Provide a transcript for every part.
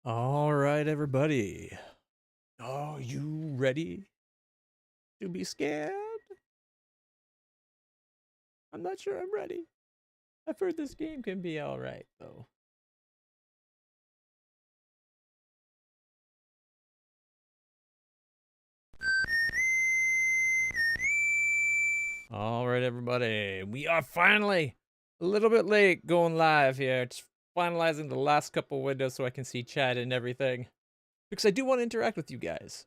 All right, everybody. Are you ready to be scared? I'm not sure I'm ready. I've heard this game can be all right, though. All right, everybody. We are finally a little bit late going live here. Just finalizing the last couple windows so I can see chat and everything. Because I do want to interact with you guys.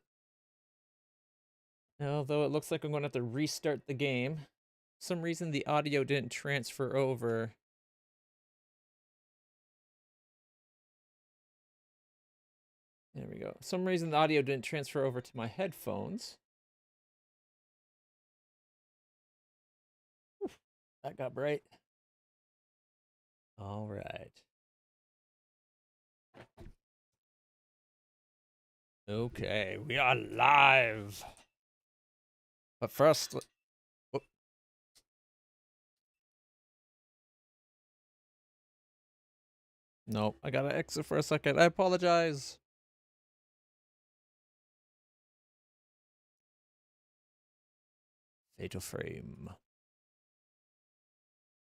Although it looks like I'm going to have to restart the game. For some reason the audio didn't transfer over. There we go. For some reason the audio didn't transfer over to my headphones. Oof, that got bright. All right. Okay, we are live. But first, no, I gotta exit for a second. I apologize. Fatal frame.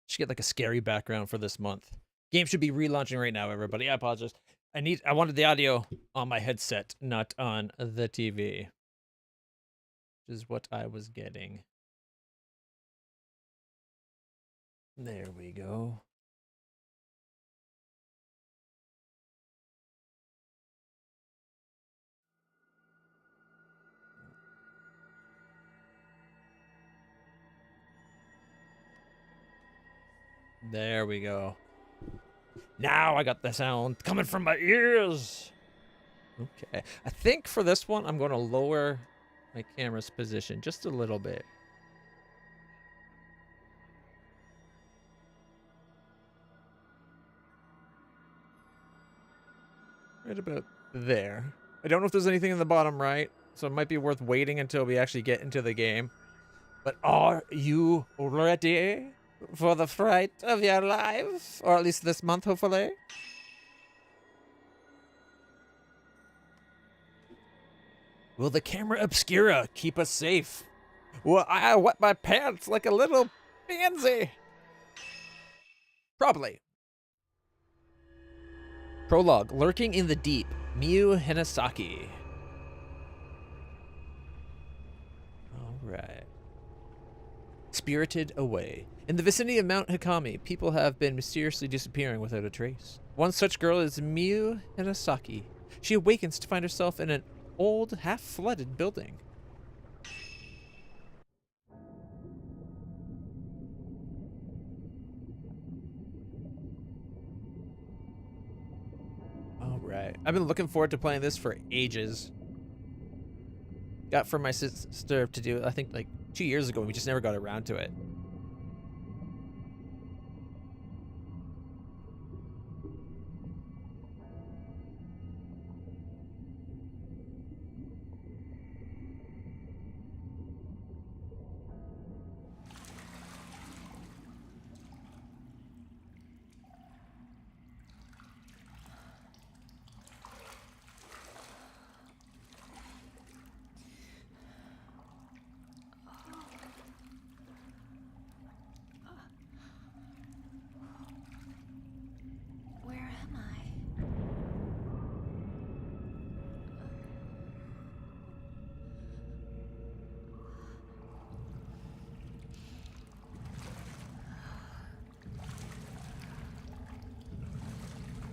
Should get like a scary background for this month. Game should be relaunching right now, everybody. I apologize. I wanted the audio on my headset, not on the TV. Which is what I was getting. There we go. There we go. Now I got the sound coming from my ears. Okay. I think for this one, I'm going to lower my camera's position just a little bit. Right about there. I don't know if there's anything in the bottom right, so it might be worth waiting until we actually get into the game. But are you ready for the fright of your life? Or at least this month, hopefully? Will the camera obscura keep us safe? Will I wet my pants like a little pansy? Probably. Prologue, lurking in the deep, Miu Hinasaki. All right. Spirited away. In the vicinity of Mount Hikami, people have been mysteriously disappearing without a trace. One such girl is Miu Hinasaki. She awakens to find herself in an old, half-flooded building. All right. I've been looking forward to playing this for ages. Got for my sister to do it, I think, like 2 years ago. We just never got around to it.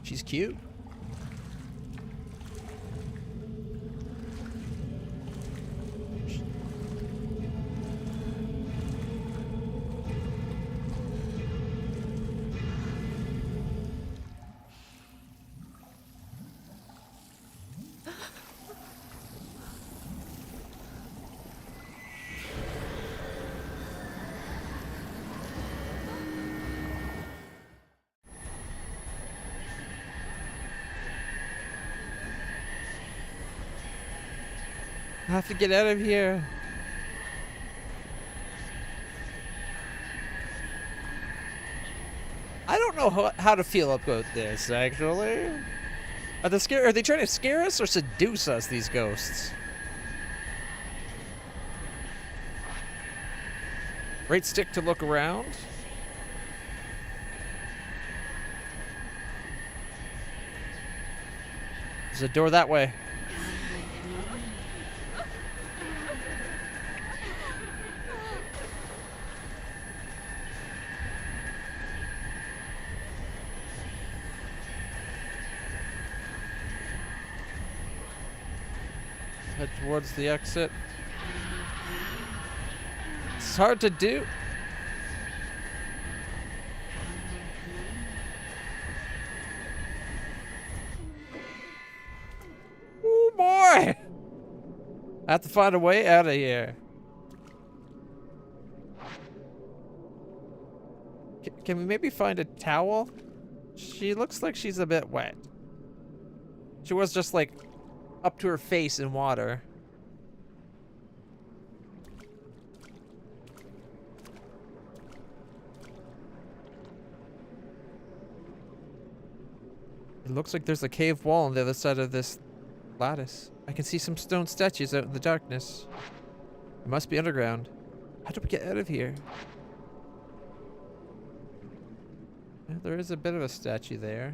She's cute. I have to get out of here. I don't know how to feel about this, actually. Are they trying to scare us or seduce us, these ghosts? Right stick to look around. There's a door that way. Head towards the exit. It's hard to do. Oh boy! I have to find a way out of here. Can we maybe find a towel? She looks like she's a bit wet. She was just like up to her face in water. It looks like there's a cave wall on the other side of this lattice. I can see some stone statues out in the darkness. It must be underground. How do we get out of here? Yeah, there is a bit of a statue there.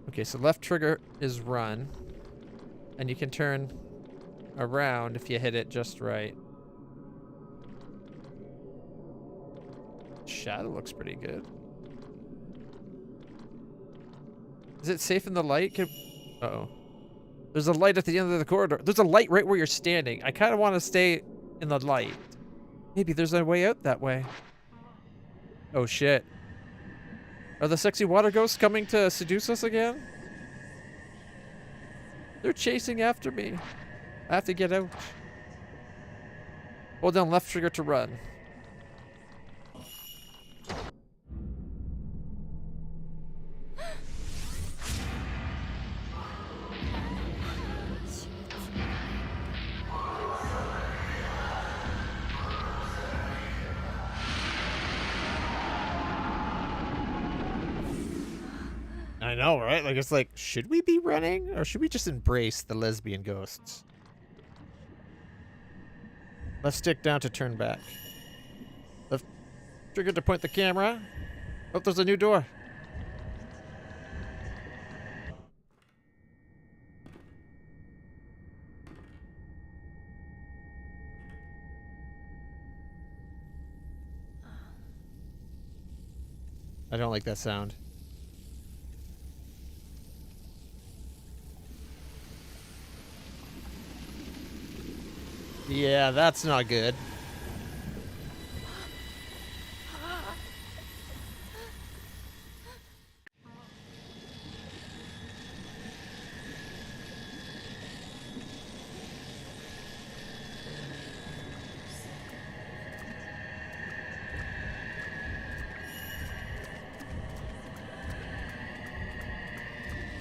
Okay, so left trigger is run. And you can turn around if you hit it just right. Shadow looks pretty good. Is it safe in the light? Uh-oh. There's a light at the end of the corridor. There's a light right where you're standing. I kind of want to stay in the light. Maybe there's a way out that way. Oh, shit. Are the sexy water ghosts coming to seduce us again? They're chasing after me. I have to get out. Hold down left trigger to run. I know, right? Like, it's like, should we be running? Or should we just embrace the lesbian ghosts? Left stick down to turn back. Left trigger to point the camera. Oh, there's a new door. I don't like that sound. Yeah, that's not good.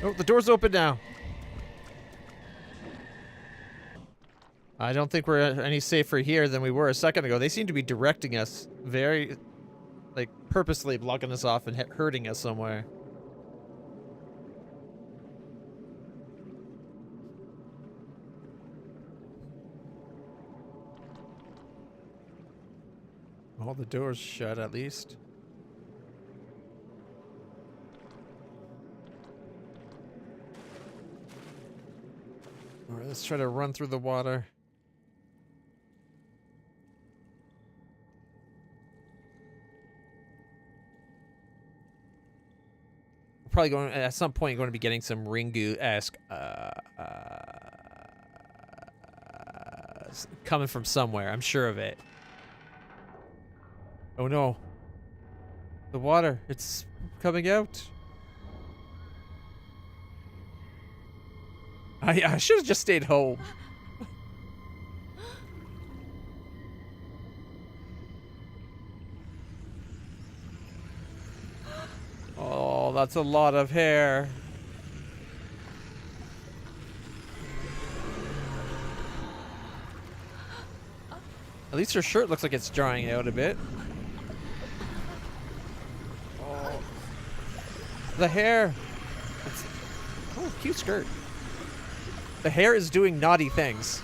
Oh, the door's open now. I don't think we're any safer here than we were a second ago. They seem to be directing us very, like, purposely blocking us off and hurting us somewhere. All the doors shut, at least. All right, let's try to run through the water. We're probably going at some point going to be getting some Ringu-esque coming from somewhere. I'm sure of it. Oh no. The water, it's coming out. I should have just stayed home. Oh, that's a lot of hair. At least her shirt looks like it's drying out a bit. Oh, The hair. It's, oh, cute skirt. The hair is doing naughty things.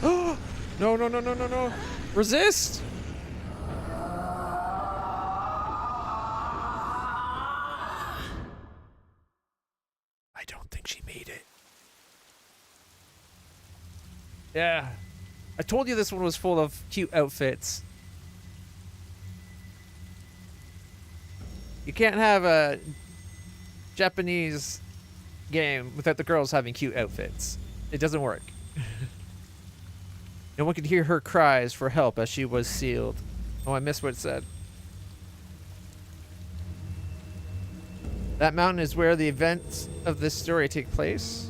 Oh no, no, no, no, no, no. Resist. I don't think she made it. Yeah. I told you this one was full of cute outfits. You can't have a Japanese game without the girls having cute outfits. It doesn't work. No one could hear her cries for help as she was sealed. Oh, I missed what it said. That mountain is where the events of this story take place.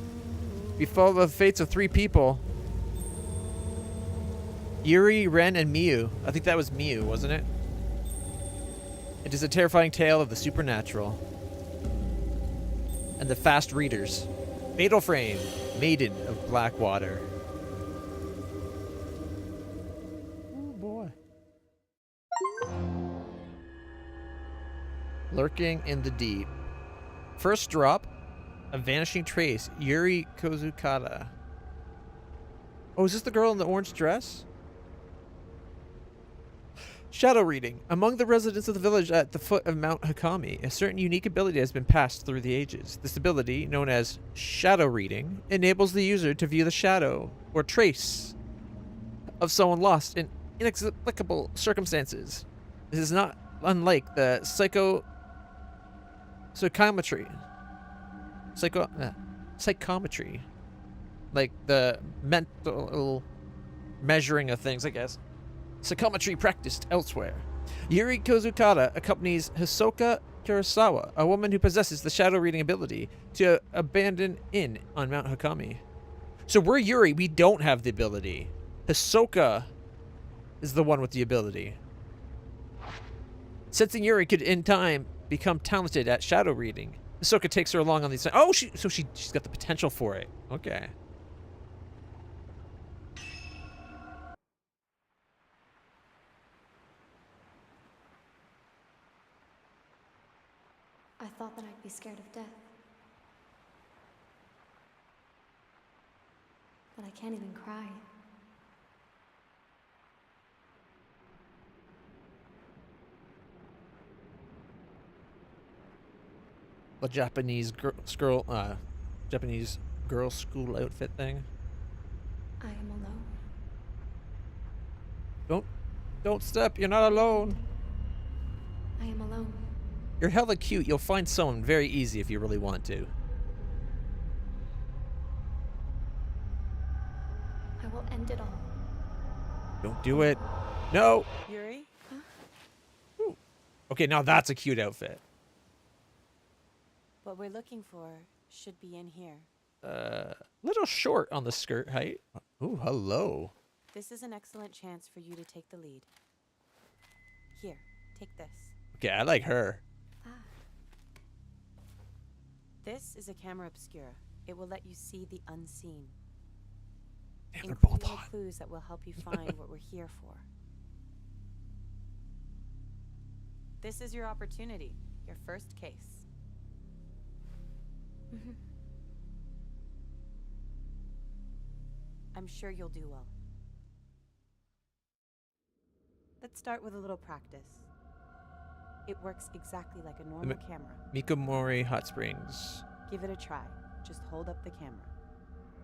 We follow the fates of 3 people. Yuri, Ren, and Miu. I think that was Miu, wasn't it? It is a terrifying tale of the supernatural. And the fast readers. Fatal Frame. Maiden of Black Water. Oh boy. Lurking in the deep. First drop. A vanishing trace. Yuri Kozukata. Oh, is this the girl in the orange dress? Shadow reading. Among the residents of the village at the foot of Mount Hakami, a certain unique ability has been passed through the ages. This ability, known as shadow reading, enables the user to view the shadow or trace of someone lost in inexplicable circumstances. This is not unlike the psychometry. Psychometry. Like the mental measuring of things, I guess. Psychometry practiced elsewhere. Yuri Kozukata accompanies Hisoka Kurosawa, a woman who possesses the shadow reading ability, to abandoned inn on Mount Hakami. So we're Yuri, we don't have the ability. Hisoka is the one with the ability. Sensing Yuri could in time become talented at shadow reading, Hisoka takes her along on these. Oh, she's got the potential for it. Okay. I thought that I'd be scared of death. But I can't even cry. The Japanese girl school outfit thing. I am alone. Don't step, you're not alone. I am alone. You're hella cute. You'll find someone very easy if you really want to. I will end it all. Don't do it. No. Yuri? Huh? Ooh. Okay, now that's a cute outfit. What we're looking for should be in here. Little short on the skirt height. Ooh, hello. This is an excellent chance for you to take the lead. Here, take this. Okay, I like her. This is a camera obscura. It will let you see the unseen. Damn, they're both including hot. clues that will help you find what we're here for. This is your opportunity, your first case. I'm sure you'll do well. Let's start with a little practice. It works exactly like a normal camera. Mikomori Hot Springs. Give it a try. Just hold up the camera.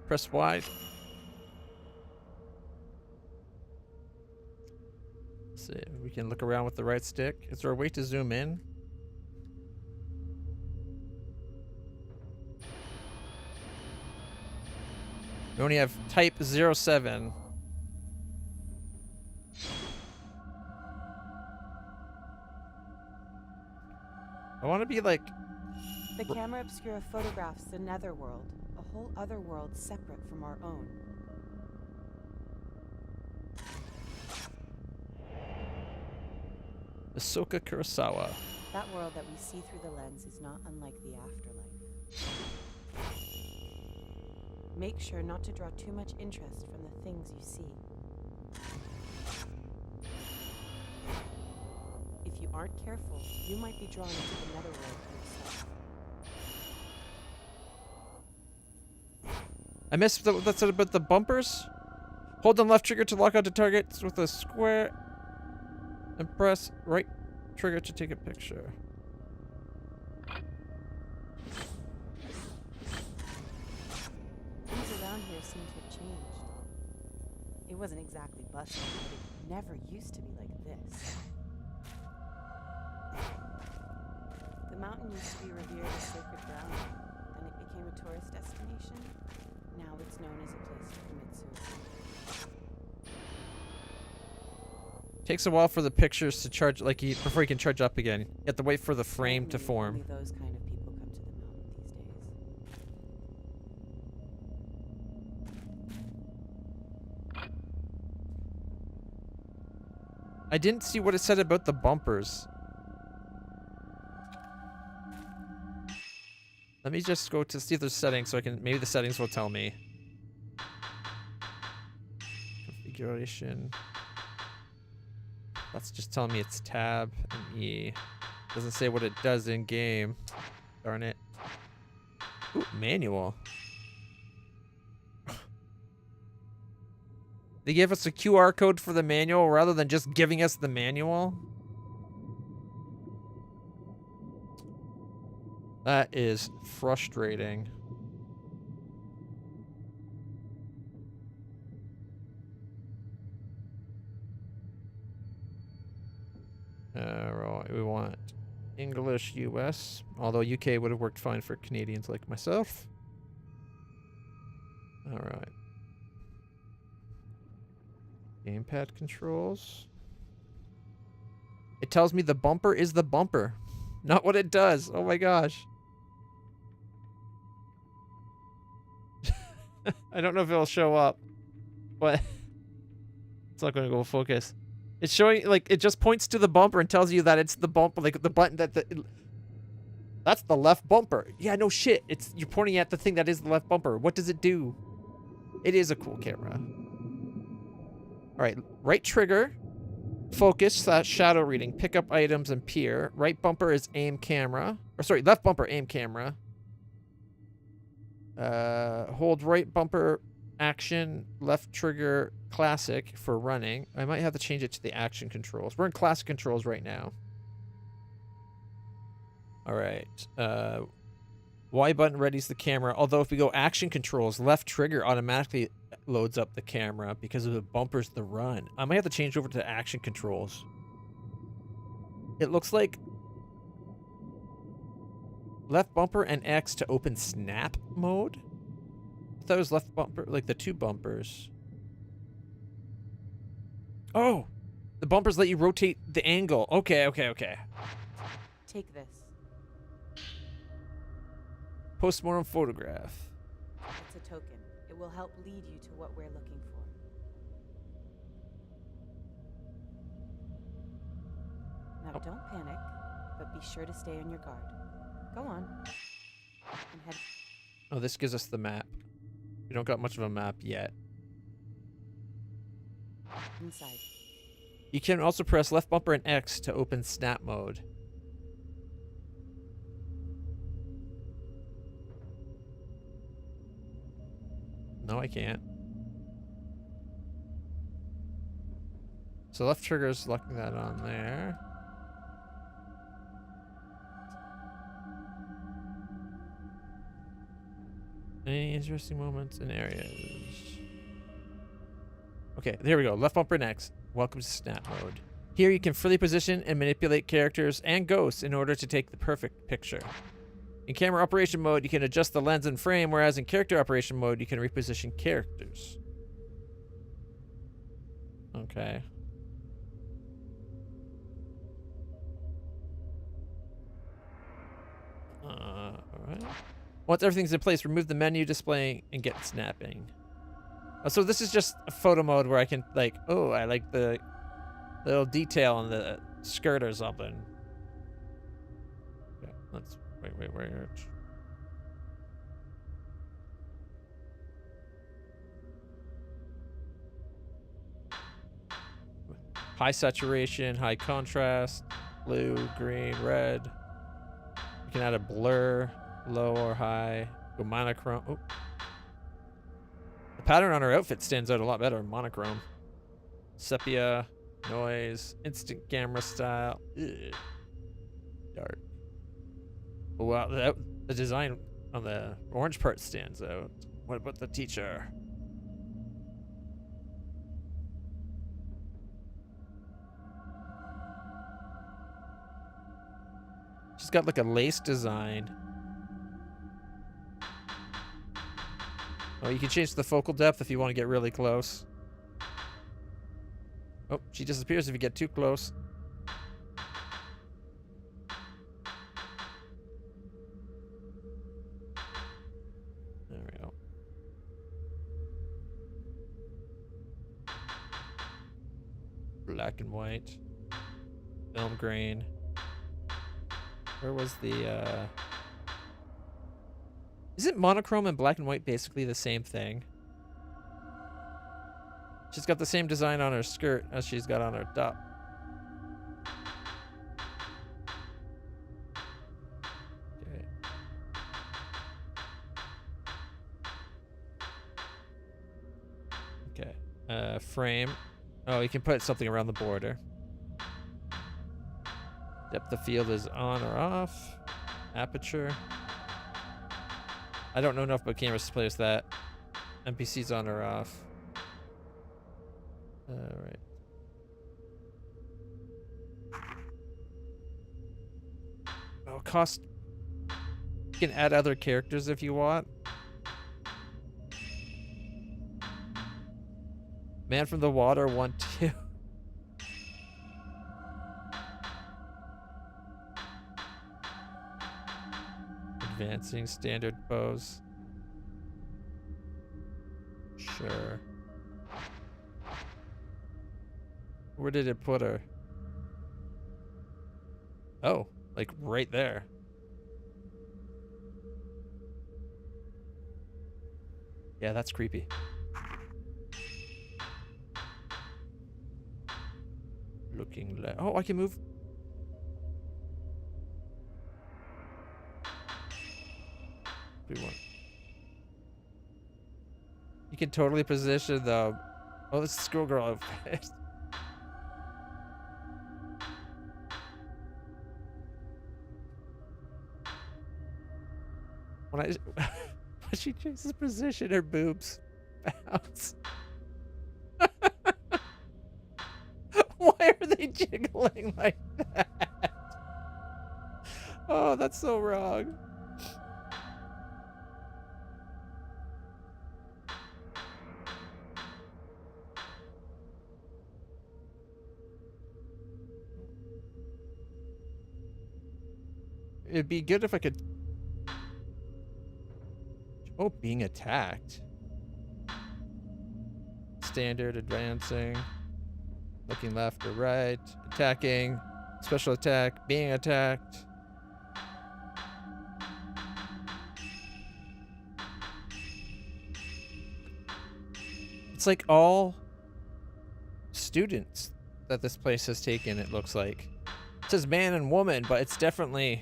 Press Y. Let's see if we can look around with the right stick. Is there a way to zoom in? We only have type 07. I want to be like... The camera obscura photographs the netherworld, a whole other world separate from our own. Ahsoka Kurosawa. That world that we see through the lens is not unlike the afterlife. Make sure not to draw too much interest from the things you see. If you aren't careful, you might be drawn into the netherworld yourself. I missed that said about the bumpers. Hold down left trigger to lock onto targets with a square and press right trigger to take a picture. Things around here seem to have changed. It wasn't exactly bustling, but it never used to be like this. The mountain used to be revered as sacred ground, then it became a tourist destination. Now it's known as a place to commit suicide. Takes a while for the pictures to charge, before you can charge up again. You have to wait for the frame to form. Only those kind of people come to the mountain these days. I didn't see what it said about the bumpers. Let me just go to see if there's settings so I can, maybe the settings will tell me. Configuration. That's just telling me it's tab and E. Doesn't say what it does in game. Darn it. Ooh, manual. They gave us a QR code for the manual rather than just giving us the manual. That is frustrating. Right, we want English US, although UK would have worked fine for Canadians like myself. All right. Gamepad controls. It tells me the bumper is the bumper, not what it does. Oh my gosh. I don't know if it'll show up, but it's not going to go focus. It's showing, like, it just points to the bumper and tells you that it's the bumper, like the button that's the left bumper. Yeah, no shit. You're pointing at the thing that is the left bumper. What does it do? It is a cool camera. All right, right trigger, focus / shadow reading, pick up items and peer. Right bumper is aim camera, or sorry, left bumper aim camera. Hold right bumper action, left trigger classic for running. I might have to change it to the action controls. We're in classic controls right now. All right. Y button readies the camera. Although if we go action controls, left trigger automatically loads up the camera because of the bumpers the run. I might have to change over to action controls. It looks like left bumper and X to open snap mode. I thought it was left bumper, like the two bumpers. Oh, the bumpers let you rotate the angle. Okay. Take this. Postmortem photograph. It's a token. It will help lead you to what we're looking for. Now don't panic, but be sure to stay on your guard. Go on. And head. Oh, this gives us the map. We don't got much of a map yet. Inside. You can also press left bumper and X to open snap mode. No, I can't. So left trigger is locking that on there. Any interesting moments and areas? Okay, there we go. Left bumper next. Welcome to snap mode. Here you can freely position and manipulate characters and ghosts in order to take the perfect picture. In camera operation mode, you can adjust the lens and frame, whereas in character operation mode, you can reposition characters. Okay. Alright. Once everything's in place, remove the menu display and get snapping. So this is just a photo mode where I can, like, oh, I like the little detail on the skirt or something. Okay, let's, wait. High saturation, high contrast, blue, green, red. You can add a blur, low or high. Go monochrome. Oh. The pattern on her outfit stands out a lot better in monochrome. Sepia, noise, instant camera style. Ugh. Dark. Oh, wow, the design on the orange part stands out. What about the teacher? She's got like a lace design. Oh, you can change the focal depth if you want to get really close. Oh, she disappears if you get too close. There we go. Black and white. Film grain. Where was the, Isn't monochrome and black and white basically the same thing? She's got the same design on her skirt as she's got on her top. Okay. Okay. Frame. Oh, you can put something around the border. Depth of field is on or off. Aperture. I don't know enough about cameras to place that. NPC's on or off. Alright. Oh, cost. You can add other characters if you want. Man from the Water 1, 2. Advancing standard pose. Sure. Where did it put her? Oh, like right there. Yeah, that's creepy. Looking like, oh, I can move. You can totally position the. Oh, this is schoolgirl outfit. When she changes position, her boobs bounce. Why are they jiggling like that? Oh, that's so wrong. It'd be good if I could. Oh, being attacked. Standard, advancing. Looking left or right. Attacking. Special attack. Being attacked. It's like all students that this place has taken, it looks like. It says man and woman, but it's definitely...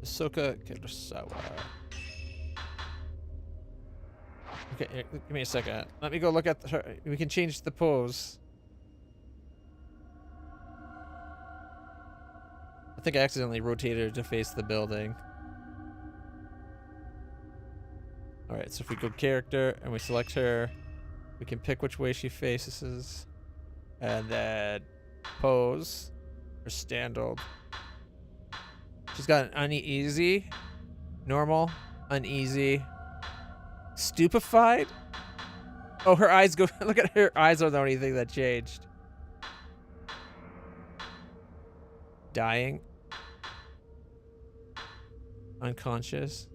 Ahsoka Kurosawa. Okay, give me a second. Let me go look at her. We can change the pose. I think I accidentally rotated her to face the building. Alright, so if we go character and we select her, we can pick which way she faces. And then pose or stand-up. She's got an uneasy, normal, uneasy, stupefied. Oh, her eyes go. Look at her eyes are the only thing that changed. Dying. Unconscious.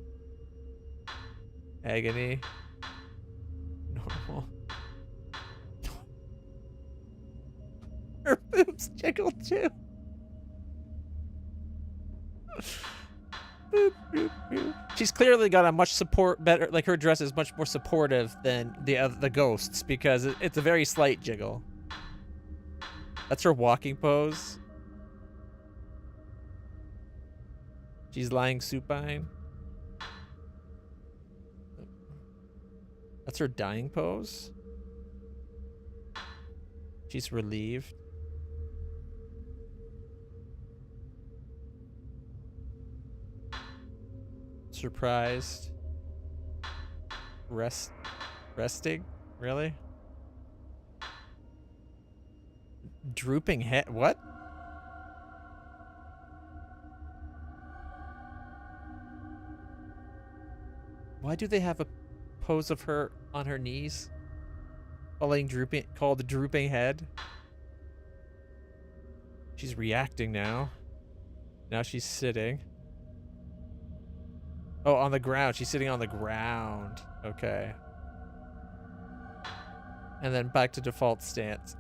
Agony. Normal. Her boobs jiggle too. She's clearly got a much better, like her dress is much more supportive than the ghosts because it's a very slight jiggle. That's her walking pose. She's lying supine. That's her dying pose. She's relieved. Surprised. Resting? Really? Drooping head? What? Why do they have a pose of her on her knees? Called the drooping head? She's reacting now. Now she's sitting. Oh, on the ground. She's sitting on the ground. Okay. And then back to default stance.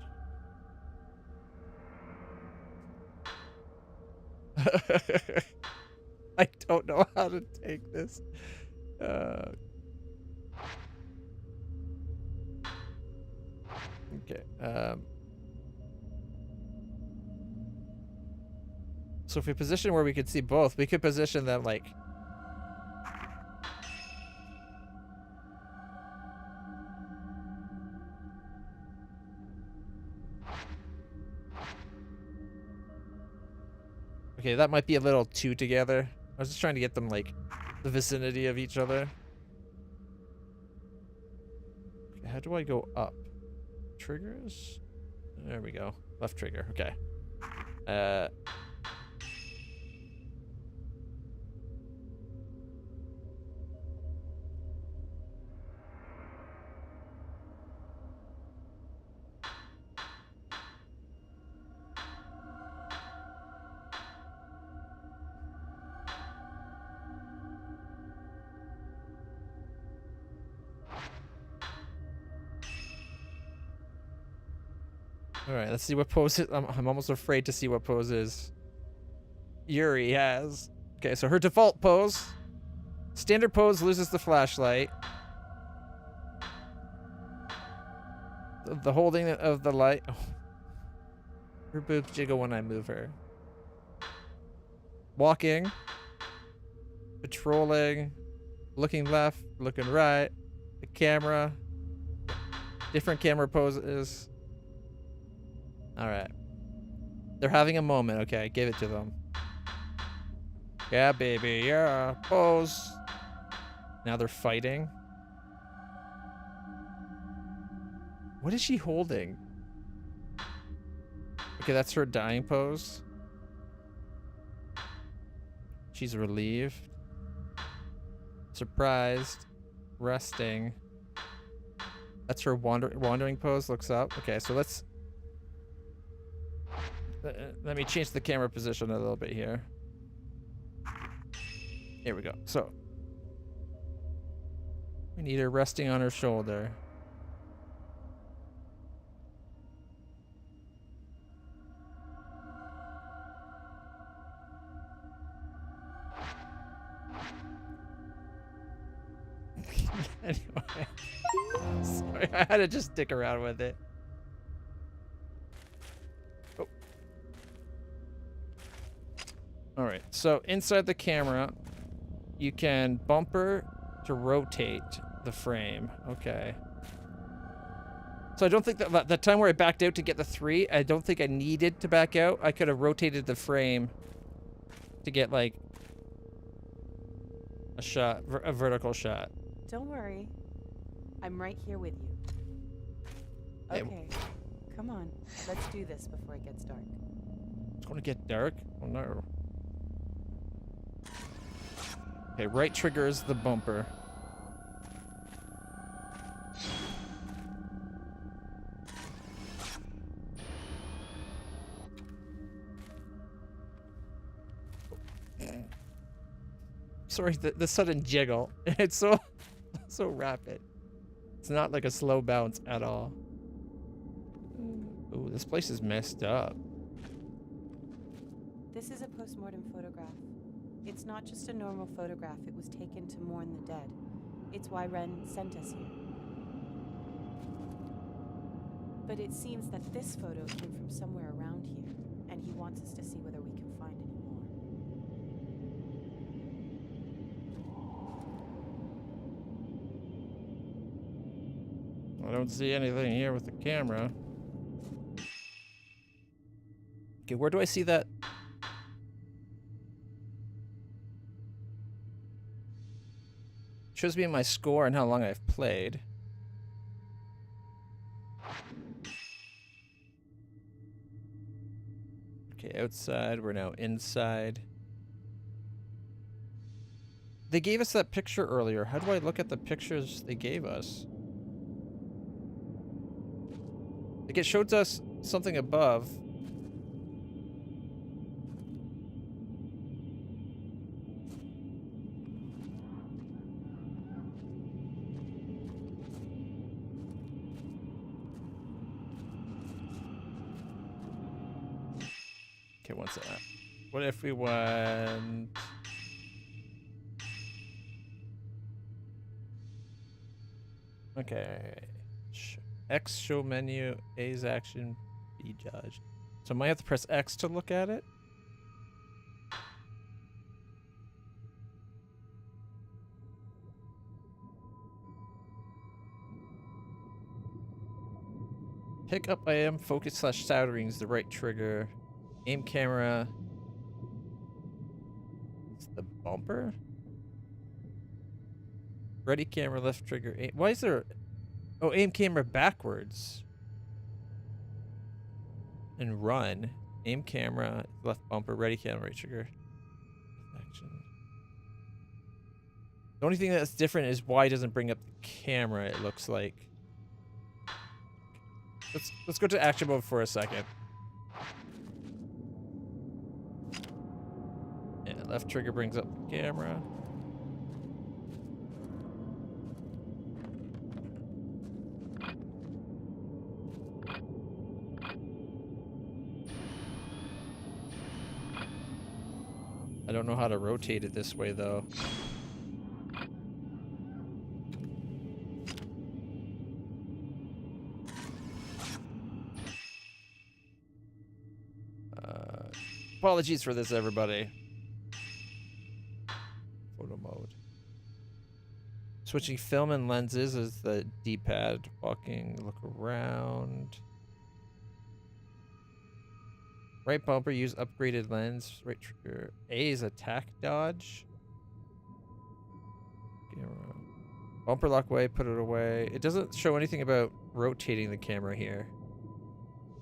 I don't know how to take this. Okay. So if we position where we could see both, we could position them like... Okay, that might be a little too together. I was just trying to get them like the vicinity of each other. Okay, how do I go up? Triggers? There we go. Left trigger. Okay. All right, let's see what pose I'm almost afraid to see what poses Yuri has. Okay, so her default pose. Standard pose loses the flashlight. The holding of the light. Oh. Her boobs jiggle when I move her. Walking. Patrolling. Looking left, looking right. The camera. Different camera poses. Alright. They're having a moment. Okay, I gave it to them. Yeah, baby. Yeah. Pose. Now they're fighting. What is she holding? Okay, that's her dying pose. She's relieved. Surprised. Resting. That's her wandering pose. Looks up. Okay, so let's... let me change the camera position a little bit here. Here we go. So we need her resting on her shoulder. Anyway, sorry, I had to just stick around with it. Oh. All right, so inside the camera, you can bumper to rotate the frame. Okay. So I don't think that the time where I backed out to get the 3, I don't think I needed to back out. I could have rotated the frame to get like a shot, a vertical shot. Don't worry. I'm right here with you. Hey. Okay. Come on. Let's do this before it gets dark. It's going to get dark? Oh no. Okay, right trigger is the bumper. Sorry, the sudden jiggle. It's so rapid. It's not like a slow bounce at all. Ooh, this place is messed up. This is a postmortem photograph. It's not just a normal photograph, it was taken to mourn the dead. It's why Ren sent us here. But it seems that this photo came from somewhere around here, and he wants us to see whether we can find any more. I don't see anything here with the camera. Okay, where do I see that? Shows me my score and how long I've played. Okay, outside. We're now inside. They gave us that picture earlier. How do I look at the pictures they gave us? Like, it showed us something above. Okay, what's that? What if we went... Okay. X show menu, A's action, B judge. So I might have to press X to look at it. Pick up IM, focus slash soldering is the right trigger. Aim camera. It's the bumper. Ready camera, left trigger. Aim. Why is there... Oh, aim camera backwards. And run. Aim camera, left bumper, ready camera, right trigger. Action. The only thing that's different is Y doesn't bring up the camera, it looks like. Let's go to action mode for a second. Yeah, left trigger brings up the camera. I don't know how to rotate it this way, though. Apologies for this, everybody. Photo mode. Switching film and lenses is the D-pad. Walking, look around. Right bumper, use upgraded lens. Right trigger. A is attack dodge. Camera. Bumper lock away, put it away. It doesn't show anything about rotating the camera here.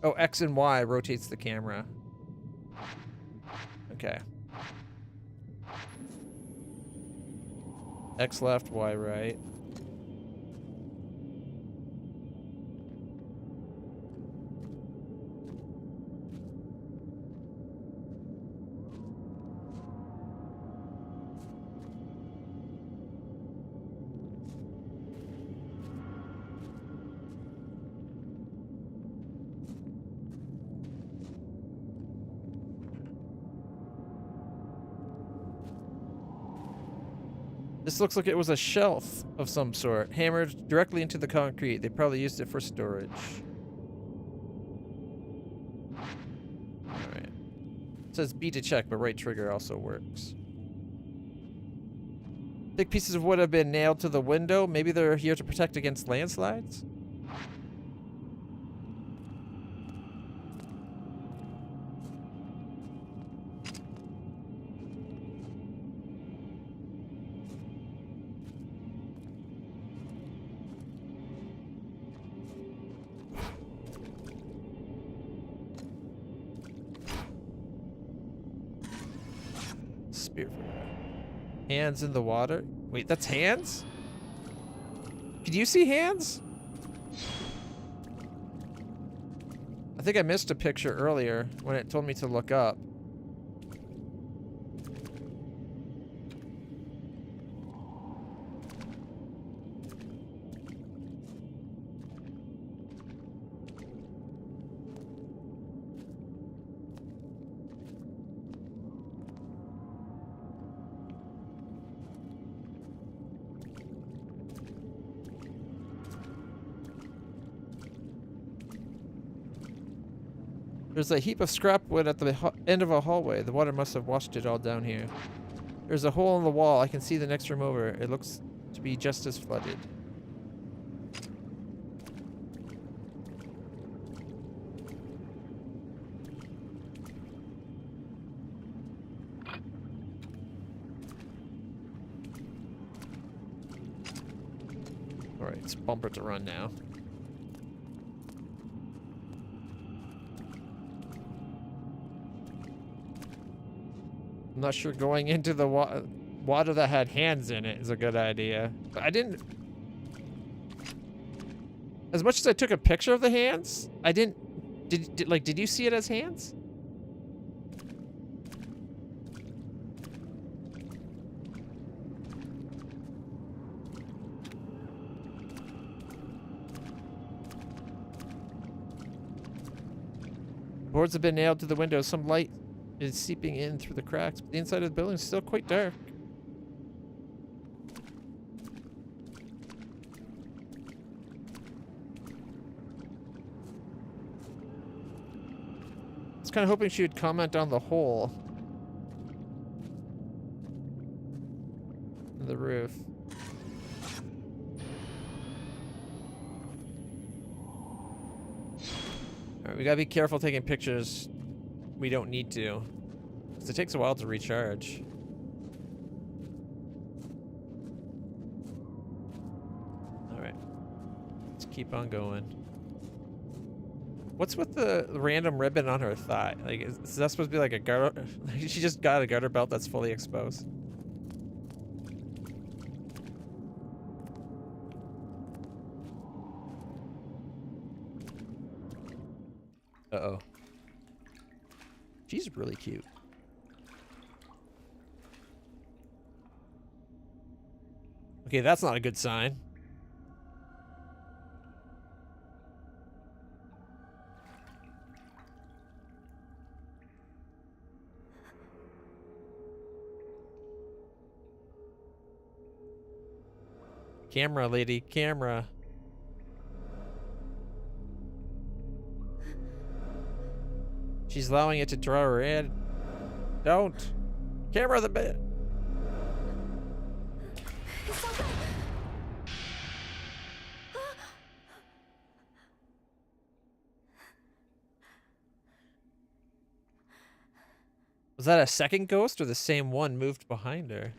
Oh, X and Y rotates the camera. Okay. X left, Y right. This looks like it was a shelf of some sort, hammered directly into the concrete. They probably used it for storage. Alright. It says B to check, but right trigger also works. Thick pieces of wood have been nailed to the window. Maybe they're here to protect against landslides? Spear. Hands in the water. Wait, that's hands? Can you see hands? I think I missed a picture earlier when it told me to look up. There's a heap of scrap wood at the end of a hallway. The water must have washed it all down here. There's a hole in the wall. I can see the next room over. It looks to be just as flooded. Alright, it's bumper to run now. I'm not sure going into the water that had hands in it is a good idea. But I didn't... As much as I took a picture of the hands, I didn't... Did you see it as hands? Boards have been nailed to the windows. Some light is seeping in through the cracks, but the inside of the building is still quite dark. I was kind of hoping she would comment on the hole in the roof. Alright, we gotta be careful taking pictures. We don't need to, because it takes a while to recharge. Alright. Let's keep on going. What's with the random ribbon on her thigh? Like, is that supposed to be like a garter? She just got a garter belt that's fully exposed. Uh-oh. She's really cute. Okay, that's not a good sign. Camera, lady, camera. She's allowing it to draw her in. Don't. Camera the bit. Was that a second ghost or the same one moved behind her?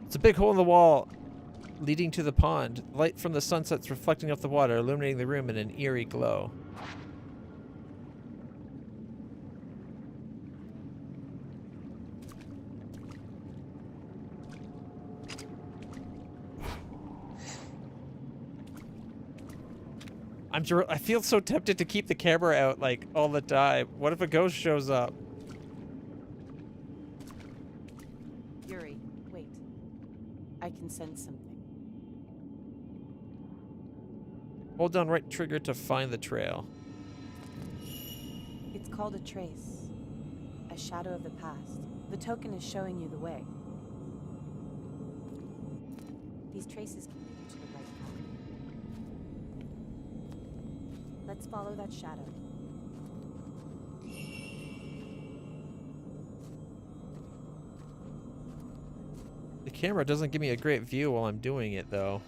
It's a big hole in the wall leading to the pond. Light from the sunset's reflecting off the water, illuminating the room in an eerie glow. I feel so tempted to keep the camera out like all the time. What if a ghost shows up? Yuri, wait. I can sense something. Hold down right trigger to find the trail. It's called a trace. A shadow of the past. The token is showing you the way. These traces can lead you to the right path. Let's follow that shadow. The camera doesn't give me a great view while I'm doing it, though.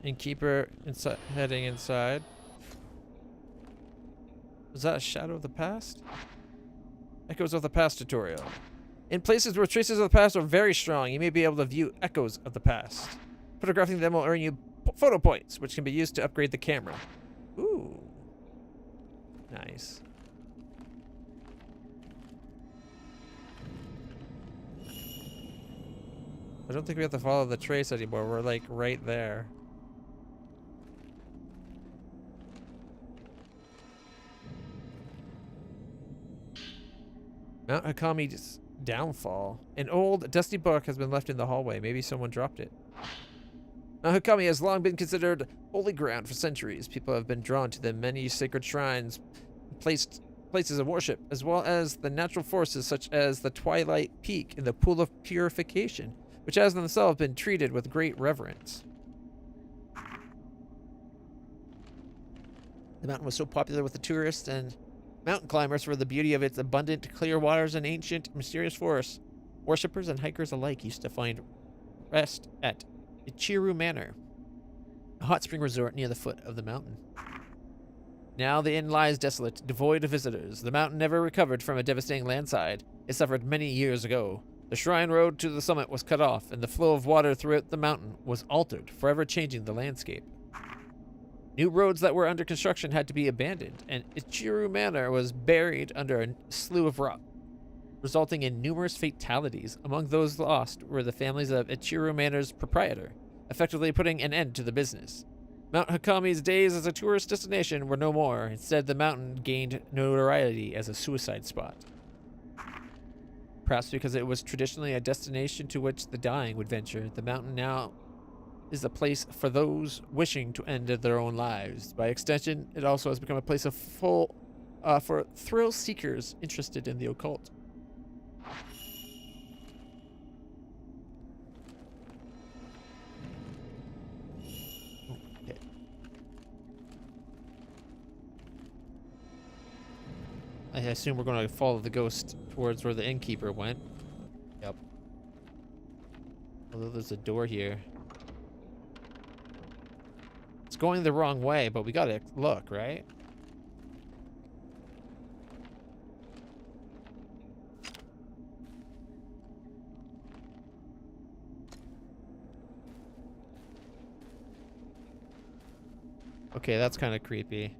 And keep her heading inside. Was that a shadow of the past? Echoes of the past tutorial. In places where traces of the past are very strong, you may be able to view echoes of the past. Photographing them will earn you photo points, which can be used to upgrade the camera. Ooh. Nice. I don't think we have to follow the trace anymore. We're like right there. Mount Hakami's downfall. An old, dusty book has been left in the hallway. Maybe someone dropped it. Mount Hakami has long been considered holy ground for centuries. People have been drawn to the many sacred shrines, places of worship, as well as the natural forces such as the Twilight Peak and the Pool of Purification, which has themselves been treated with great reverence. The mountain was so popular with the tourists and mountain climbers for the beauty of its abundant, clear waters and ancient, mysterious forests. Worshippers and hikers alike used to find rest at Ichiru Manor, a hot spring resort near the foot of the mountain. Now the inn lies desolate, devoid of visitors. The mountain never recovered from a devastating landslide it suffered many years ago. The shrine road to the summit was cut off, and the flow of water throughout the mountain was altered, forever changing the landscape. New roads that were under construction had to be abandoned, and Ichiru Manor was buried under a slew of rock, resulting in numerous fatalities. Among those lost were the families of Ichiru Manor's proprietor, effectively putting an end to the business. Mount Hakami's days as a tourist destination were no more. Instead, the mountain gained notoriety as a suicide spot. Perhaps because it was traditionally a destination to which the dying would venture, the mountain now is a place for those wishing to end their own lives. By extension, it also has become a place of for thrill seekers interested in the occult. I assume we're going to follow the ghost towards where the innkeeper went. Yep. Although there's a door here. It's going the wrong way, but we gotta look, right? Okay, that's kind of creepy.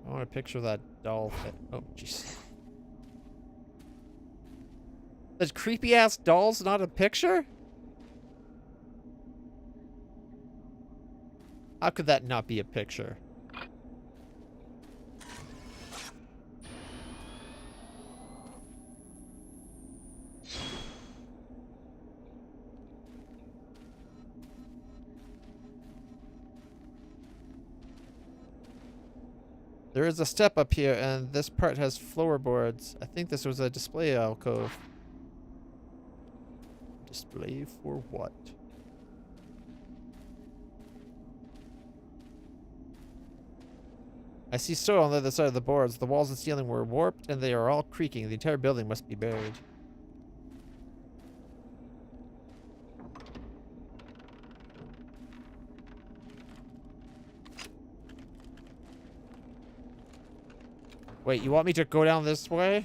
I want to picture that doll. Oh, jeez. That creepy ass doll's not a picture? How could that not be a picture? There is a step up here, and this part has floorboards. I think this was a display alcove. Display for what? I see soil on the other side of the boards. The walls and ceiling were warped, and they are all creaking. The entire building must be buried. Wait, you want me to go down this way?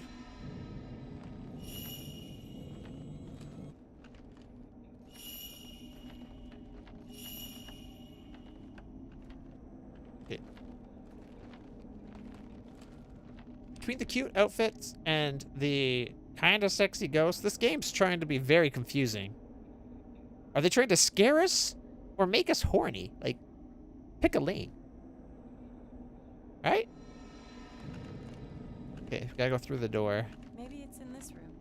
Okay. Between the cute outfits and the kind of sexy ghosts, this game's trying to be very confusing. Are they trying to scare us or make us horny? Like, pick a lane. Right? Okay, we gotta go through the door. Maybe it's in this room.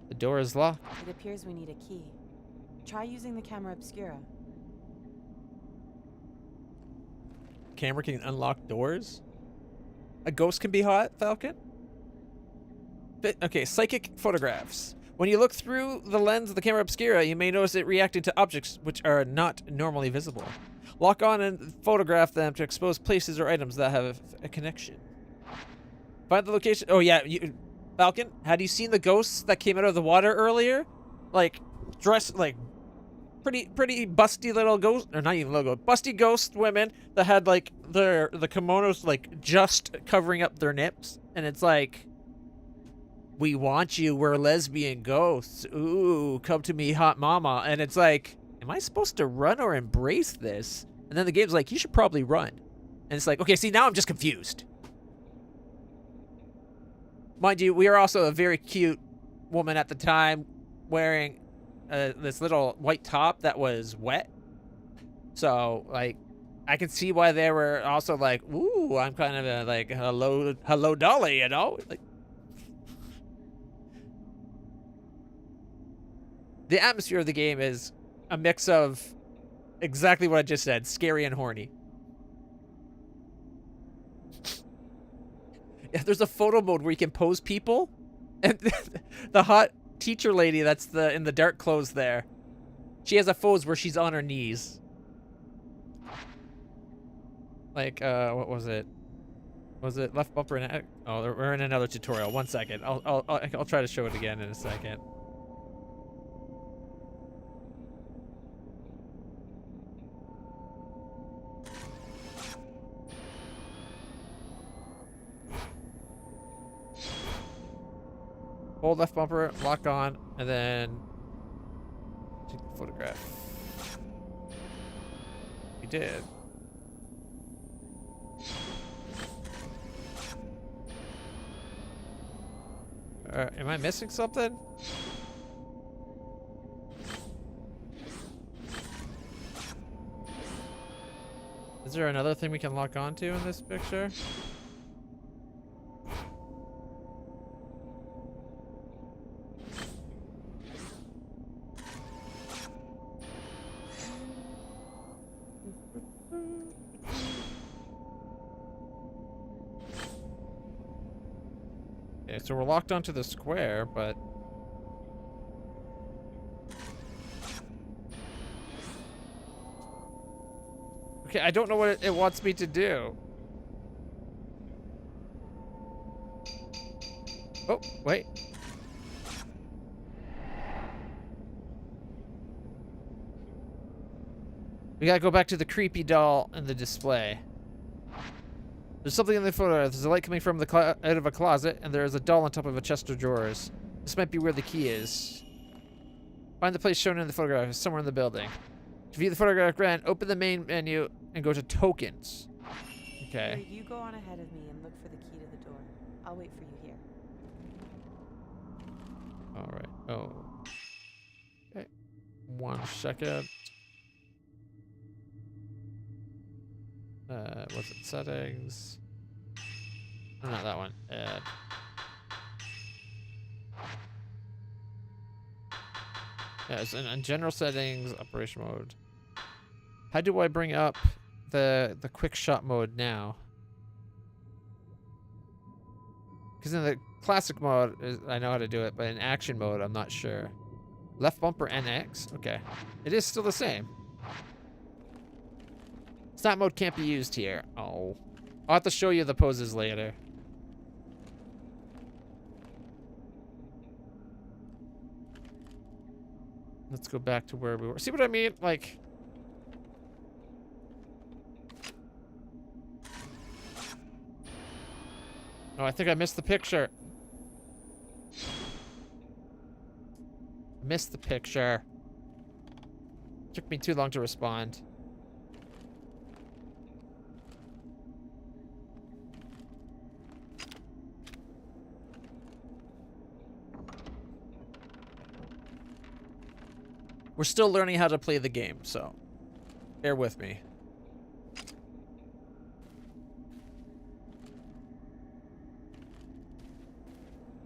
The door is locked. It appears we need a key. Try using the camera obscura. Camera can unlock doors? A ghost can be hot, Falcon? Okay, psychic photographs. When you look through the lens of the camera obscura, you may notice it reacting to objects which are not normally visible. Lock on and photograph them to expose places or items that have a connection. Find the location. Oh yeah, Falcon, had you seen the ghosts that came out of the water earlier? Like, dressed like pretty busty little ghost, or not even little, busty ghost women that had like the kimonos like just covering up their nips, and it's like, we want you, we're lesbian ghosts. Ooh, come to me, hot mama. And it's like, am I supposed to run or embrace this? And then the game's like, you should probably run. And it's like, okay, see, now I'm just confused. Mind you, we were also a very cute woman at the time wearing this little white top that was wet. So, like, I could see why they were also like, ooh, I'm kind of a, like, hello dolly, you know? Like, the atmosphere of the game is a mix of exactly what I just said, scary and horny. Yeah, there's a photo mode where you can pose people, and the hot teacher lady that's in the dark clothes there, she has a pose where she's on her knees. Like, what was it? Was it left bumper and oh, we're in another tutorial. 1 second. I'll try to show it again in a second. Hold left bumper, lock on, and then take the photograph. We did. Am I missing something? Is there another thing we can lock onto in this picture? Okay, so we're locked onto the square, but... Okay, I don't know what it wants me to do. Oh, wait. We gotta go back to the creepy doll in the display. There's something in the photo. There's a light coming from out of a closet, and there is a doll on top of a chest of drawers. This might be where the key is. Find the place shown in the photograph. It's somewhere in the building. To view the photograph, Grant, open the main menu and go to tokens. Okay. Here, you go on ahead of me and look for the key to the door. I'll wait for you here. All right. Oh. Okay. 1 second. What's it? Settings. Oh, not that one. Add. Yeah, it's in general settings, operation mode. How do I bring up the quick shot mode now? Because in the classic mode, I know how to do it, but in action mode, I'm not sure. Left bumper NX. Okay. It is still the same. Snap mode can't be used here. Oh. I'll have to show you the poses later. Let's go back to where we were. See what I mean? Like... Oh, I think I missed the picture. Missed the picture. Took me too long to respond. We're still learning how to play the game, so bear with me.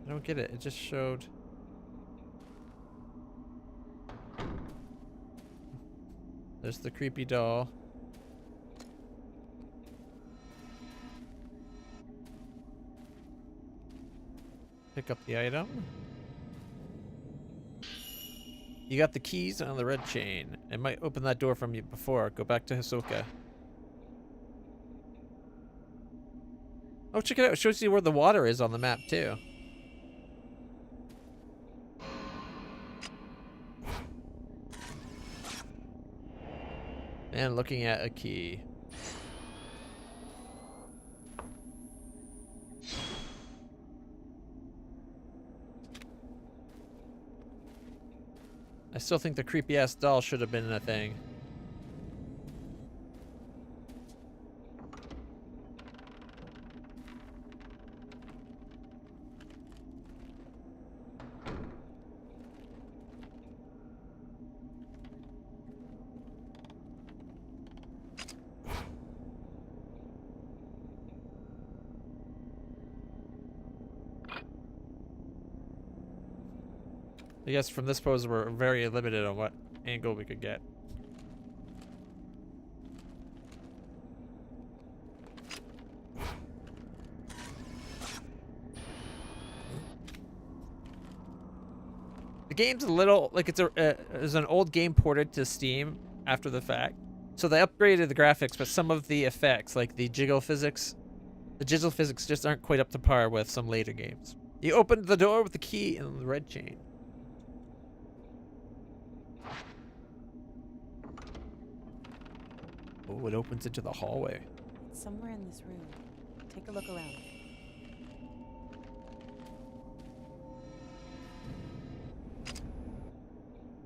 I don't get it. It just showed. There's the creepy doll. Pick up the item. You got the keys on the red chain. It might open that door from you before. Go back to Hisoka. Oh, check it out. It shows you where the water is on the map, too. And looking at a key. I still think the creepy ass doll should have been a thing. I guess from this pose we're very limited on what angle we could get. The game's a little like it's an old game ported to Steam after the fact. So they upgraded the graphics, but some of the effects, like the jiggle physics just aren't quite up to par with some later games. You opened the door with the key and the red chain. Oh, it opens into the hallway. It's somewhere in this room. Take a look around.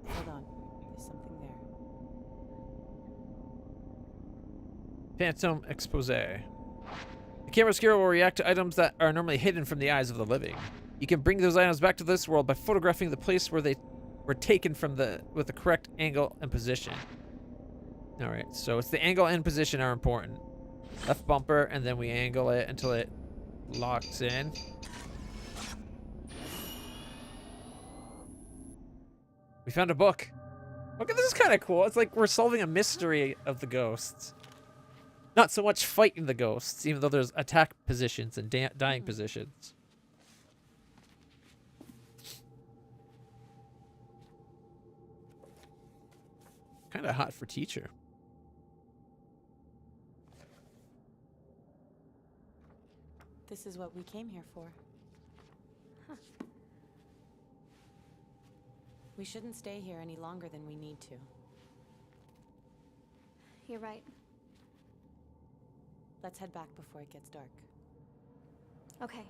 Hold on. There's something there. Phantom expose. The camera obscura will react to items that are normally hidden from the eyes of the living. You can bring those items back to this world by photographing the place where they were taken from with the correct angle and position. All right, so it's the angle and position are important. Left bumper, and then we angle it until it locks in. We found a book. Okay, this is kind of cool. It's like we're solving a mystery of the ghosts. Not so much fighting the ghosts, even though there's attack positions and dying positions. Kind of hot for teacher. This is what we came here for. Huh. We shouldn't stay here any longer than we need to. You're right. Let's head back before it gets dark. Okay.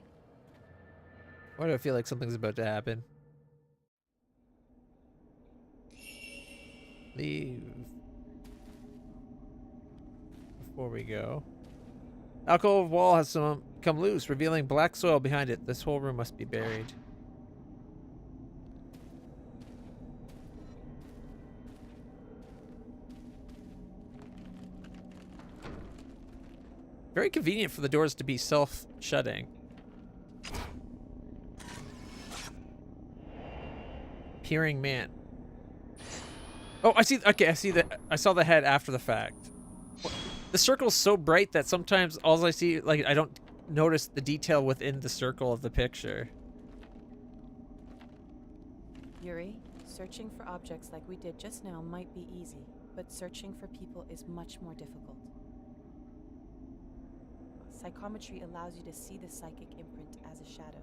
Why do I feel like something's about to happen? Leave. Before we go. Alcove wall has come loose, revealing black soil behind it. This whole room must be buried. Very convenient for the doors to be self-shutting. Peering man. Oh, I see. Okay, I see that. I saw the head after the fact. The circle's so bright that sometimes all I see, like, I don't notice the detail within the circle of the picture. Yuri, searching for objects like we did just now might be easy, but searching for people is much more difficult. Psychometry allows you to see the psychic imprint as a shadow.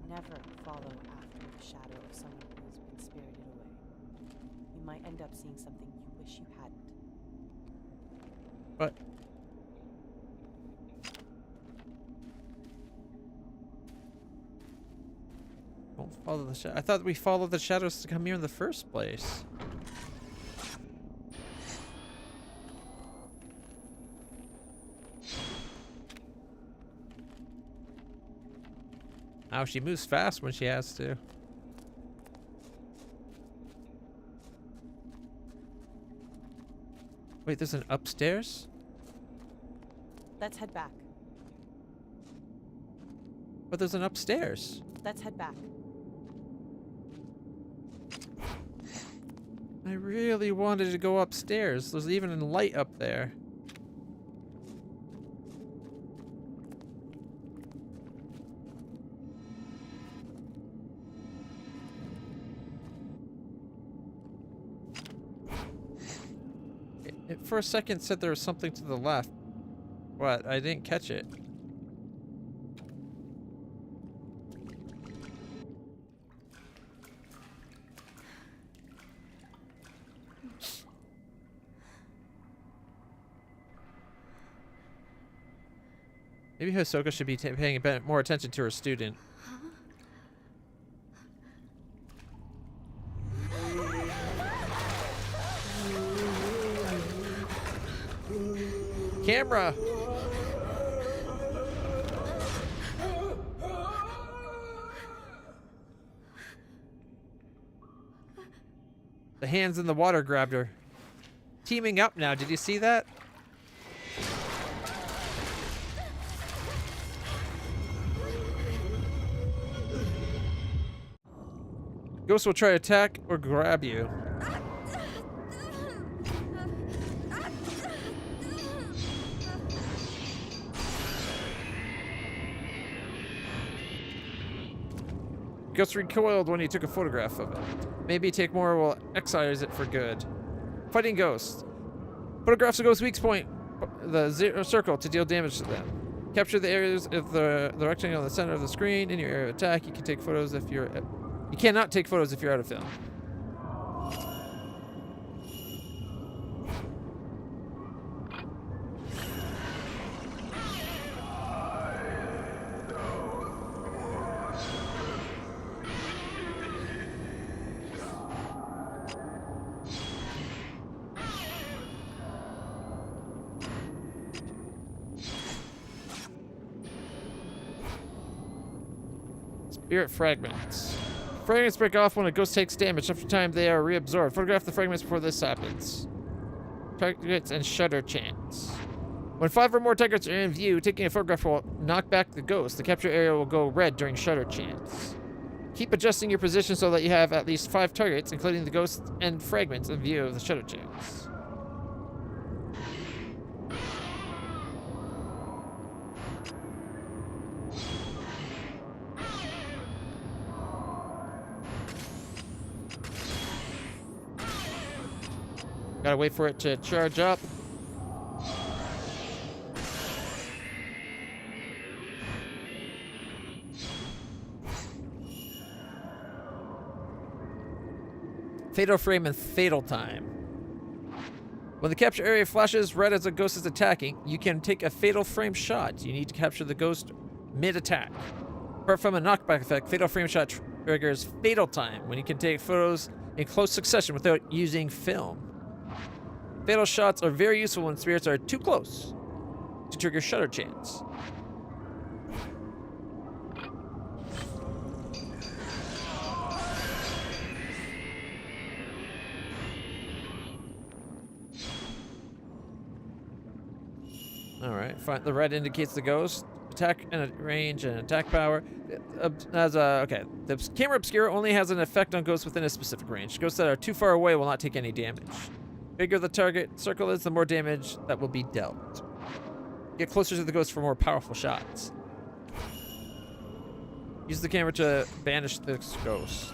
Never follow after the shadow of someone who has been spirited away. You might end up seeing something you wish you hadn't. But don't follow the shadow. I thought we followed the shadows to come here in the first place. Oh, she moves fast when she has to. Wait, there's an upstairs? Let's head back. But there's an upstairs. Let's head back. I really wanted to go upstairs. There's even a light up there. It for a second said there was something to the left. What? I didn't catch it. Maybe Hisoka should be paying a bit more attention to her student. Camera! The hands in the water grabbed her. Teaming up now, did you see that? Ghosts will try to attack or grab you. Ghost recoiled when he took a photograph of it. Maybe take more will excise it for good. Fighting ghosts. Photographs a ghost's weak point, the zero circle, to deal damage to them. Capture the areas of the rectangle in the center of the screen in your area of attack. You can take photos if you're. You cannot take photos if you're out of film. Spirit fragments. Fragments break off when a ghost takes damage. After time, they are reabsorbed. Photograph the fragments before this happens. Targets and shudder chants. When 5 or more targets are in view, taking a photograph will knock back the ghost. The capture area will go red during shudder chants. Keep adjusting your position so that you have at least 5 targets, including the ghost and fragments, in view of the shudder chants. Gotta wait for it to charge up. Fatal frame and fatal time. When the capture area flashes red as a ghost is attacking, you can take a fatal frame shot. You need to capture the ghost mid-attack. Apart from a knockback effect, fatal frame shot triggers fatal time when you can take photos in close succession without using film. Fatal shots are very useful when spirits are too close to trigger shudder chants. Alright, fine. The red indicates the ghost. Attack and range and attack power. Okay. The camera obscure only has an effect on ghosts within a specific range. Ghosts that are too far away will not take any damage. Bigger the target circle is, the more damage that will be dealt. Get closer to the ghost for more powerful shots. Use the camera to banish this ghost.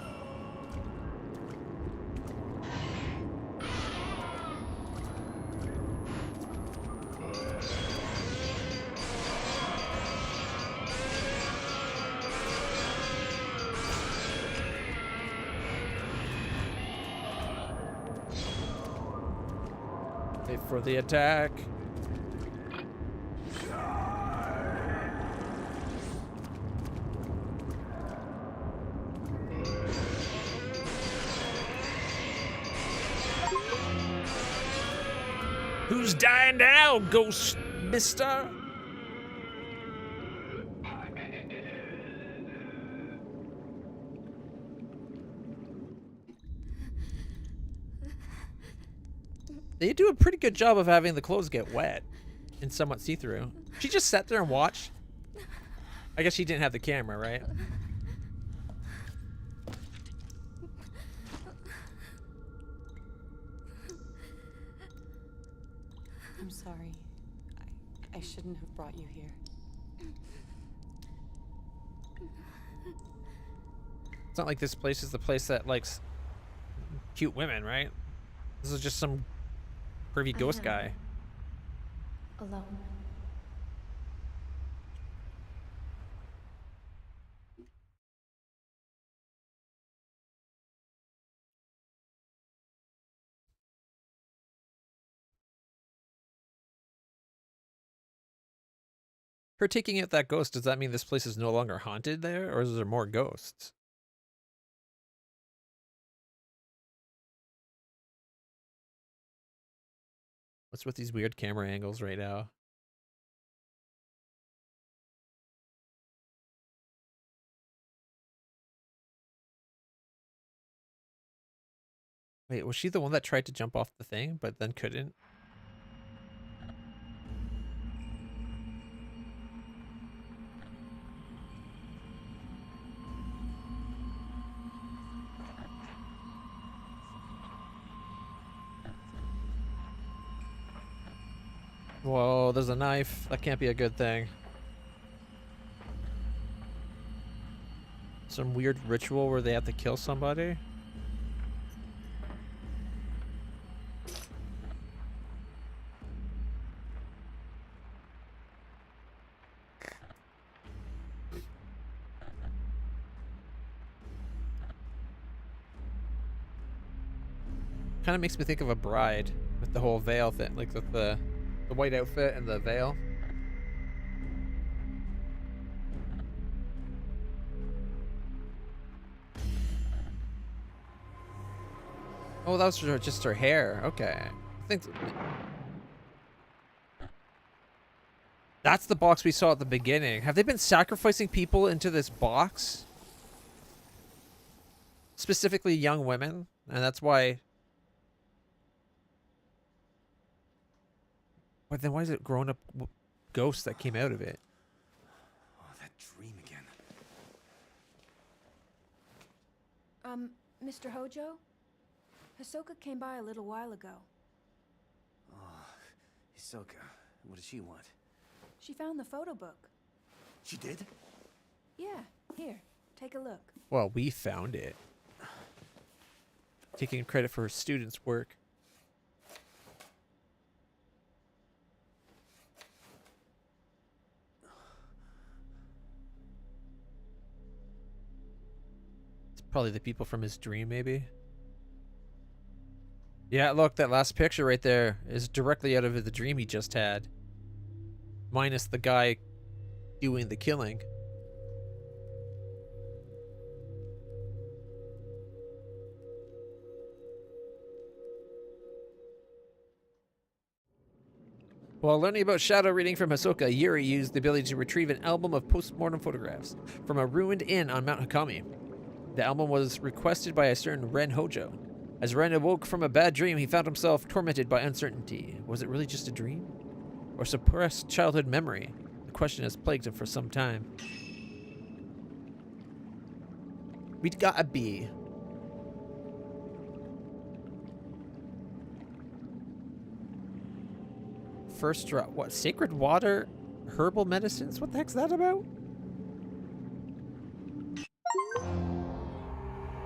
Wait for the attack. Who's dying now, ghost mister? They do a pretty good job of having the clothes get wet and somewhat see-through. She just sat there and watched. I guess she didn't have the camera, right? I'm sorry. I shouldn't have brought you here. It's not like this place is the place that likes cute women, right? This is just some pervy ghost guy. Alone. Her taking out that ghost, does that mean this place is no longer haunted there, or is there more ghosts? What's with these weird camera angles right now? Wait, was she the one that tried to jump off the thing, but then couldn't? Whoa, there's a knife. That can't be a good thing. Some weird ritual where they have to kill somebody. Kind of makes me think of a bride with the whole veil thing, like with the white outfit and the veil. Oh, that was just her hair. Okay. I think that's the box we saw at the beginning. Have they been sacrificing people into this box? Specifically young women, and that's why. But then why is it grown up ghosts that came out of it? Oh, that dream again. Mr. Hojo? Hisoka came by a little while ago. Oh, Hisoka. What does she want? She found the photo book. She did? Yeah, here, take a look. Well, we found it. Taking credit for her students' work. It's probably the people from his dream, maybe. Yeah, look, that last picture right there is directly out of the dream he just had. Minus the guy doing the killing. While learning about shadow reading from Hisoka, Yuri used the ability to retrieve an album of post-mortem photographs from a ruined inn on Mount Hakami. The album was requested by a certain Ren Hojo. As Ren awoke from a bad dream, he found himself tormented by uncertainty. Was it really just a dream? Or suppressed childhood memory? The question has plagued him for some time. We'd got a B. First drop. What? Sacred water? Herbal medicines? What the heck's that about?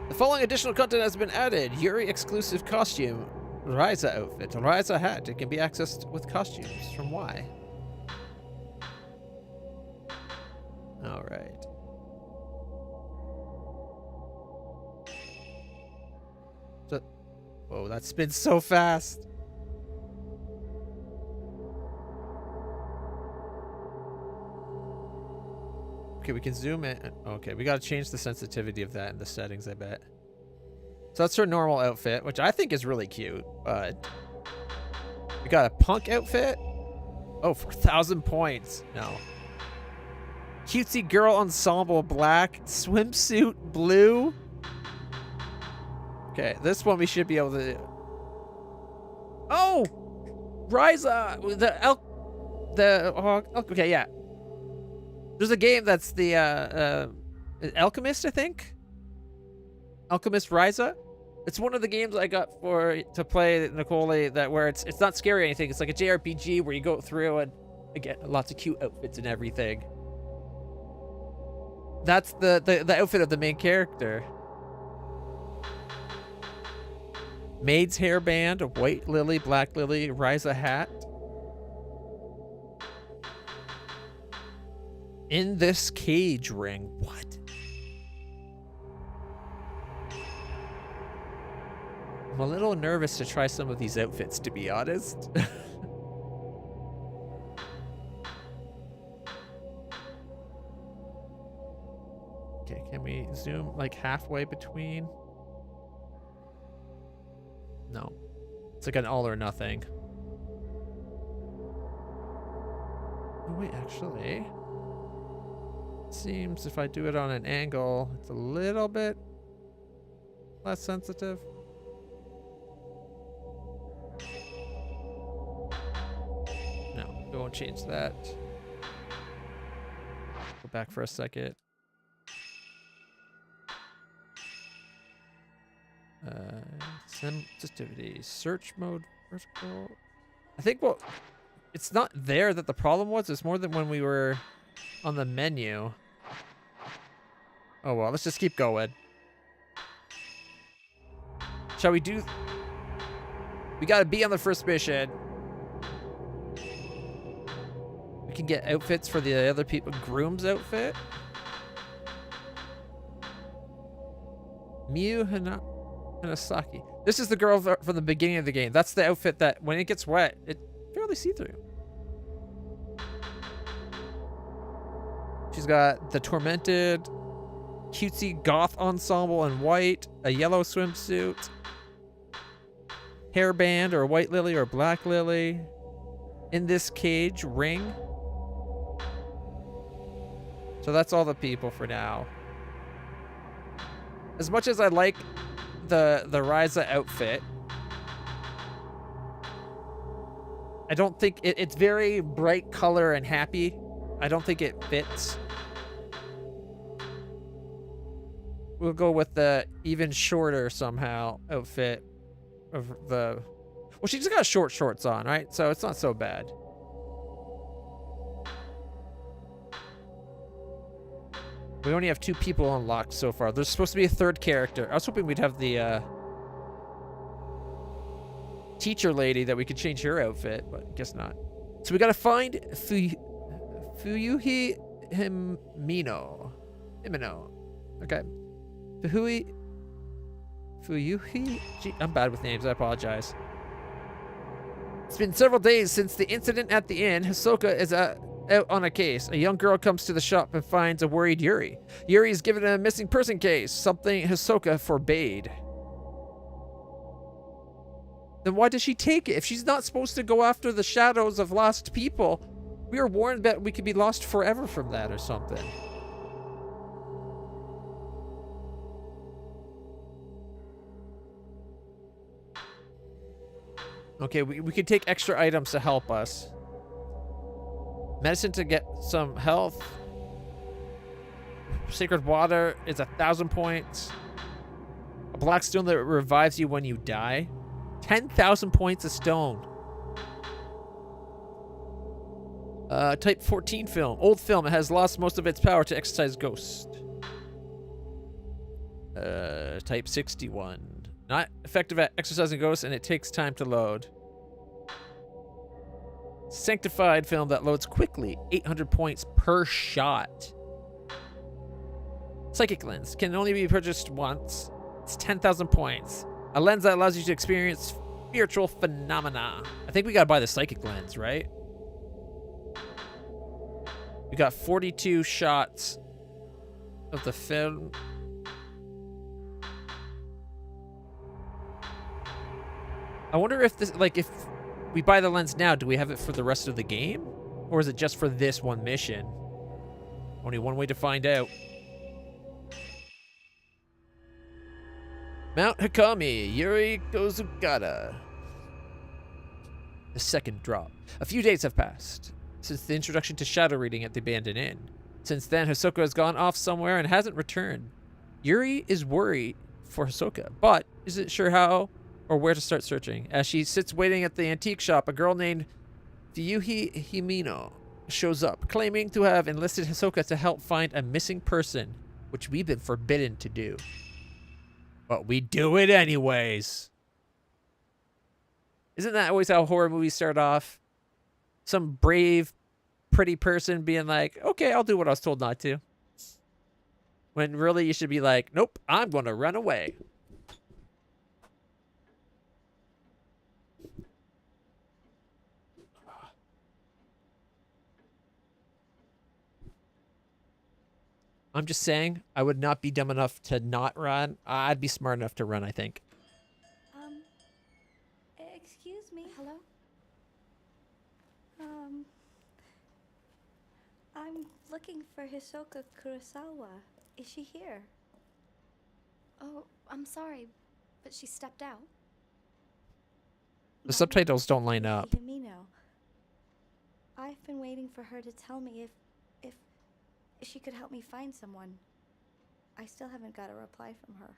The following additional content has been added. Yuri exclusive costume. Ryza outfit. Ryza hat. It can be accessed with costumes. From Y. Alright. So, whoa, that spins so fast. Okay, we can zoom in. Okay, we gotta change the sensitivity of that in the settings, I bet. So that's her normal outfit, which I think is really cute, but we got a punk outfit. Oh, for 1,000 points. No. Cutesy girl ensemble black, swimsuit blue. Okay, this one we should be able to. Oh, Ryza, okay, yeah. There's a game that's the Alchemist, I think. Alchemist Ryza. It's one of the games I got to play, Nicole, that where it's not scary or anything. It's like a JRPG where you go through and get lots of cute outfits and everything. That's the outfit of the main character. Maid's hairband, a white lily, black lily, Ryza hat. In this cage ring. What? I'm a little nervous to try some of these outfits, to be honest. Okay, can we zoom like halfway between? No. It's like an all or nothing. Oh, wait, actually. Seems if I do it on an angle, it's a little bit less sensitive. No, we won't change that. Go back for a second. Sensitivity, search mode, vertical. I think It's not there that the problem was. It's more than when we were on the menu. Oh, well, let's just keep going. Shall we do... We gotta be on the first mission. We can get outfits for the other people. Groom's outfit. Miyu Hanasaki. This is the girl from the beginning of the game. That's the outfit that, when it gets wet, it's fairly see-through. She's got the tormented, cutesy goth ensemble in white, a yellow swimsuit, hairband or white lily or black lily, in this cage, ring. So that's all the people for now. As much as I like the Ryza outfit, I don't think it's very bright color and happy. I don't think it fits. We'll go with the even shorter somehow outfit of the... Well, she just got short shorts on, right? So it's not so bad. We only have 2 people unlocked so far. There's supposed to be a 3rd character. I was hoping we'd have the teacher lady that we could change her outfit, but I guess not. So we gotta find Fuyuhi Himino. Okay. Fuyuhi? Gee, I'm bad with names. I apologize. It's been several days since the incident at the inn. Hisoka is out on a case. A young girl comes to the shop and finds a worried Yuri. Yuri is given a missing person case, something Hisoka forbade. Then why does she take it? If she's not supposed to go after the shadows of lost people, we were warned that we could be lost forever from that or something. Okay, we could take extra items to help us. Medicine to get some health. Sacred water is 1,000 points. A black stone that revives you when you die. 10,000 points a stone. Type 14 film. Old film. It has lost most of its power to exercise ghost. Type 61. Not effective at exercising ghosts, and it takes time to load. Sanctified film that loads quickly. 800 points per shot. Psychic lens. Can only be purchased once. It's 10,000 points. A lens that allows you to experience spiritual phenomena. I think we gotta buy the psychic lens, right? We got 42 shots of the film. I wonder if this, like, if we buy the lens now, do we have it for the rest of the game? Or is it just for this one mission? Only one way to find out. Mount Hakami, Yuri Kozugata. The second drop. A few days have passed since the introduction to shadow reading at the abandoned inn. Since then, Hisoka has gone off somewhere and hasn't returned. Yuri is worried for Hisoka, but isn't sure how or where to start searching. As she sits waiting at the antique shop, a girl named Fuyuhi Himino shows up, claiming to have enlisted Hisoka to help find a missing person, which we've been forbidden to do. But we do it anyways. Isn't that always how horror movies start off? Some brave, pretty person being like, okay, I'll do what I was told not to. When really you should be like, nope, I'm going to run away. I'm just saying, I would not be dumb enough to not run. I'd be smart enough to run, I think. Excuse me. Hello? I'm looking for Hisoka Kurosawa. Is she here? Oh, I'm sorry, but she stepped out. The subtitles don't line up. Himino. I've been waiting for her to tell me if she could help me find someone. I still haven't got a reply from her.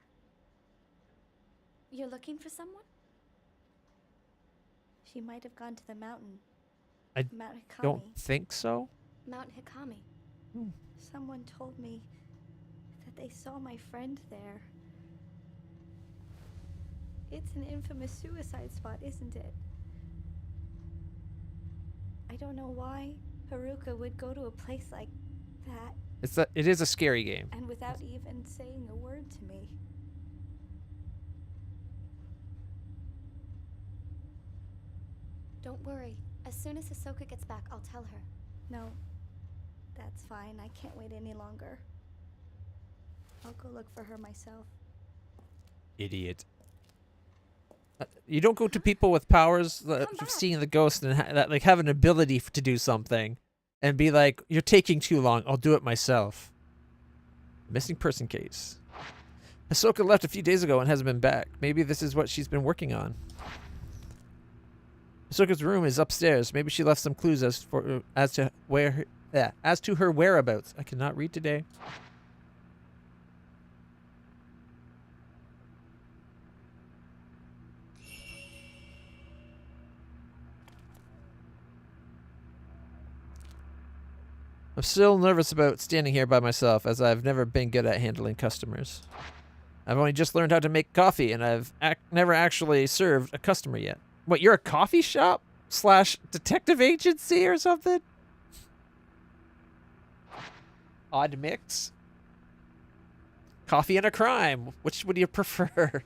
You're looking for someone? She might have gone to the mountain. Mount Hikami. Don't think so. Mount Hikami. Someone told me that they saw my friend there. It's an infamous suicide spot, isn't it? I don't know why Haruka would go to a place like that It is a scary game. and without even saying a word to me. Don't worry. As soon as Hisoka gets back, I'll tell her. No, that's fine. I can't wait any longer. I'll go look for her myself. Idiot. You don't go to people with powers that back. seeing the ghost and that like have an ability to do something and be like, you're taking too long. I'll do it myself. Missing person case. Hisoka left a few days ago and hasn't been back. Maybe this is what she's been working on. Hisoka's room is upstairs. Maybe she left some clues as to her whereabouts. I cannot read today. I'm still nervous about standing here by myself, as I've never been good at handling customers. I've only just learned how to make coffee, and I've never actually served a customer yet. What, you're a coffee shop / detective agency or something? Odd mix. Coffee and a crime. Which would you prefer?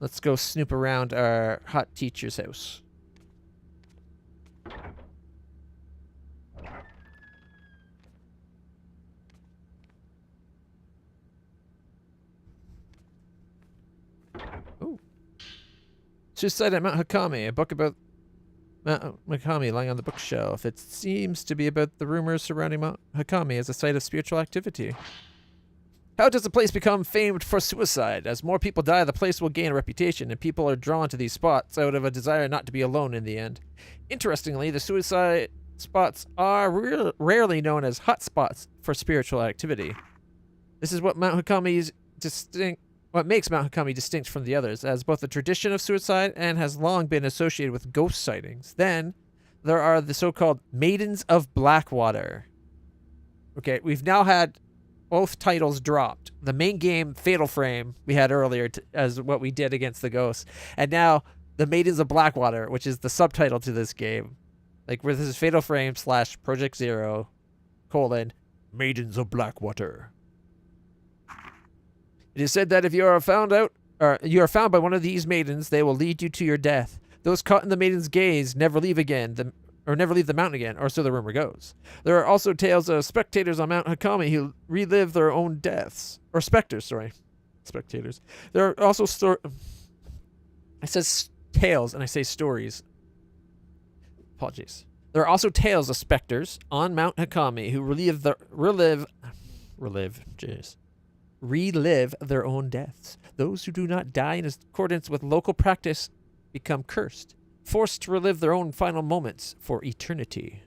Let's go snoop around our hot teacher's house. Ooh. Suicide at Mount Hikami, a book about Mount Hikami lying on the bookshelf. It seems to be about the rumors surrounding Mount Hikami as a site of spiritual activity. How does a place become famed for suicide? As more people die, the place will gain a reputation, and people are drawn to these spots out of a desire not to be alone in the end. Interestingly, the suicide spots are rarely known as hot spots for spiritual activity. This is what makes Mount Hikami distinct from the others, as both a tradition of suicide and has long been associated with ghost sightings. Then, there are the so-called Maidens of Black Water. Okay, we've now had both titles dropped. The main game, Fatal Frame, we had earlier as what we did against the ghosts. And now, the Maidens of Blackwater, which is the subtitle to this game. Like, where this is Fatal Frame / Project Zero, Maidens of Blackwater. It is said that if you are found by one of these maidens, they will lead you to your death. Those caught in the maiden's gaze never leave the mountain again, or so the rumor goes. There are also tales of spectators on Mount Hikami who relive their own deaths. Or specters, sorry. Spectators. There are also it says tales, and I say stories. Apologies. There are also tales of specters on Mount Hikami who relive their own deaths. Those who do not die in accordance with local practice become cursed, forced to relive their own final moments for eternity.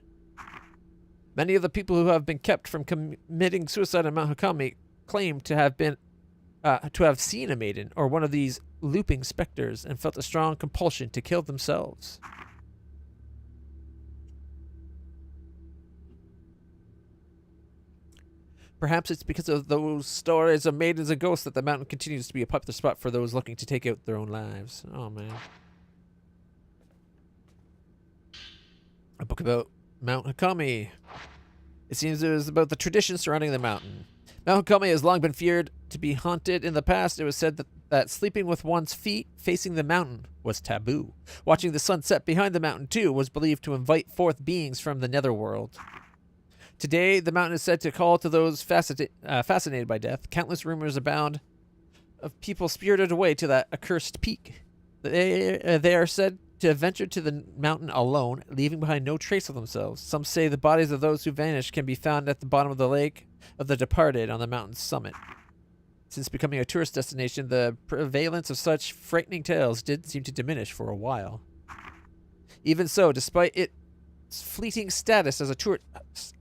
Many of the people who have been kept from committing suicide on Mount Hikami claim to have seen a maiden or one of these looping specters and felt a strong compulsion to kill themselves. Perhaps it's because of those stories of maidens and ghosts that the mountain continues to be a popular spot for those looking to take out their own lives. Oh, man. A book about Mount Hikami. It seems it was about the tradition surrounding the mountain. Mount Hikami has long been feared to be haunted. In the past, it was said that sleeping with one's feet facing the mountain was taboo. Watching the sun set behind the mountain, too, was believed to invite forth beings from the netherworld. Today, the mountain is said to call to those fascinated by death. Countless rumors abound of people spirited away to that accursed peak. They are said to venture to the mountain alone, leaving behind no trace of themselves. Some say the bodies of those who vanished can be found at the bottom of the lake of the departed on the mountain's summit. Since becoming a tourist destination, the prevalence of such frightening tales did seem to diminish for a while. Even so, despite it fleeting status as a tourist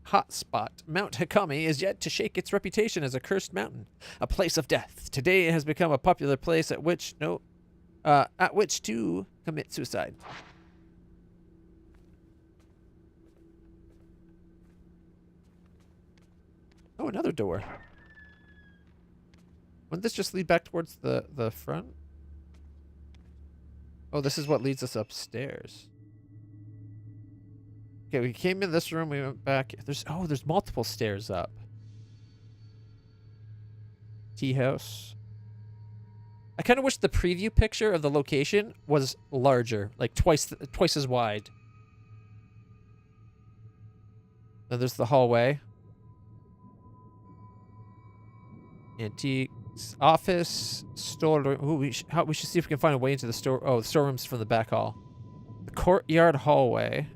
hotspot, Mount Hakami is yet to shake its reputation as a cursed mountain, a place of death. Today it has become a popular place at which to commit suicide. Oh, another door. Wouldn't this just lead back towards the front? Oh, this is what leads us upstairs. Okay, we came in this room, we went back. There's multiple stairs up. Tea house. I kind of wish the preview picture of the location was larger, like twice as wide. Then there's the hallway. Antiques office, storeroom. Ooh, we should see if we can find a way into the store. Oh, the storeroom's from the back hall. The courtyard hallway.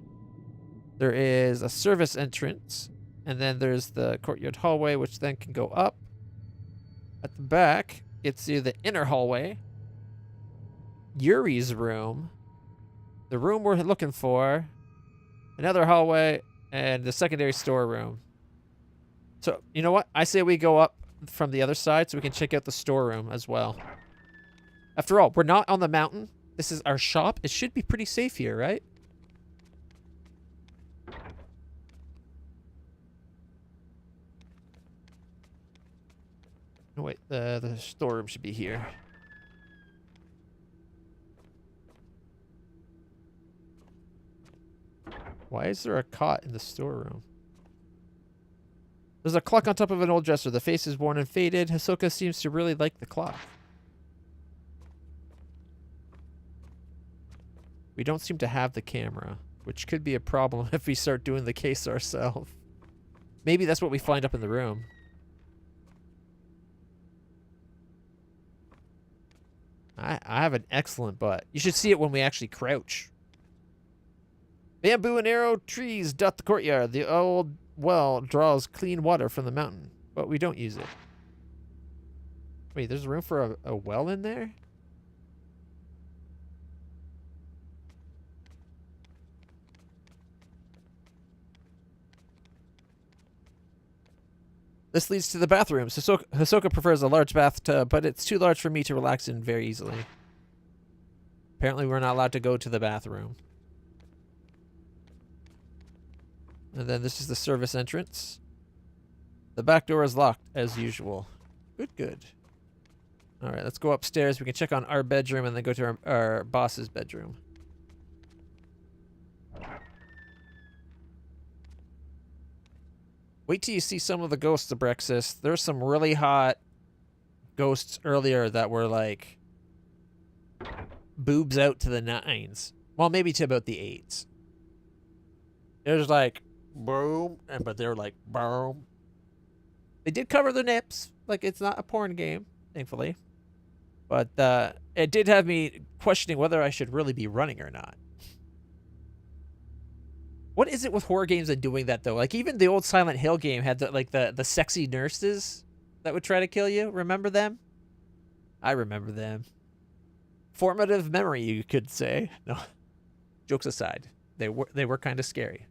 There is a service entrance, and then there's the courtyard hallway, which then can go up. At the back, gets you the inner hallway. Yuri's room. The room we're looking for. Another hallway, and the secondary storeroom. So, you know what? I say we go up from the other side so we can check out the storeroom as well. After all, we're not on the mountain. This is our shop. It should be pretty safe here, right? Oh, wait, the storeroom should be here. Why is there a cot in the storeroom? There's a clock on top of an old dresser. The face is worn and faded. Hisoka seems to really like the clock. We don't seem to have the camera, which could be a problem if we start doing the case ourselves. Maybe that's what we find up in the room. I have an excellent butt. You should see it when we actually crouch. Bamboo and arrow trees dot the courtyard. The old well draws clean water from the mountain, but we don't use it. Wait, there's room for a well in there? This leads to the bathrooms. Hisoka prefers a large bathtub, but it's too large for me to relax in very easily. Apparently we're not allowed to go to the bathroom. And then this is the service entrance. The back door is locked, as usual. Good, good. All right, let's go upstairs. We can check on our bedroom and then go to our boss's bedroom. Wait till you see some of the ghosts of Brexis. There's some really hot ghosts earlier that were like boobs out to the 9s. Well, maybe to about the 8s. There's like boom, but they're like boom. They did cover their nips. Like, it's not a porn game, thankfully. But it did have me questioning whether I should really be running or not. What is it with horror games and doing that, though? Like, even the old Silent Hill game had the sexy nurses that would try to kill you. Remember them? I remember them. Formative memory, you could say. No, jokes aside, they were kind of scary.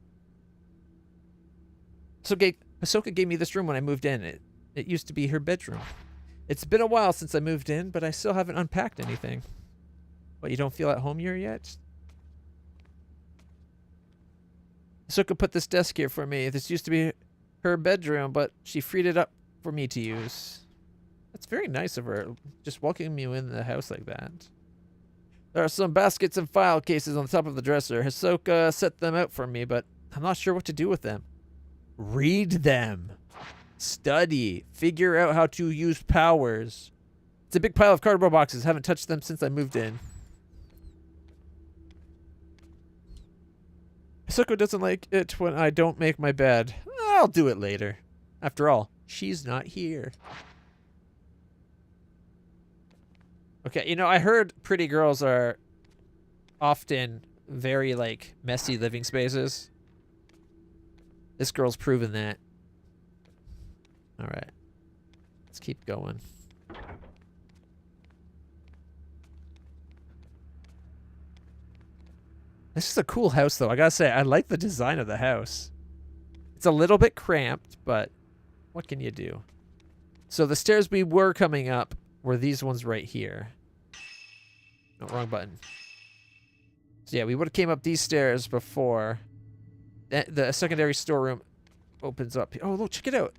So Hisoka gave me this room when I moved in. It used to be her bedroom. It's been a while since I moved in, but I still haven't unpacked anything. What, you don't feel at home here yet? Hisoka put this desk here for me. This used to be her bedroom, but she freed it up for me to use. That's very nice of her, just welcoming you in the house like that. There are some baskets and file cases on the top of the dresser. Hisoka set them out for me, but I'm not sure what to do with them. Read them. Study. Figure out how to use powers. It's a big pile of cardboard boxes. Haven't touched them since I moved in. Hisoka doesn't like it when I don't make my bed. I'll do it later. After all, she's not here. Okay, you know, I heard pretty girls are often very, like, messy living spaces. This girl's proven that. All right. Let's keep going. This is a cool house, though. I gotta say, I like the design of the house. It's a little bit cramped, but what can you do? So the stairs we were coming up were these ones right here. No, wrong button. So yeah, we would have came up these stairs before. The secondary storeroom opens up. Oh, look, check it out.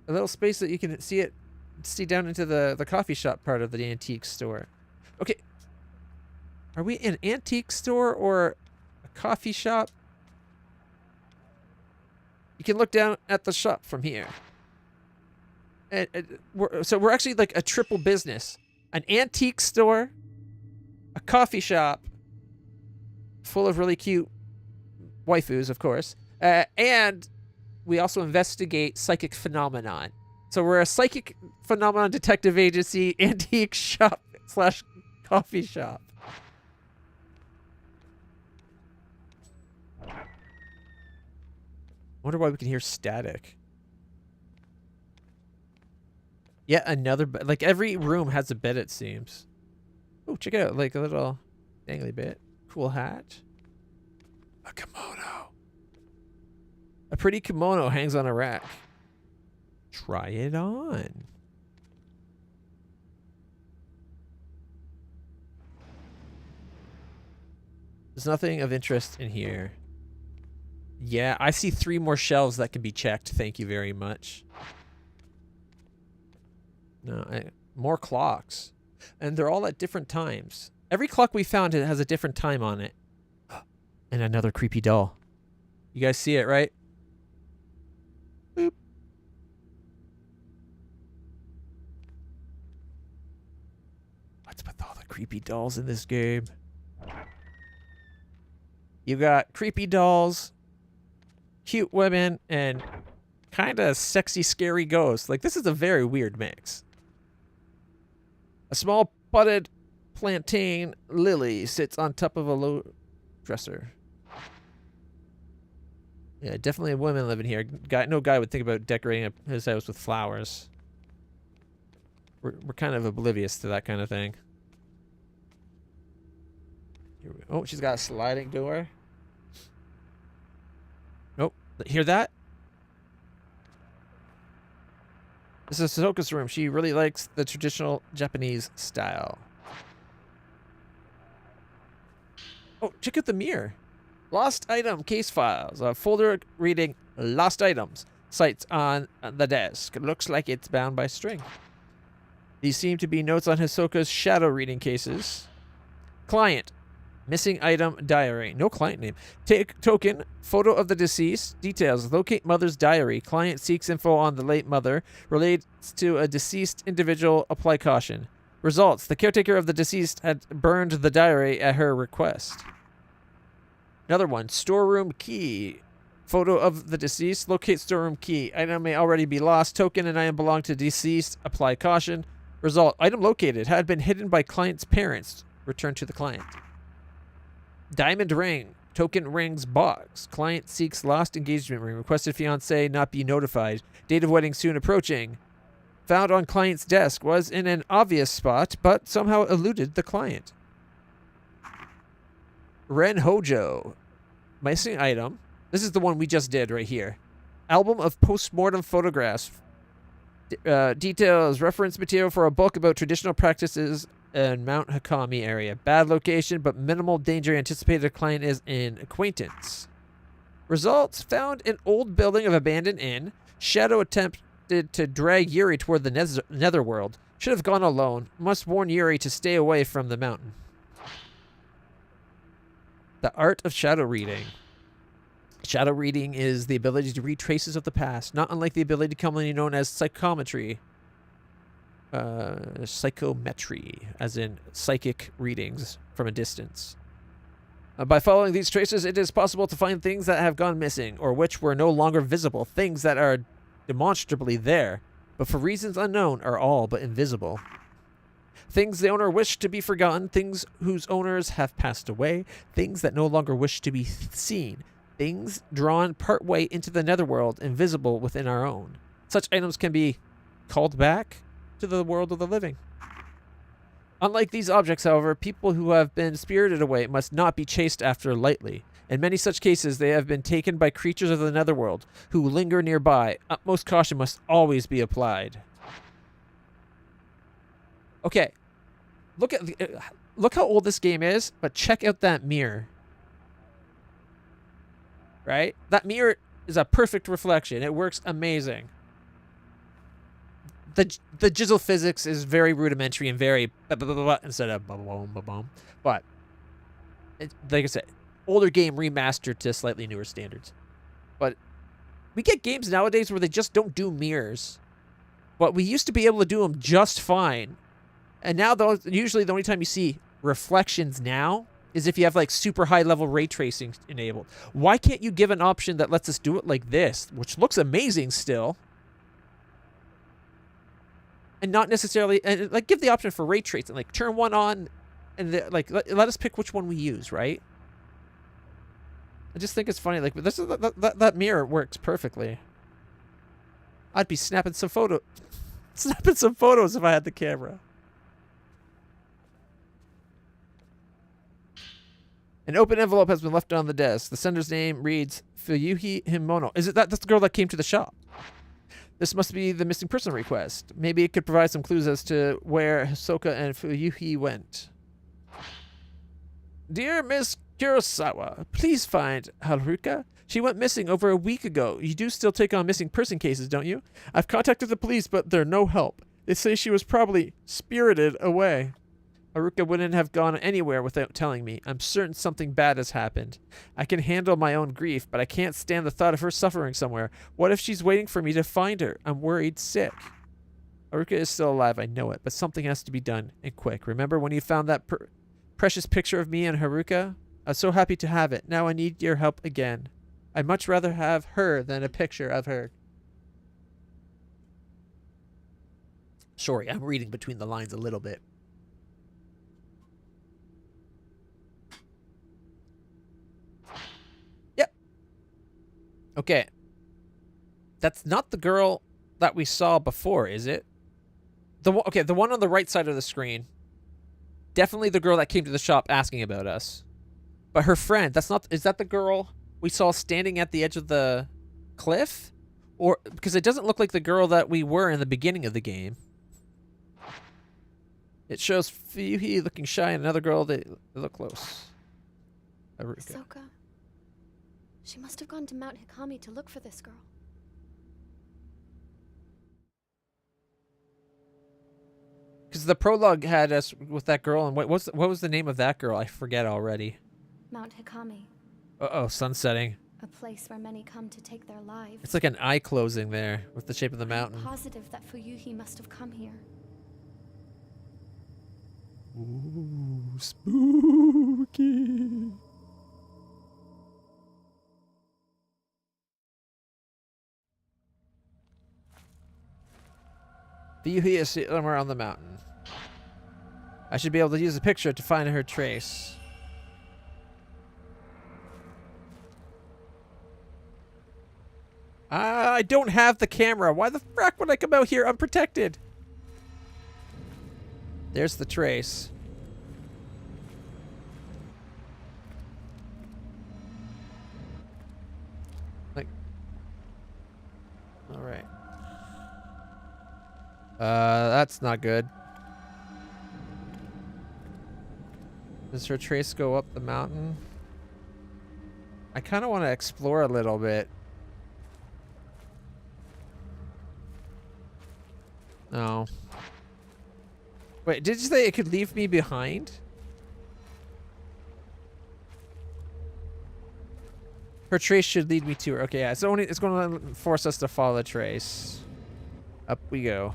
A little space that you can see down into the coffee shop part of the antique store. Okay. Are we an antique store or a coffee shop? You can look down at the shop from here. And we're actually like a triple business. An antique store, a coffee shop full of really cute waifus, of course, and we also investigate psychic phenomenon. So we're a psychic phenomenon detective agency, antique shop / coffee shop. Wonder why we can hear static. Yet another bed. Like every room has a bed, it seems. Oh, check it out. Like a little dangly bit. Cool hat. A kimono. A pretty kimono hangs on a rack. Try it on. There's nothing of interest in here. Yeah, I see 3 more shelves that can be checked. Thank you very much. No, more clocks. And they're all at different times. Every clock we found has a different time on it. And another creepy doll. You guys see it, right? Boop. What's with all the creepy dolls in this game? You got creepy dolls, cute women, and kind of sexy, scary ghosts. Like, this is a very weird mix. A small potted plantain lily sits on top of a low dresser. Yeah, definitely women living here. No guy would think about decorating his house with flowers. We're kind of oblivious to that kind of thing. Oh, she's got a sliding door. Nope. Hear that? This is Soko's room. She really likes the traditional Japanese style. Oh, check out the mirror. Lost item case files. A folder reading lost items. Sites on the desk. It looks like it's bound by string. These seem to be notes on Hisoka's shadow reading cases. Client. Missing item diary. No client name. Take token. Photo of the deceased. Details. Locate mother's diary. Client seeks info on the late mother. Relates to a deceased individual. Apply caution. Results. The caretaker of the deceased had burned the diary at her request. Another one. Storeroom key. Photo of the deceased. Locate storeroom key. Item may already be lost. Token and item belong to deceased. Apply caution. Result. Item located. Had been hidden by client's parents. Return to the client. Diamond ring. Token rings box. Client seeks lost engagement ring. Requested fiancé not be notified. Date of wedding soon approaching. Found on client's desk. Was in an obvious spot, but somehow eluded the client. Ren Hojo. Missing item. This is the one we just did right here. Album of post-mortem photographs. Details. Reference material for a book about traditional practices in Mount Hakami area. Bad location, but minimal danger anticipated. The client is in acquaintance. Results. Found an old building of abandoned inn. Shadow attempted to drag Yuri toward the netherworld. Should have gone alone. Must warn Yuri to stay away from the mountain. The art of shadow reading. Shadow reading is the ability to read traces of the past, not unlike the ability commonly known as psychometry. Psychometry, as in psychic readings from a distance. By following these traces, it is possible to find things that have gone missing, or which were no longer visible, things that are demonstrably there, but for reasons unknown are all but invisible. Things the owner wished to be forgotten, things whose owners have passed away, things that no longer wish to be seen, things drawn partway into the netherworld, invisible within our own. Such items can be called back to the world of the living. Unlike these objects, however, people who have been spirited away must not be chased after lightly. In many such cases, they have been taken by creatures of the netherworld who linger nearby. Utmost caution must always be applied. Okay. Look how old this game is, but check out that mirror. Right? That mirror is a perfect reflection. It works amazing. The jizzle physics is very rudimentary and very instead of boom. But like I said, older game remastered to slightly newer standards. But we get games nowadays where they just don't do mirrors. But we used to be able to do them just fine. And now usually the only time you see reflections now is if you have like super high level ray tracing enabled. Why can't you give an option that lets us do it like this, which looks amazing still? And not necessarily, and like give the option for ray tracing, like turn one on, and let us pick which one we use, right? I just think it's funny, like this is that mirror works perfectly. I'd be snapping some photos if I had the camera. An open envelope has been left on the desk. The sender's name reads Fuyuhi Himono. Is it that's the girl that came to the shop? This must be the missing person request. Maybe it could provide some clues as to where Hisoka and Fuyuhi went. Dear Miss Kurosawa, please find Haruka. She went missing over a week ago. You do still take on missing person cases, don't you? I've contacted the police, but they're no help. They say she was probably spirited away. Haruka wouldn't have gone anywhere without telling me. I'm certain something bad has happened. I can handle my own grief, but I can't stand the thought of her suffering somewhere. What if she's waiting for me to find her? I'm worried sick. Haruka is still alive, I know it, but something has to be done, and quick. Remember when you found that precious picture of me and Haruka? I was so happy to have it. Now I need your help again. I'd much rather have her than a picture of her. Sorry, I'm reading between the lines a little bit. Okay. That's not the girl that we saw before, is it? The one on the right side of the screen. Definitely the girl that came to the shop asking about us. But her friend, is that the girl we saw standing at the edge of the cliff? Or, because it doesn't look like the girl that we were in the beginning of the game. It shows Fuyuhi looking shy and another girl, they look close. Haruka. Hisoka. She must have gone to Mount Hikami to look for this girl. Because the prologue had us with that girl, and what was the name of that girl? I forget already. Mount Hikami. Uh-oh, sun setting. A place where many come to take their lives. It's like an eye closing there with the shape of the mountain. I'm positive that Fuyuhi must have come here. Ooh, spooky. Fuyuhi is somewhere on the mountain. I should be able to use a picture to find her trace. I don't have the camera. Why the frack would I come out here unprotected? There's the trace. Like, all right. That's not good. Does her trace go up the mountain? I kind of want to explore a little bit. No. Wait, did you say it could leave me behind? Her trace should lead me to her. Okay, yeah, it's going to force us to follow the trace. Up we go.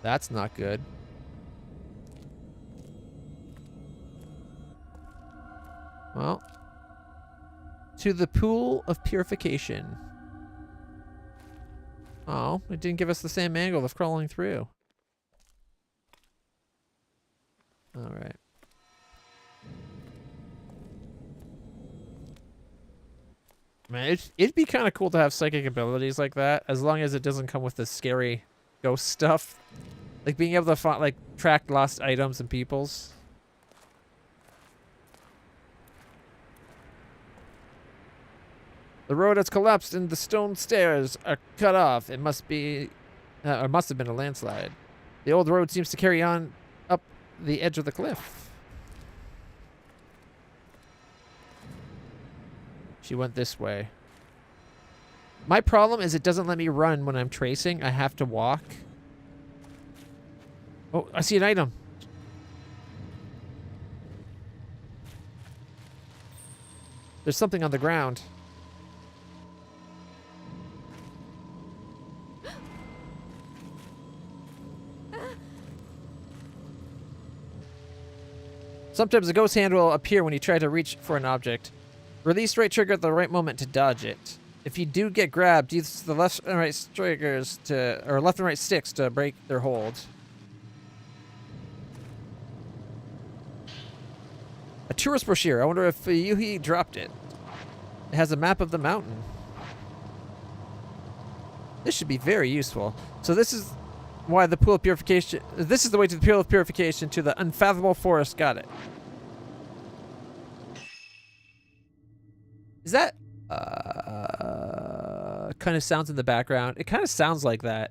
That's not good. Well, to the pool of purification. Oh, it didn't give us the same angle of crawling through. All right. Man, it'd be kind of cool to have psychic abilities like that, as long as it doesn't come with the scary ghost stuff. Like being able to find, like, track lost items and peoples. The road has collapsed and the stone stairs are cut off. It must be, or must have been a landslide. The old road seems to carry on up the edge of the cliff. She went this way. My problem is it doesn't let me run when I'm tracing. I have to walk. Oh, I see an item. There's something on the ground. Sometimes a ghost hand will appear when you try to reach for an object. Release right trigger at the right moment to dodge it. If you do get grabbed, use the left and right triggers to, or left and right sticks to break their hold. A tourist brochure. I wonder if Yuhi dropped it. It has a map of the mountain. This should be very useful. So this is why the pool of purification. This is the way to the pool of purification to the unfathomable forest. Got it. Is that kind of sounds in the background? It kind of sounds like that.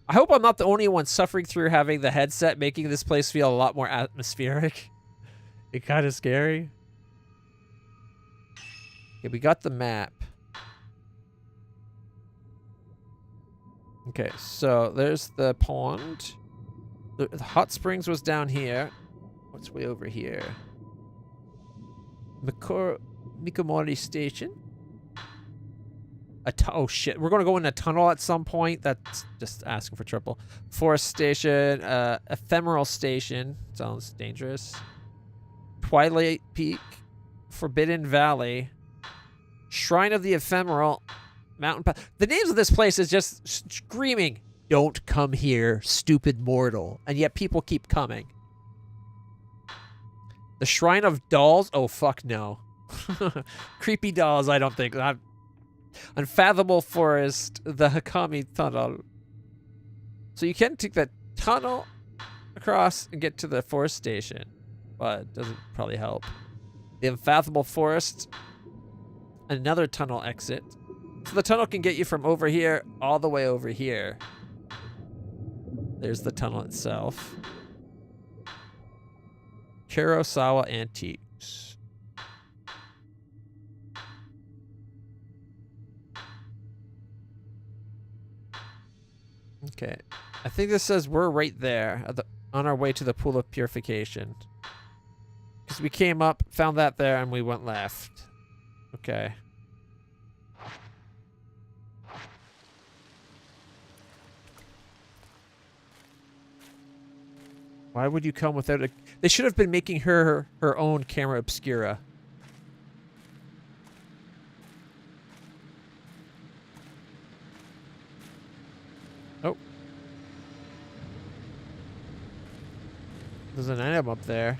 I hope I'm not the only one suffering through having the headset, making this place feel a lot more atmospheric. It's kind of scary. Okay, we got the map. Okay, so there's the pond. The hot springs was down here. What's way over here? Mikomori Station. Oh shit, we're gonna go in a tunnel at some point. That's just asking for trouble. Forest Station, Ephemeral Station. Sounds dangerous. Twilight Peak. Forbidden Valley. Shrine of the Ephemeral. Mountain Path. The names of this place is just screaming, don't come here, stupid mortal. And yet people keep coming. The Shrine of Dolls? Oh, fuck no. Creepy dolls, I don't think. Unfathomable Forest, the Hakami Tunnel. So you can take that tunnel across and get to the forest station. But it doesn't probably help. The Unfathomable Forest. Another tunnel exit. So the tunnel can get you from over here all the way over here. There's the tunnel itself. Kurosawa Antiques. Okay. I think this says we're right there on our way to the pool of purification. Because we came up, found that there, and we went left. Okay. Why would you come without a... They should have been making her own camera obscura. Oh. There's an item up there.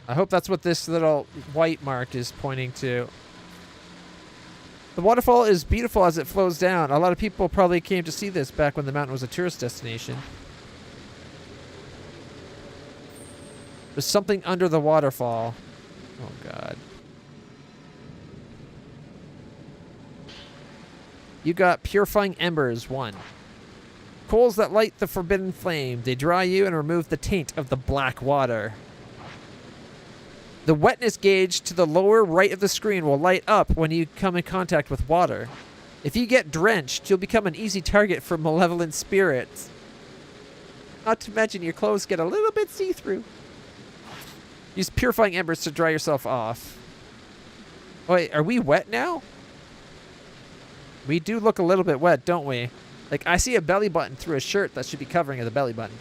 I hope that's what this little white mark is pointing to. The waterfall is beautiful as it flows down. A lot of people probably came to see this back when the mountain was a tourist destination. There's something under the waterfall. Oh, God. You got Purifying Embers 1. Coals that light the forbidden flame. They dry you and remove the taint of the black water. The wetness gauge to the lower right of the screen will light up when you come in contact with water. If you get drenched, you'll become an easy target for malevolent spirits. Not to mention your clothes get a little bit see-through. Use Purifying Embers to dry yourself off. Oh, wait, are we wet now? We do look a little bit wet, don't we? Like, I see a belly button through a shirt that should be covering the belly button.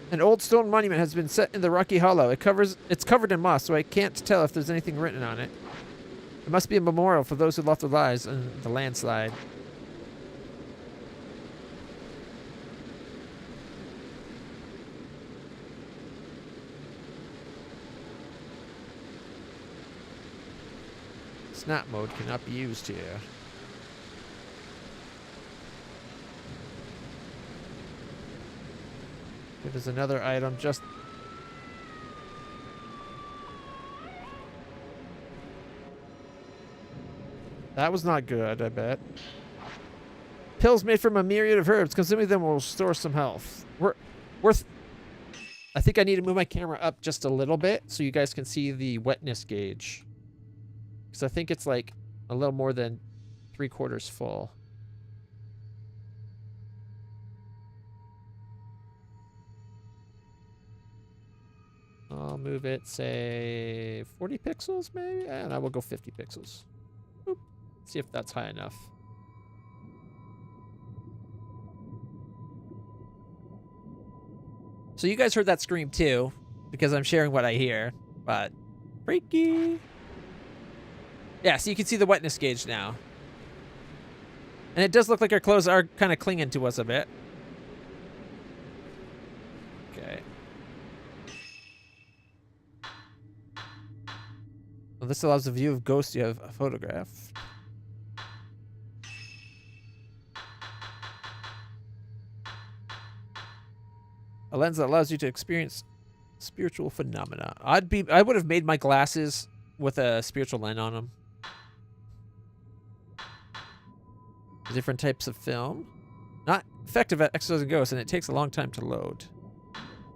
An old stone monument has been set in the rocky hollow. It's covered in moss, so I can't tell if there's anything written on it. It must be a memorial for those who lost their lives in the landslide. Snap mode cannot be used here. There's another item just... That was not good, I bet. Pills made from a myriad of herbs. Consuming them will restore some health. Worth... I think I need to move my camera up just a little bit so you guys can see the wetness gauge. Because I think it's like a little more than 3/4 full. I'll move it, say, 40 pixels maybe? And I will go 50 pixels. Boop. See if that's high enough. So you guys heard that scream too, because I'm sharing what I hear, but freaky. Yeah, so you can see the wetness gauge now. And it does look like our clothes are kind of clinging to us a bit. Okay. Well, this allows a view of ghosts you have photographed. A lens that allows you to experience spiritual phenomena. I would have made my glasses with a spiritual lens on them. Different types of film. Not effective at exorcising ghosts, and it takes a long time to load.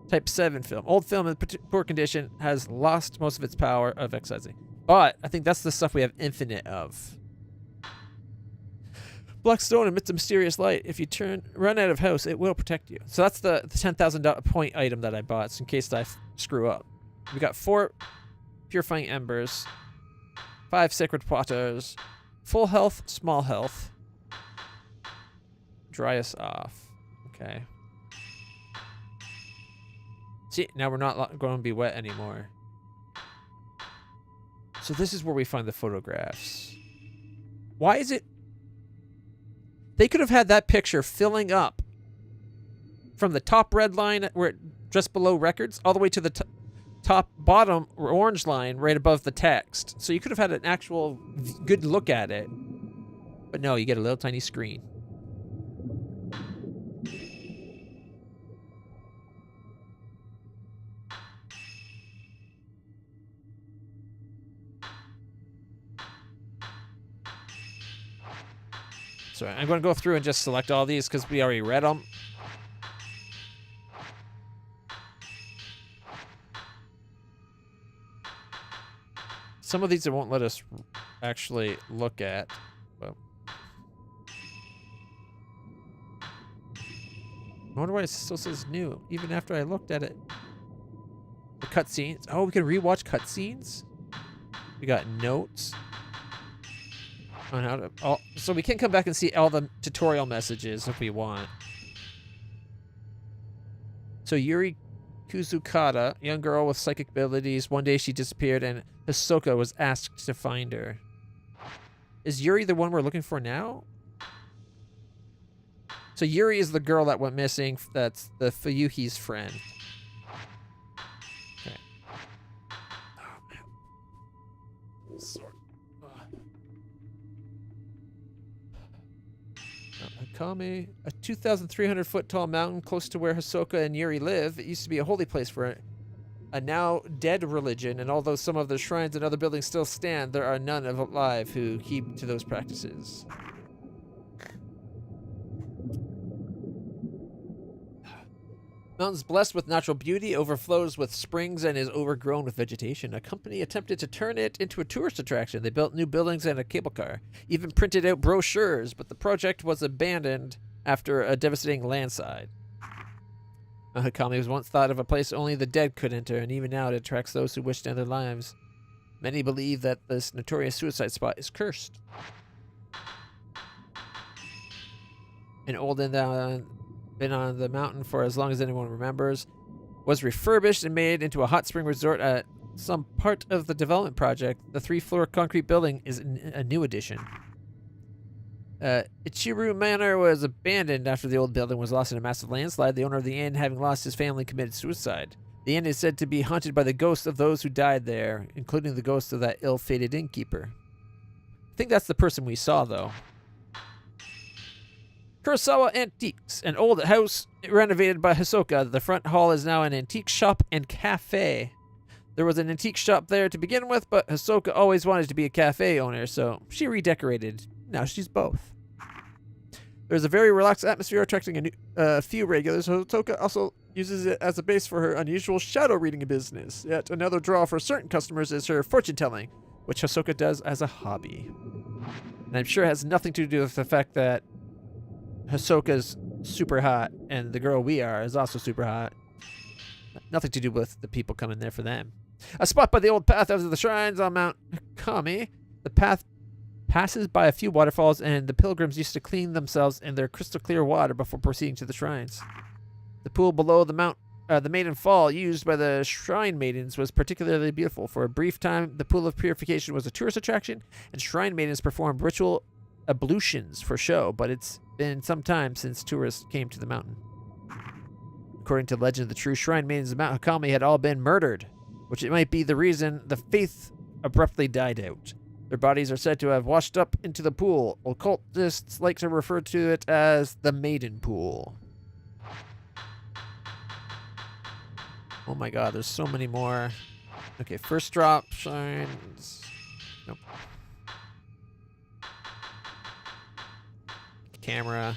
Type 7 film. Old film in poor condition has lost most of its power of excising. But I think that's the stuff we have infinite of. Black stone emits a mysterious light. If you run out of house, it will protect you. So that's the 10,000 point item that I bought, so in case I screw up. We got 4 purifying embers, 5 sacred waters, full health, small health. Dry us off. Okay. See, now we're not going to be wet anymore. So this is where we find the photographs. Why is it... They could have had that picture filling up from the top red line where just below records all the way to the top bottom orange line right above the text. So you could have had an actual good look at it. But no, you get a little tiny screen. So I'm going to go through and just select all these because we already read them. Some of these it won't let us actually look at. But I wonder why it still says new, even after I looked at it. The cutscenes. Oh, we can rewatch cutscenes? We got notes. On how to, so we can come back and see all the tutorial messages if we want. So Yuri Kuzukata, young girl with psychic abilities. One day she disappeared and Hisoka was asked to find her. Is Yuri the one we're looking for now? So Yuri is the girl that went missing. That's the Fuyuhi's friend. Okay. Oh, man. Sorry. Hakame, a 2,300 foot tall mountain close to where Hisoka and Yuri live. It used to be a holy place for a now dead religion, and although some of the shrines and other buildings still stand, there are none alive who keep to those practices. Mountain's blessed with natural beauty, overflows with springs, and is overgrown with vegetation. A company attempted to turn it into a tourist attraction. They built new buildings and a cable car, even printed out brochures, but the project was abandoned after a devastating landslide. Hakame was once thought of a place only the dead could enter, and even now it attracts those who wish to end their lives. Many believe that this notorious suicide spot is cursed. An old and been on the mountain for as long as anyone remembers, was refurbished and made into a hot spring resort at some part of the development project. The 3-floor concrete building is a new addition. Ichiru Manor was abandoned after the old building was lost in a massive landslide. The owner of the inn, having lost his family, committed suicide. The inn is said to be haunted by the ghosts of those who died there, including the ghost of that ill-fated innkeeper. think that's the person we saw, though. Kurosawa Antiques, an old house renovated by Hisoka. The front hall is now an antique shop and cafe. There was an antique shop there to begin with, but Hisoka always wanted to be a cafe owner, so she redecorated. Now she's both. There's a very relaxed atmosphere attracting a few regulars. Hisoka also uses it as a base for her unusual shadow reading business. Yet another draw for certain customers is her fortune telling, which Hisoka does as a hobby. And I'm sure it has nothing to do with the fact that Hisoka's super hot and the girl we are is also super hot. Nothing to do with the people coming there for them. A spot by the old path of the shrines on Mount Kami. The path passes by a few waterfalls, and the pilgrims used to clean themselves in their crystal clear water before proceeding to the shrines. The pool below the Maiden Fall, used by the shrine maidens, was particularly beautiful. For a brief time, the pool of purification was a tourist attraction, and shrine maidens performed ritual ablutions for show, but it's been some time since tourists came to the mountain. According to legend, the true shrine maidens of Mount Hakami had all been murdered, which it might be the reason the faith abruptly died out. Their bodies are said to have washed up into the pool. Occultists like to refer to it as the Maiden Pool. Oh my god, there's so many more. Okay, first drop, shines. Nope. Camera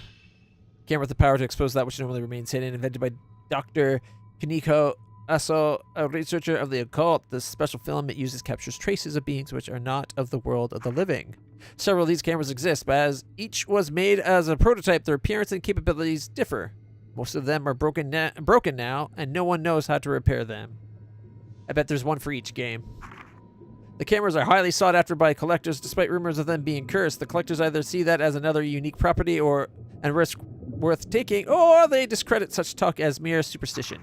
with the power to expose that which normally remains hidden. Invented by Dr. Kaneko Aso, a researcher of the occult. This special filament captures traces of beings which are not of the world of the living. Several of these cameras exist, but as each was made as a prototype, their appearance and capabilities differ. Most of them are broken now, and no one knows how to repair them. I bet there's one for each game. The cameras are highly sought after by collectors, despite rumors of them being cursed. The collectors either see that as another unique property and risk worth taking, or they discredit such talk as mere superstition.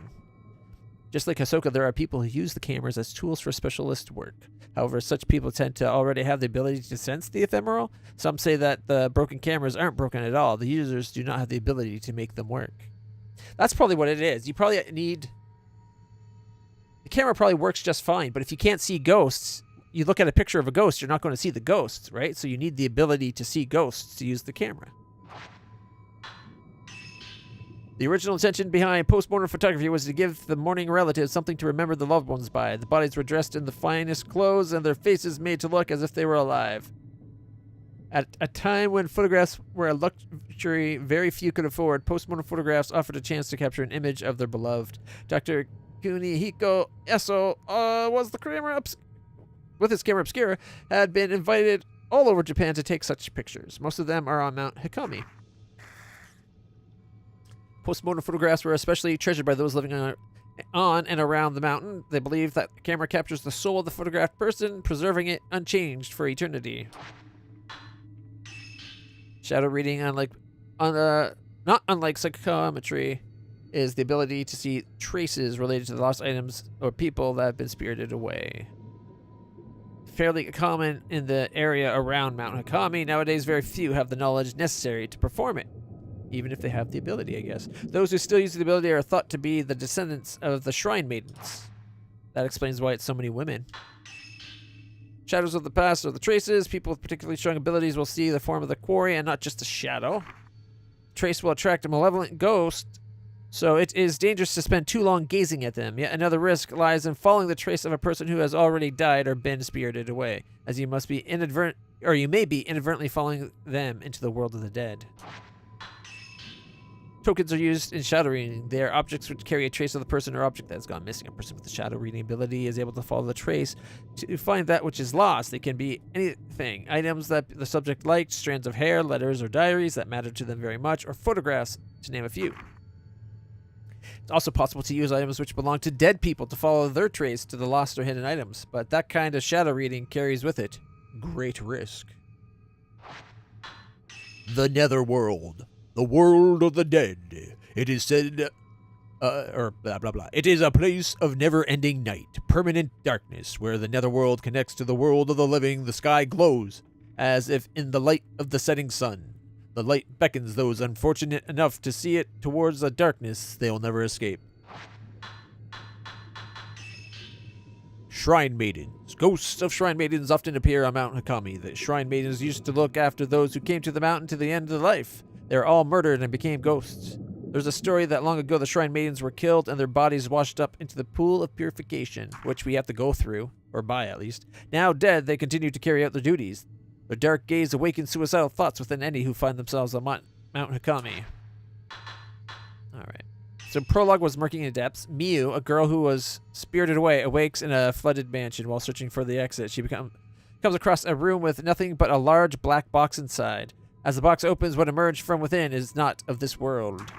Just like Hisoka, there are people who use the cameras as tools for specialist work. However, such people tend to already have the ability to sense the ephemeral. Some say that the broken cameras aren't broken at all. The users do not have the ability to make them work. That's probably what it is. You probably need... The camera probably works just fine, but if you can't see ghosts, you look at a picture of a ghost, you're not going to see the ghosts, right? So you need the ability to see ghosts to use the camera. The original intention behind post-mortem photography was to give the mourning relatives something to remember the loved ones by. The bodies were dressed in the finest clothes and their faces made to look as if they were alive. At a time when photographs were a luxury very few could afford, post-mortem photographs offered a chance to capture an image of their beloved. Dr. Kunihiko Eso was the camera with his camera obscura, had been invited all over Japan to take such pictures. Most of them are on Mount Hikami. Post-mortem photographs were especially treasured by those living on and around the mountain. They believe that the camera captures the soul of the photographed person, preserving it unchanged for eternity. Shadow reading, not unlike psychometry, is the ability to see traces related to the lost items or people that have been spirited away. Fairly common in the area around Mount Hakami. Nowadays, very few have the knowledge necessary to perform it, even if they have the ability, I guess. Those who still use the ability are thought to be the descendants of the shrine maidens. That explains why it's so many women. Shadows of the past are the traces. People with particularly strong abilities will see the form of the quarry and not just a shadow. Trace will attract a malevolent ghost, so it is dangerous to spend too long gazing at them. Yet another risk lies in following the trace of a person who has already died or been spirited away, as you may be inadvertently following them into the world of the dead. Tokens are used in shadow reading. They are objects which carry a trace of the person or object that has gone missing. A person with the shadow reading ability is able to follow the trace to find that which is lost. They can be anything. Items that the subject liked, strands of hair, letters or diaries that matter to them very much, or photographs, to name a few. It's also possible to use items which belong to dead people to follow their trace to the lost or hidden items, but that kind of shadow reading carries with it great risk. The Netherworld. The world of the dead. It is said, or blah, blah, blah. It is a place of never-ending night, permanent darkness, where the netherworld connects to the world of the living. The sky glows, as if in the light of the setting sun. The light beckons those unfortunate enough to see it towards a darkness they'll never escape. Shrine Maidens. Ghosts of Shrine Maidens often appear on Mount Hakami. The Shrine Maidens used to look after those who came to the mountain to the end of life. They were all murdered and became ghosts. There's a story that long ago the Shrine Maidens were killed and their bodies washed up into the pool of purification, which we have to go through, or by at least. Now dead, they continue to carry out their duties. Their dark gaze awakens suicidal thoughts within any who find themselves on Mount Hakami. Alright. So prologue was murking in the depths. Miu, a girl who was spirited away, awakes in a flooded mansion while searching for the exit. She comes across a room with nothing but a large black box inside. As the box opens, what emerged from within is not of this world.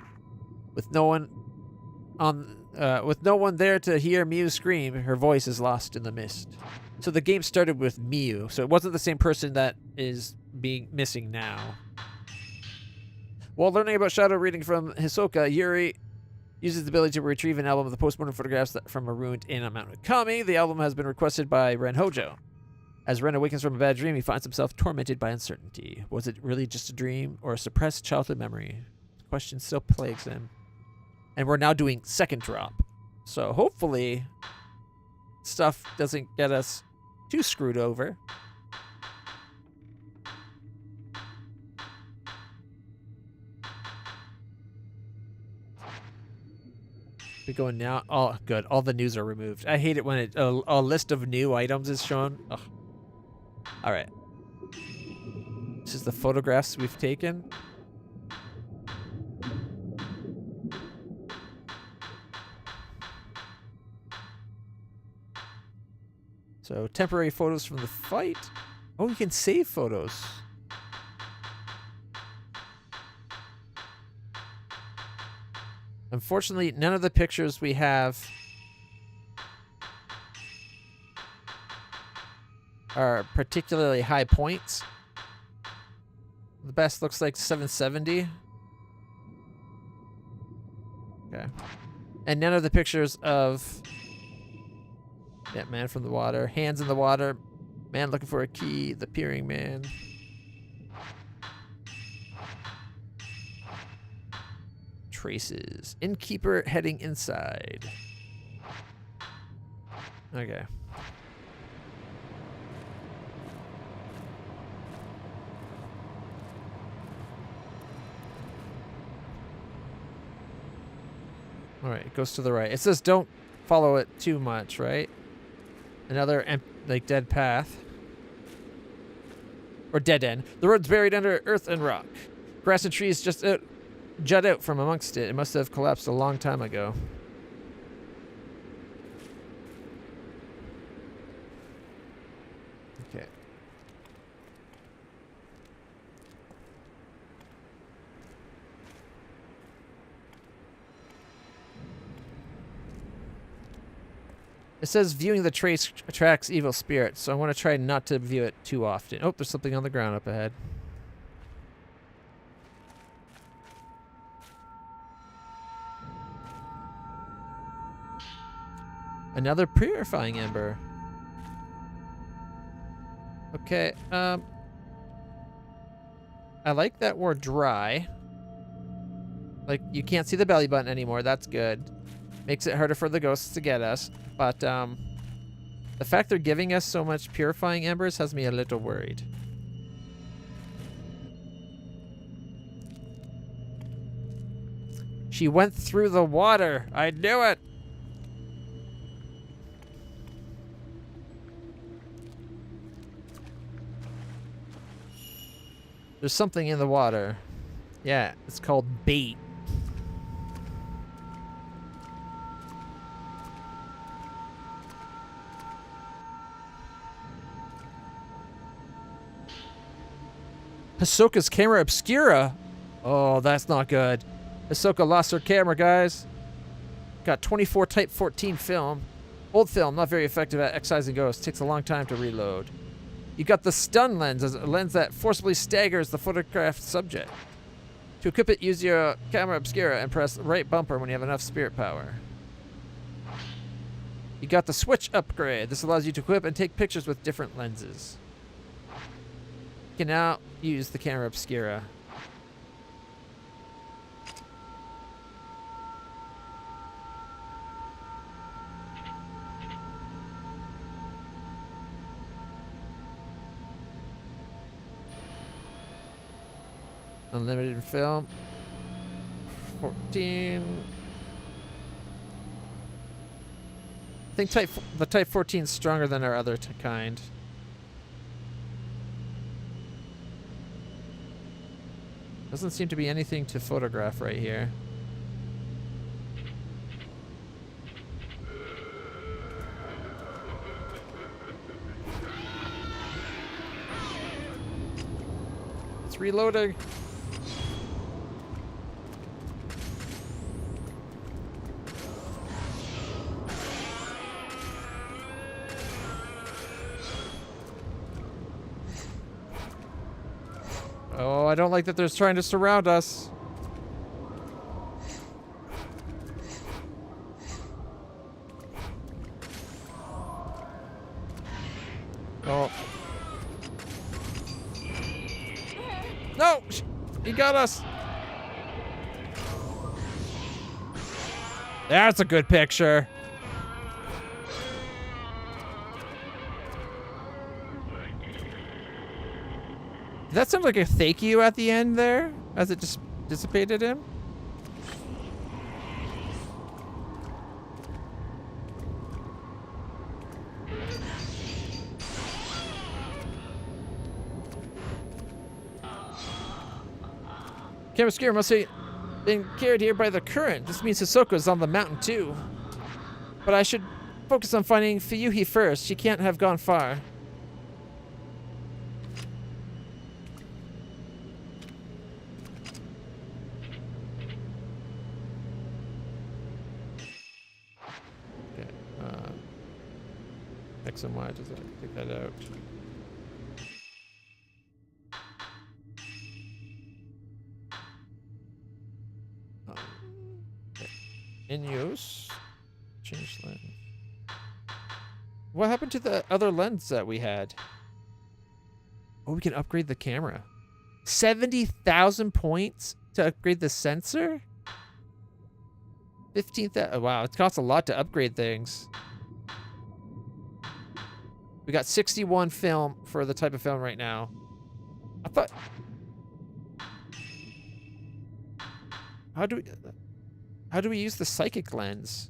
With no one there to hear Miu scream, her voice is lost in the mist. So the game started with Miu, so it wasn't the same person that is being missing now. While learning about shadow reading from Hisoka, Yuri uses the ability to retrieve an album of the postmortem photographs from a ruined inn on Mount Hakami. The album has been requested by Ren Hojo. As Ren awakens from a bad dream, he finds himself tormented by uncertainty. Was it really just a dream or a suppressed childhood memory? The question still plagues him. And we're now doing second drop. So hopefully stuff doesn't get us too screwed over. We're going now. Oh, good. All the news are removed. I hate it when a list of new items is shown. Ugh. All right. This is the photographs we've taken. So temporary photos from the fight. Oh, you can save photos. Unfortunately, none of the pictures we have are particularly high points. The best looks like 770. Okay. And none of the pictures of man from the water, hands in the water, man looking for a key, the peering man. Traces. Innkeeper heading inside. Okay. Alright, it goes to the right. It says don't follow it too much, right? Another dead path. Or dead end. The road's buried under earth and rock. Grass and trees just jut out from amongst it. It must have collapsed a long time ago. Okay. It says viewing the trace attracts evil spirits, so I want to try not to view it too often. Oh, there's something on the ground up ahead. Another purifying ember. Okay, I like that we're dry. Like, you can't see the belly button anymore. That's good. Makes it harder for the ghosts to get us. But the fact they're giving us so much purifying embers has me a little worried. She went through the water. I knew it. There's something in the water. Yeah, it's called bait. Hisoka's camera obscura. Oh, that's not good. Hisoka lost her camera, guys. Got 24 Type 14 film. Old film, not very effective at excising ghosts. Takes a long time to reload. You got the stun lens, as a lens that forcibly staggers the photographed subject. To equip it, use your camera obscura and press right bumper when you have enough spirit power. You got the switch upgrade. This allows you to equip and take pictures with different lenses. You can now use the camera obscura. Unlimited film. 14. I think the Type 14 is stronger than our other kind. Doesn't seem to be anything to photograph right here. It's reloading. Oh, I don't like that there's trying to surround us. Oh. No! He got us! That's a good picture. Did that sound like a thank you at the end there? As it just dissipated him? Kamaskira must have been carried here by the current. This means Hisoka's on the mountain too. But I should focus on finding Fuyuhi first. She can't have gone far. Okay. X and Y, does that take that out? In use. Change lens. What happened to the other lens that we had? Oh, we can upgrade the camera. 70,000 points to upgrade the sensor? 15,000. Oh, wow, it costs a lot to upgrade things. We got 61 film for the type of film right now. I thought... How do we use the psychic lens?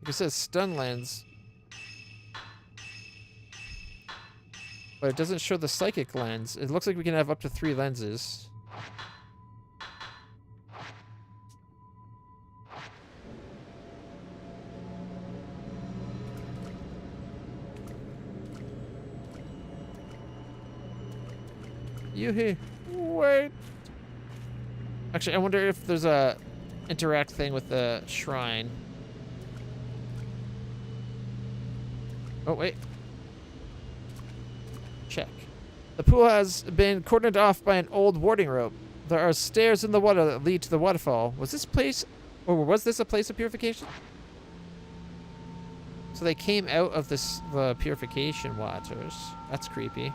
It says stun lens. But it doesn't show the psychic lens. It looks like we can have up to 3 lenses. Yoo-hoo. Wait. Actually, I wonder if there's a interact thing with the shrine. Oh, wait. Check. The pool has been cordoned off by an old warding rope. There are stairs in the water that lead to the waterfall. Was this a place of purification? So they came out of the purification waters. That's creepy.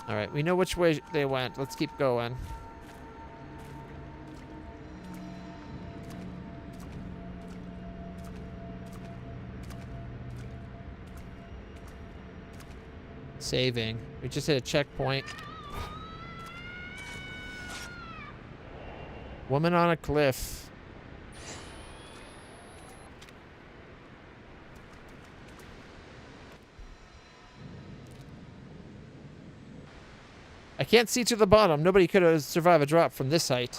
Alright, we know which way they went. Let's keep going. Saving. We just hit a checkpoint. Woman on a cliff. I can't see to the bottom. Nobody could have survived a drop from this height.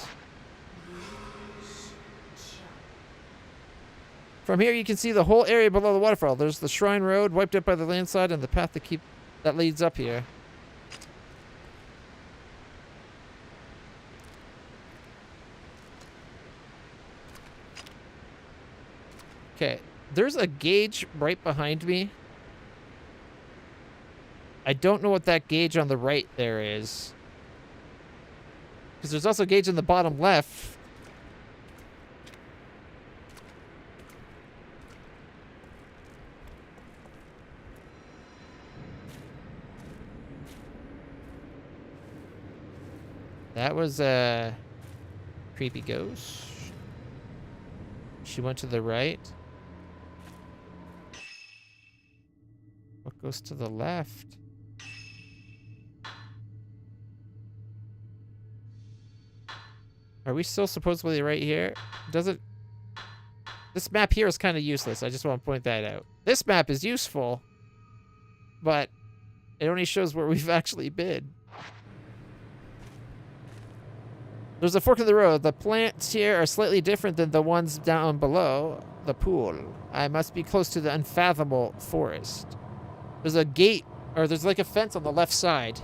From here, you can see the whole area below the waterfall. There's the shrine road wiped out by the landslide and the path that leads up here. Okay, there's a gauge right behind me. I don't know what that gauge on the right there is. Because there's also a gauge in the bottom left. That was a creepy ghost. She went to the right. What goes to the left? Are we still supposedly right here? Doesn't... This map here is kind of useless. I just want to point that out. This map is useful, but it only shows where we've actually been. There's a fork in the road. The plants here are slightly different than the ones down below the pool. I must be close to the unfathomable forest. There's a gate, or there's like a fence on the left side.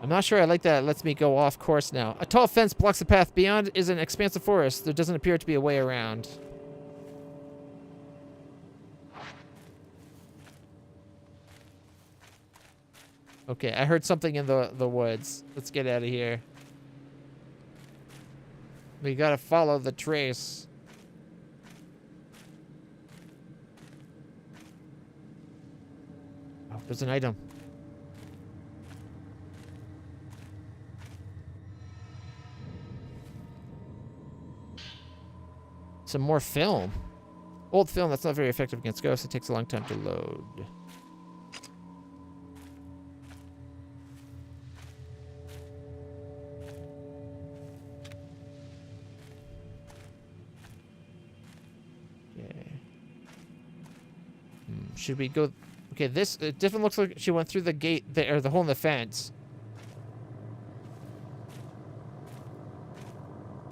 I'm not sure I like that. It lets me go off course now. A tall fence blocks the path. Beyond is an expansive forest. There doesn't appear to be a way around. Okay, I heard something in the woods. Let's get out of here. We gotta follow the trace. Oh, there's an item. Some more film. Old film that's not very effective against ghosts. It takes a long time to load. Okay. Should we go... Okay, this... It definitely looks like she went through the gate there, or the hole in the fence.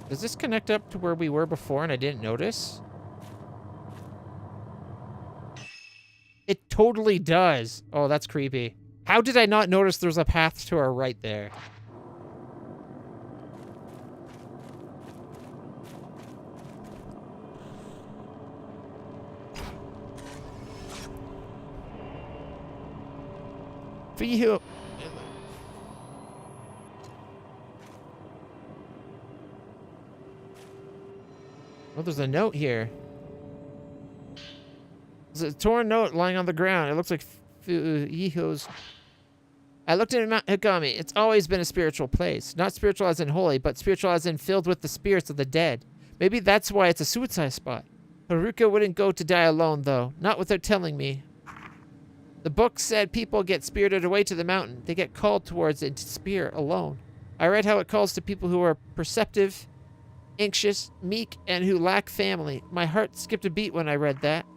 Does this connect up to where we were before and I didn't notice? It totally does. Oh, that's creepy. How did I not notice there's a path to our right there? For you. Oh, there's a note here. There's a torn note lying on the ground. It looks like Fuiho's. I looked at Mount Higami. It's always been a spiritual place. Not spiritual as in holy, but spiritual as in filled with the spirits of the dead. Maybe that's why it's a suicide spot. Haruka wouldn't go to die alone, though. Not without telling me. The book said people get spirited away to the mountain. They get called towards it to spirit alone. I read how it calls to people who are perceptive, anxious, meek, and who lack family. My heart skipped a beat when I read that.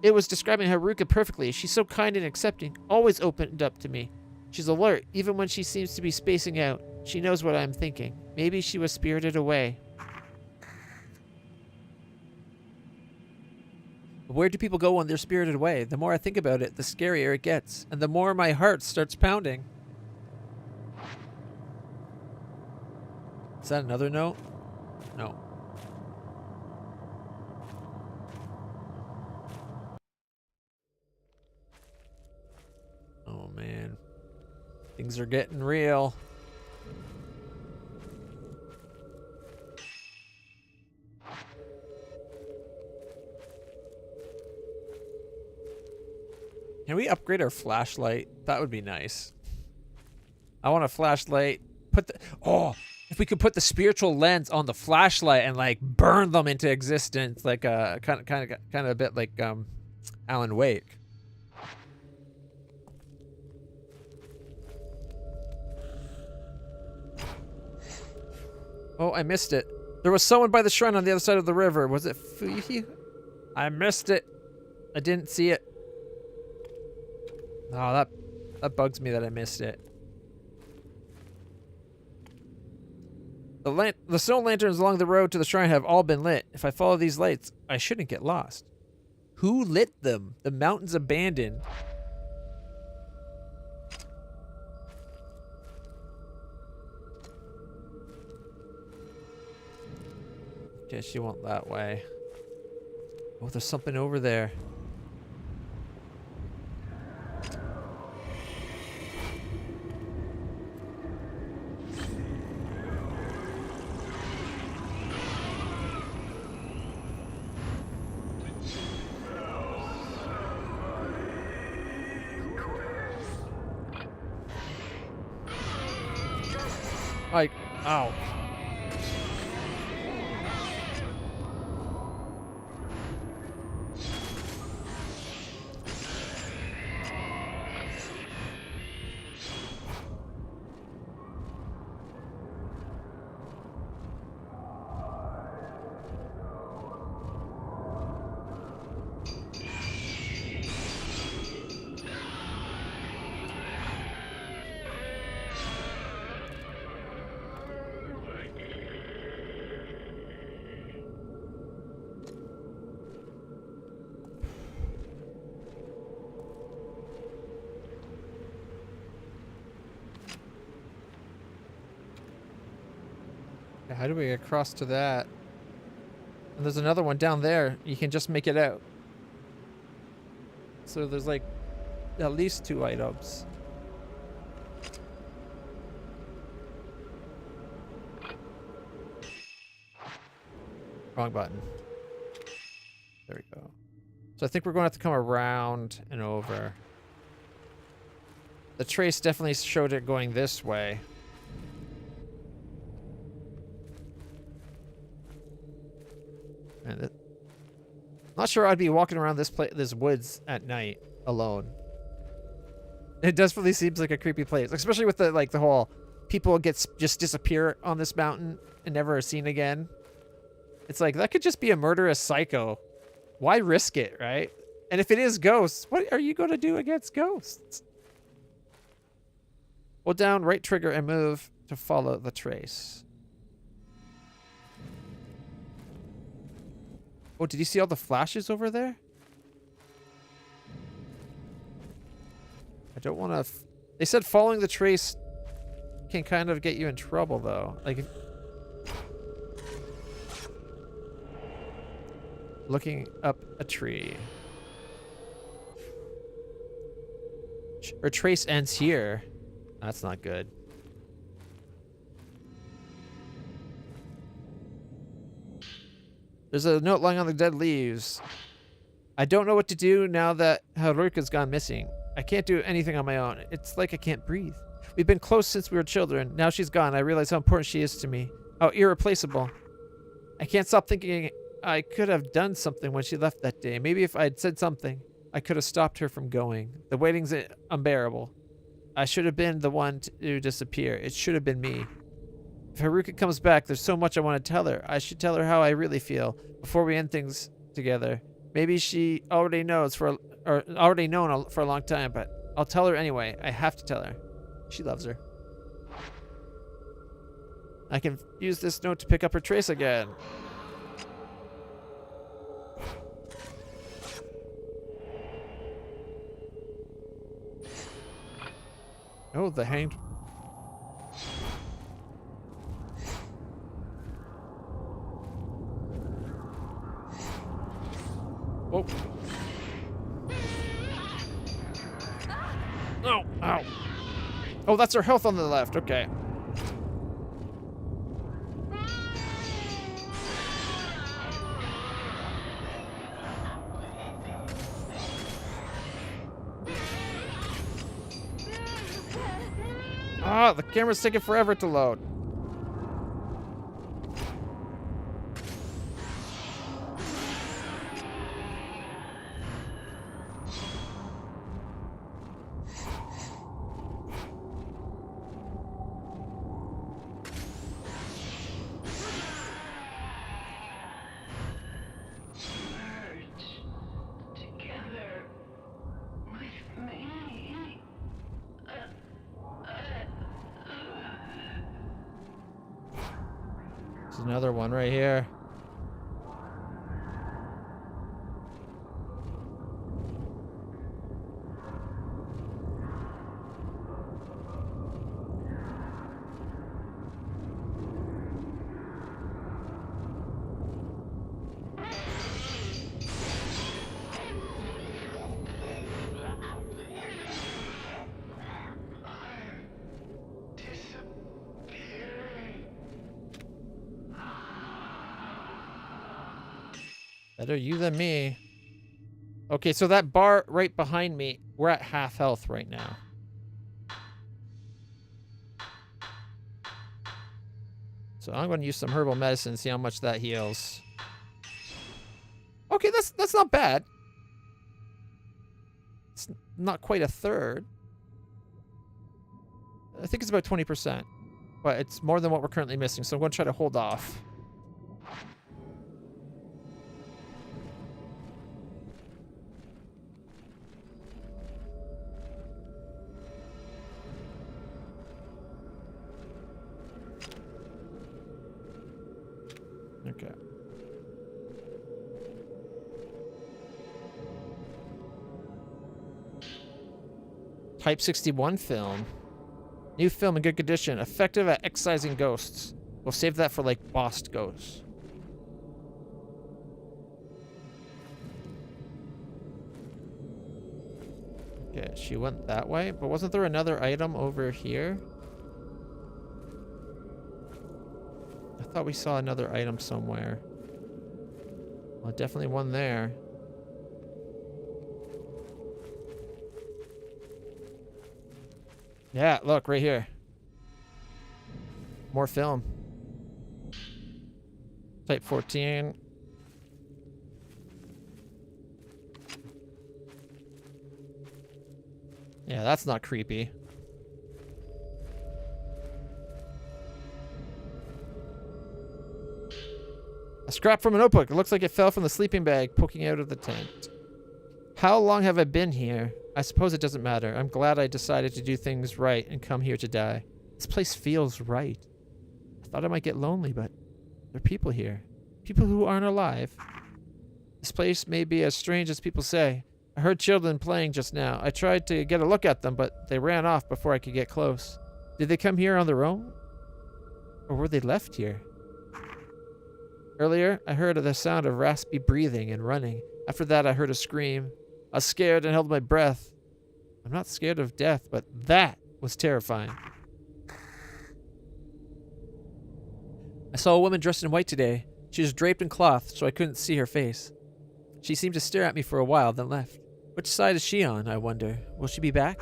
It was describing Haruka perfectly. She's so kind and accepting, always opened up to me. She's alert, even when she seems to be spacing out. She knows what I'm thinking. Maybe she was spirited away. Where do people go when they're spirited away? The more I think about it, the scarier it gets, and the more my heart starts pounding. Is that another note? No. Oh man. Things are getting real. Can we upgrade our flashlight? That would be nice. I want a flashlight. If we could put the spiritual lens on the flashlight and like burn them into existence, like kind of a bit like Alan Wake. Oh, I missed it. There was someone by the shrine on the other side of the river. Was it Fuihi? I missed it. I didn't see it. Oh, that bugs me that I missed it. The snow lanterns along the road to the shrine have all been lit. If I follow these lights, I shouldn't get lost. Who lit them? The mountain's abandoned. Okay, she went that way. Oh, there's something over there. Like, ow. How do we get across to that? And there's another one down there. You can just make it out. So there's like at least 2 items. Wrong button. There we go. So I think we're going to have to come around and over. The trace definitely showed it going this way. And not sure I'd be walking around this woods at night alone. It definitely seems like a creepy place, especially with the whole people just disappear on this mountain and never are seen again. It's like that could just be a murderous psycho. Why risk it, right? And if it is ghosts, what are you going to do against ghosts? Hold down right trigger and move to follow the trace. Oh, did you see all the flashes over there? I don't want to... They said following the trace can kind of get you in trouble, though. Like, looking up a tree. Or trace ends here. That's not good. There's a note lying on the dead leaves. I don't know what to do now that Haruka's gone missing. I can't do anything on my own. It's like I can't breathe. We've been close since we were children. Now she's gone. I realize how important she is to me. How irreplaceable. I can't stop thinking I could have done something when she left that day. Maybe if I'd said something, I could have stopped her from going. The waiting's unbearable. I should have been the one to disappear. It should have been me. If Haruka comes back, there's so much I want to tell her. I should tell her how I really feel before we end things together. Maybe she already knows or already known for a long time, but I'll tell her anyway. I have to tell her. She loves her. I can use this note to pick up her trace again. Oh, the hanged. Whoa. No. Ow. Oh, that's her health on the left. Okay. Ah, the camera's taking forever to load. There's another one right here. Better you than me. Okay, so that bar right behind me, we're at half health right now. So I'm going to use some herbal medicine, see how much that heals. Okay, that's not bad. It's not quite a third. I think it's about 20%. But it's more than what we're currently missing, so I'm going to try to hold off. Okay. Type 61 film. New film in good condition. Effective at excising ghosts. We'll save that for, like, boss ghosts. Okay, she went that way. But wasn't there another item over here? I thought we saw another item somewhere. Well, definitely one there. Yeah, look, right here. More film. Type 14. Yeah, that's not creepy. A scrap from a notebook. It looks like it fell from the sleeping bag poking out of the tent. How long have I been here? I suppose it doesn't matter. I'm glad I decided to do things right and come here to die. This place feels right. I thought I might get lonely, but there are people here. People who aren't alive. This place may be as strange as people say. I heard children playing just now. I tried to get a look at them, but they ran off before I could get close. Did they come here on their own? Or were they left here? Earlier, I heard the sound of raspy breathing and running. After that, I heard a scream. I was scared and held my breath. I'm not scared of death, but that was terrifying. I saw a woman dressed in white today. She was draped in cloth, so I couldn't see her face. She seemed to stare at me for a while, then left. Which side is she on, I wonder? Will she be back?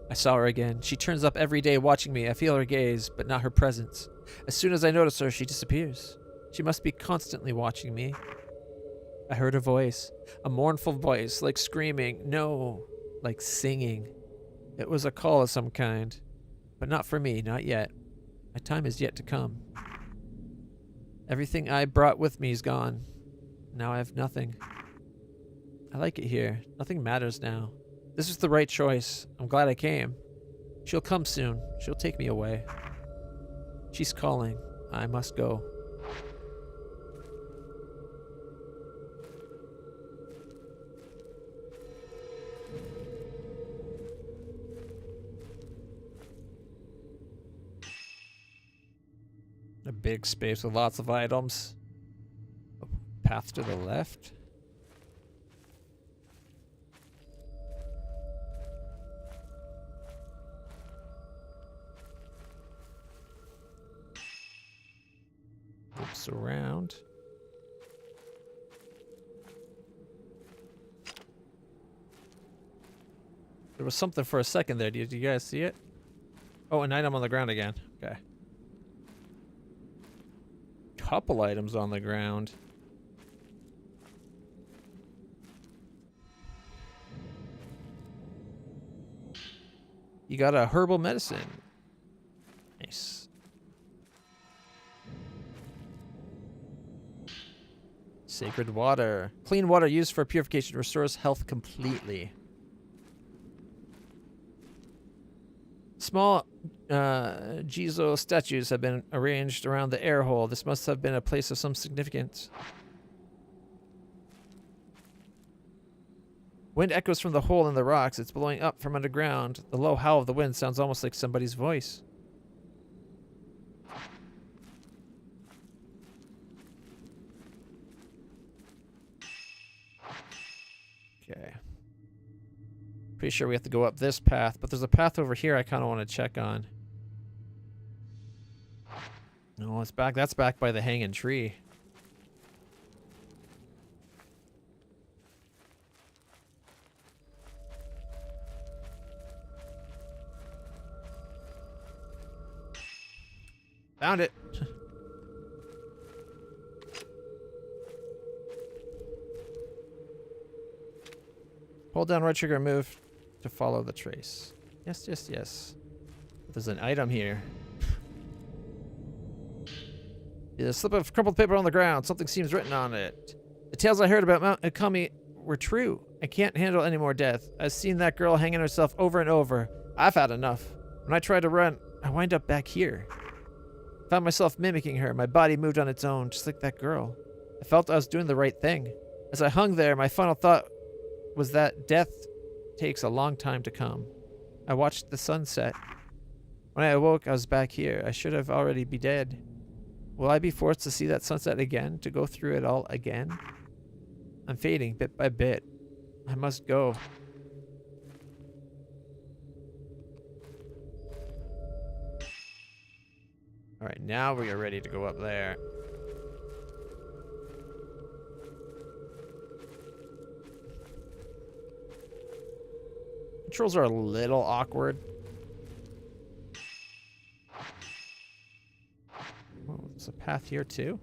I saw her again. She turns up every day watching me. I feel her gaze, but not her presence. As soon as I notice her, she disappears. She must be constantly watching me. I heard a voice. A mournful voice, like screaming. No, like singing. It was a call of some kind. But not for me, not yet. My time is yet to come. Everything I brought with me is gone. Now I have nothing. I like it here. Nothing matters now. This was the right choice. I'm glad I came. She'll come soon. She'll take me away. She's calling. I must go. A big space with lots of items. A path to the left. Loops around. There was something for a second there. Did you guys see it? Oh, an item on the ground again. Okay. Couple items on the ground. You got a herbal medicine. Nice. Sacred water. Clean water used for purification restores health completely. Small Jizo statues have been arranged around the air hole. This must have been a place of some significance. Wind echoes from the hole in the rocks. It's blowing up from underground. The low howl of the wind sounds almost like somebody's voice. Okay. Pretty sure we have to go up this path, but there's a path over here I kind of want to check on. No, it's back. That's back by the hanging tree. Found it. Hold down right trigger and move to follow the trace. Yes, yes, yes. There's an item here. There's a slip of crumpled paper on the ground. Something seems written on it. The tales I heard about Mount Ikami were true. I can't handle any more death. I've seen that girl hanging herself over and over. I've had enough. When I tried to run, I wind up back here. I found myself mimicking her. My body moved on its own, just like that girl. I felt I was doing the right thing. As I hung there, my final thought was that death takes a long time to come. I watched the sunset. When I awoke, I was back here. I should have already be dead. Will I be forced to see that sunset again, to go through it all again? I'm fading bit by bit. I must go. Alright, now we are ready to go up there. Controls are a little awkward. Oh, there's a path here too.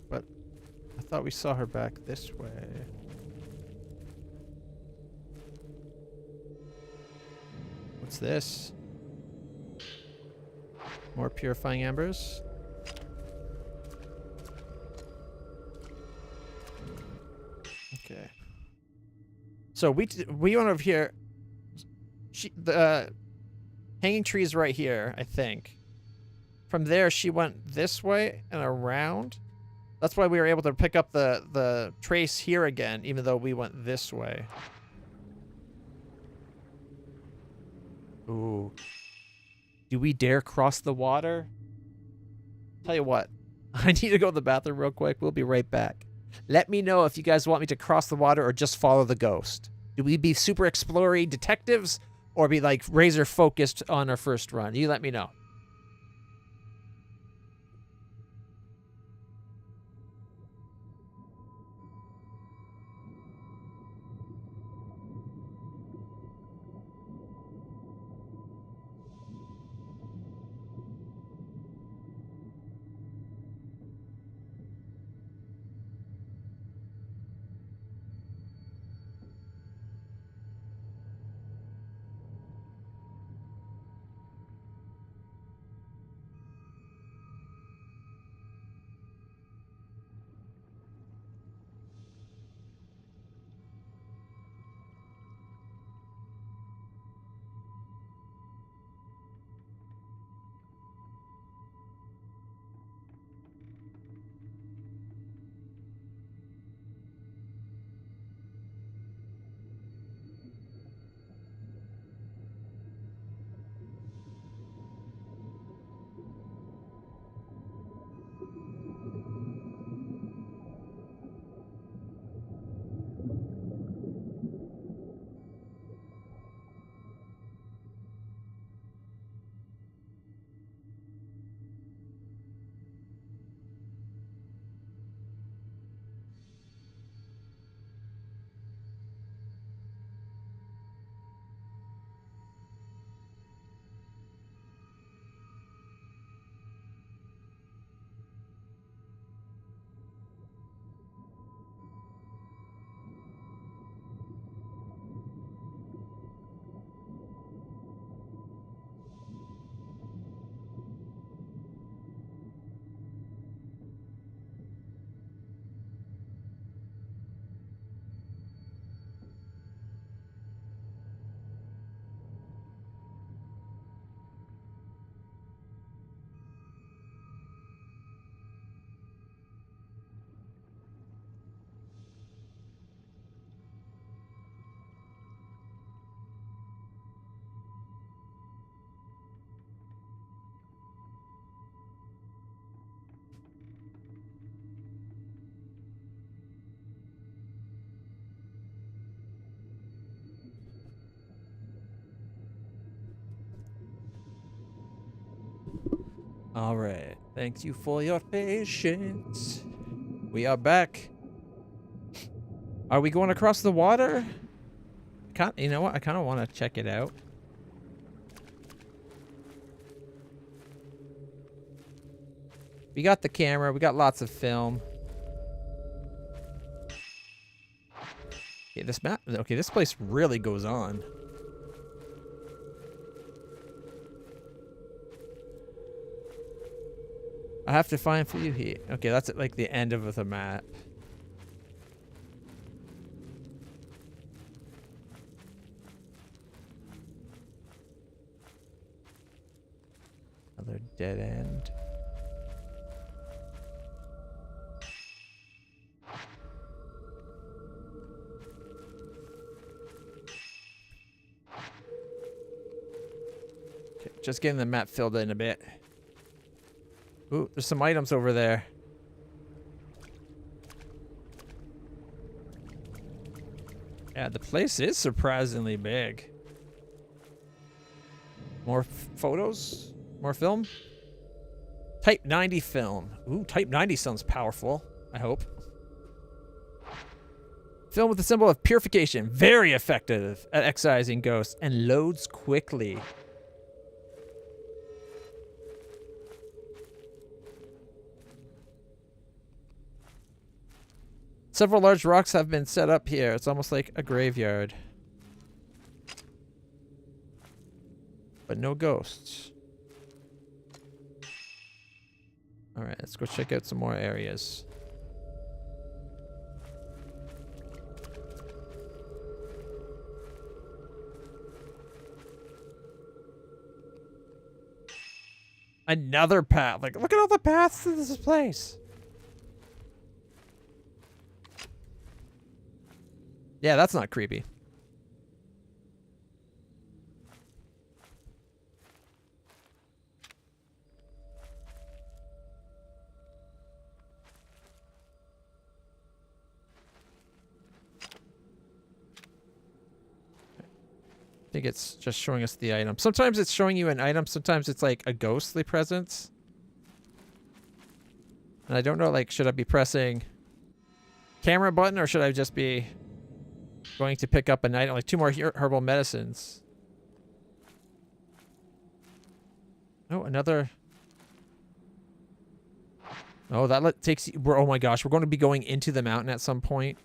But I thought we saw her back this way. What's this? More purifying embers. Okay. So we went over here. The hanging tree is right here, I think. From there, she went this way and around. That's why we were able to pick up the trace here again, even though we went this way. Ooh. Do we dare cross the water? Tell you what, I need to go to the bathroom real quick. We'll be right back. Let me know if you guys want me to cross the water or just follow the ghost. Do we be super explory detectives or be like razor focused on our first run? You let me know. All right. Thank you for your patience. We are back. Are we going across the water? You know what? I kind of want to check it out. We got the camera. We got lots of film. Okay, this map. Okay, this place really goes on. I have to find for you here. Okay, that's at like the end of the map. Another dead end. Okay, just getting the map filled in a bit. Ooh, there's some items over there. Yeah, the place is surprisingly big. More photos? More film? Type 90 film. Ooh, Type 90 sounds powerful, I hope. Film with the symbol of purification. Very effective at excising ghosts and loads quickly. Several large rocks have been set up here. It's almost like a graveyard. But no ghosts. Alright, let's go check out some more areas. Another path. Like, look at all the paths to this place. Yeah, that's not creepy. I think it's just showing us the item. Sometimes it's showing you an item. Sometimes it's like a ghostly presence. And I don't know, like, should I be pressing camera button or should I just be going to pick up an item? Like 2 more herbal medicines. Oh, another. Oh, that takes you. Oh my gosh, we're going to be going into the mountain at some point.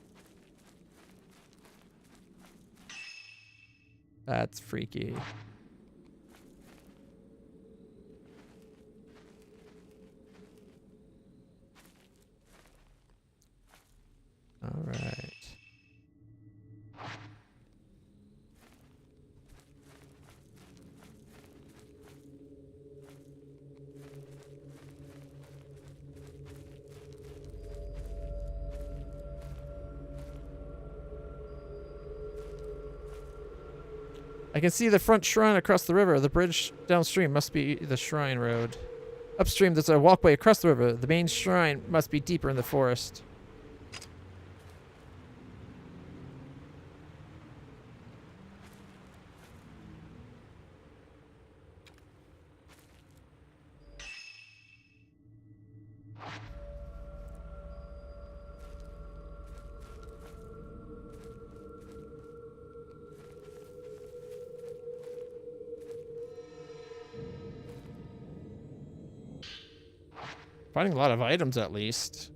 That's freaky. All right. I can see the front shrine across the river. The bridge downstream must be the shrine road. Upstream, there's a walkway across the river. The main shrine must be deeper in the forest. Finding a lot of items, at least.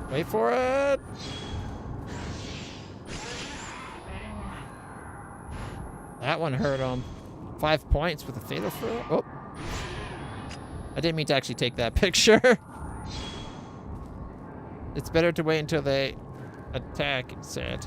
Wait for it! That one hurt him. 5 points with a fatal throw. Oh. I didn't mean to actually take that picture. It's better to wait until they attack, it said.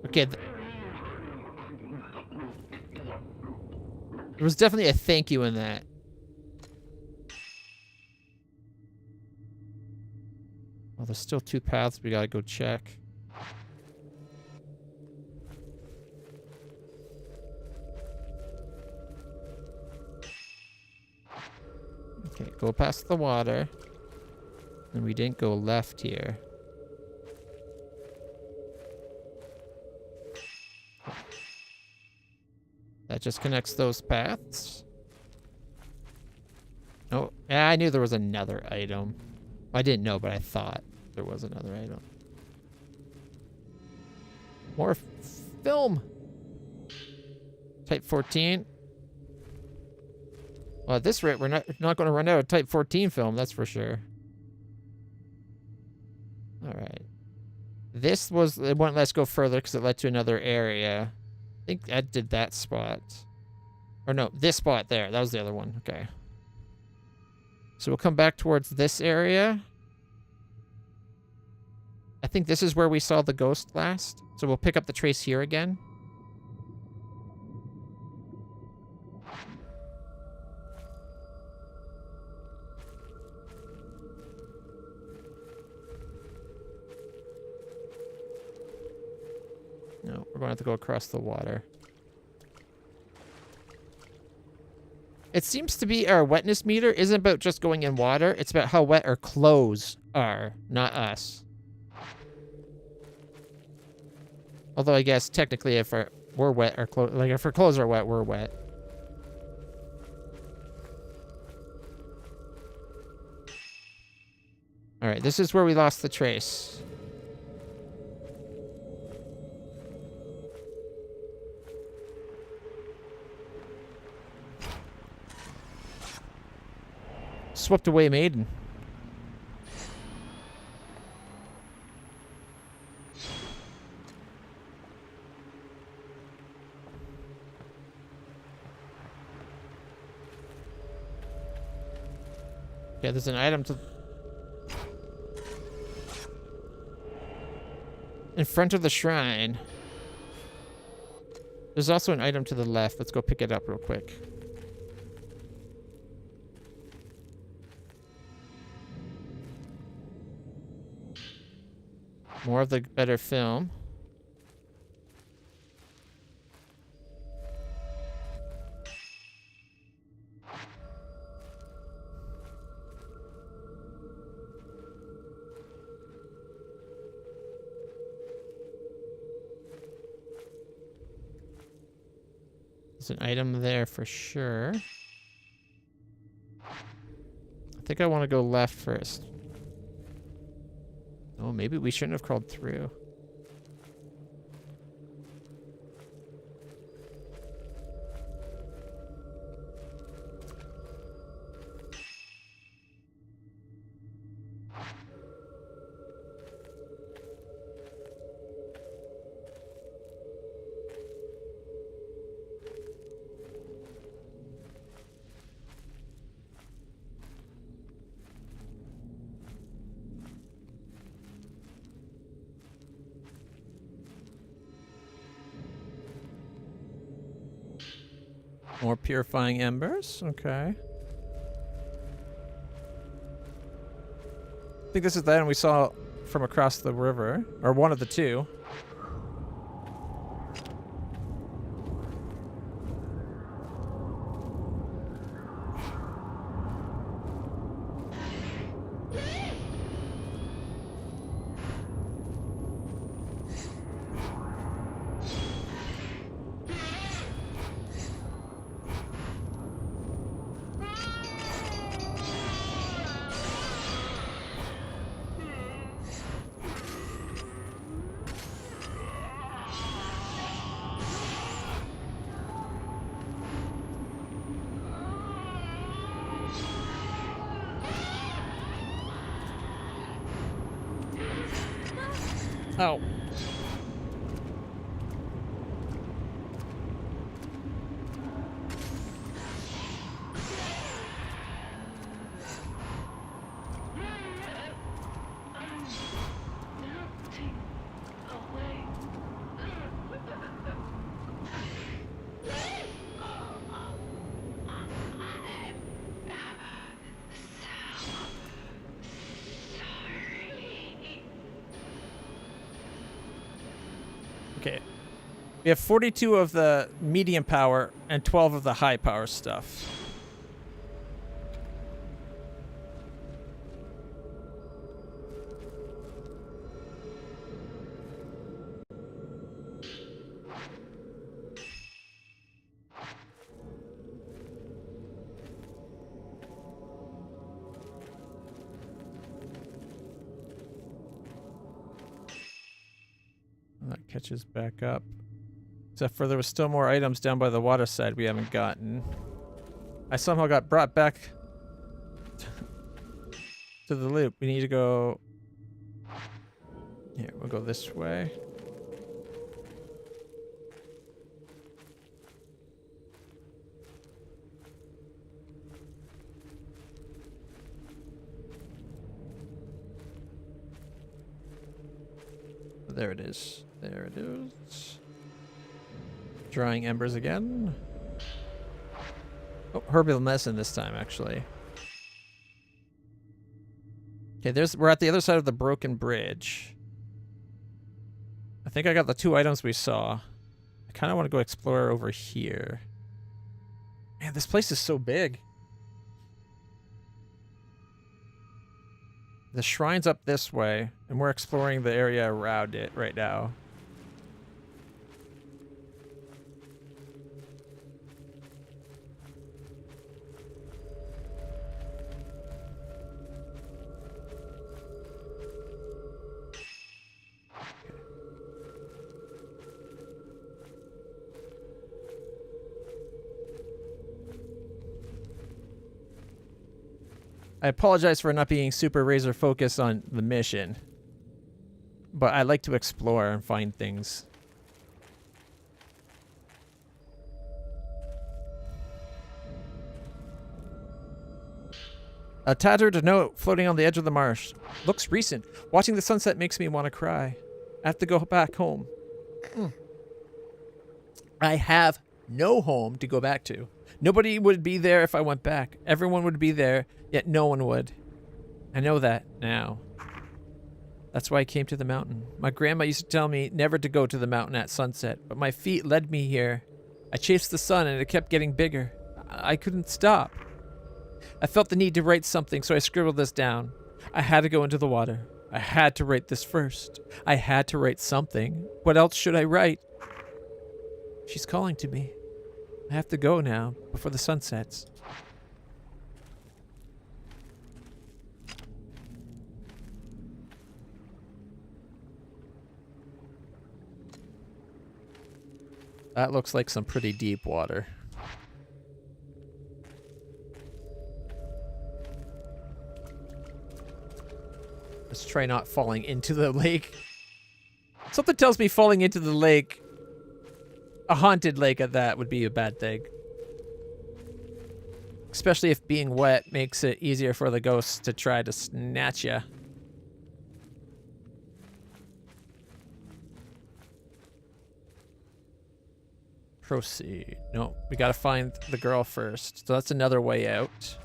Okay. There was definitely a thank you in that. Well, there's still 2 paths we gotta go check. Okay, go past the water. And we didn't go left here. That just connects those paths. Oh, yeah, I knew there was another item. I didn't know, but I thought there was another item. More film. Type 14. Well, at this rate, we're not going to run out of Type 14 film, that's for sure. All right. This was, it wouldn't let us go further because it led to another area. I think I did that spot. Or no, this spot there. That was the other one. Okay. So we'll come back towards this area. I think this is where we saw the ghost last. So we'll pick up the trace here again. No, we're going to have to go across the water. It seems to be our wetness meter isn't about just going in water. It's about how wet our clothes are, not us. Although I guess technically if we're wet, our clothes, like if our clothes are wet, we're wet. All right, this is where we lost the trace. Swept away Maiden. Yeah, there's an item to... in front of the shrine. There's also an item to the left. Let's go pick it up real quick. More of the better film. There's an item there for sure. I think I want to go left first. Oh, maybe we shouldn't have crawled through. More purifying embers. Okay. I think this is the item we saw from across the river, or one of the two. Oh. Okay. We have 42 of the medium power and 12 of the high power stuff. That catches back up. Except for there was still more items down by the water side we haven't gotten. I somehow got brought back to the loop. We need to go... Here, we'll go this way. There it is. There it is. Drying embers again. Oh, herbal medicine this time, actually. Okay, we're at the other side of the broken bridge. I think I got the 2 items we saw. I kind of want to go explore over here. Man, this place is so big. The shrine's up this way, and we're exploring the area around it right now. I apologize for not being super razor focused on the mission, but I like to explore and find things. A tattered note floating on the edge of the marsh. Looks recent. Watching the sunset makes me want to cry. I have to go back home. I have no home to go back to. Nobody would be there if I went back. Everyone would be there, yet no one would. I know that now. That's why I came to the mountain. My grandma used to tell me never to go to the mountain at sunset, but my feet led me here. I chased the sun and it kept getting bigger. I couldn't stop. I felt the need to write something, so I scribbled this down. I had to go into the water. I had to write this first. I had to write something. What else should I write? She's calling to me. I have to go now, before the sun sets. That looks like some pretty deep water. Let's try not falling into the lake. Something tells me falling into the lake, a haunted lake at that, would be a bad thing. Especially if being wet makes it easier for the ghosts to try to snatch ya. Proceed. No, we gotta find the girl first. So that's another way out.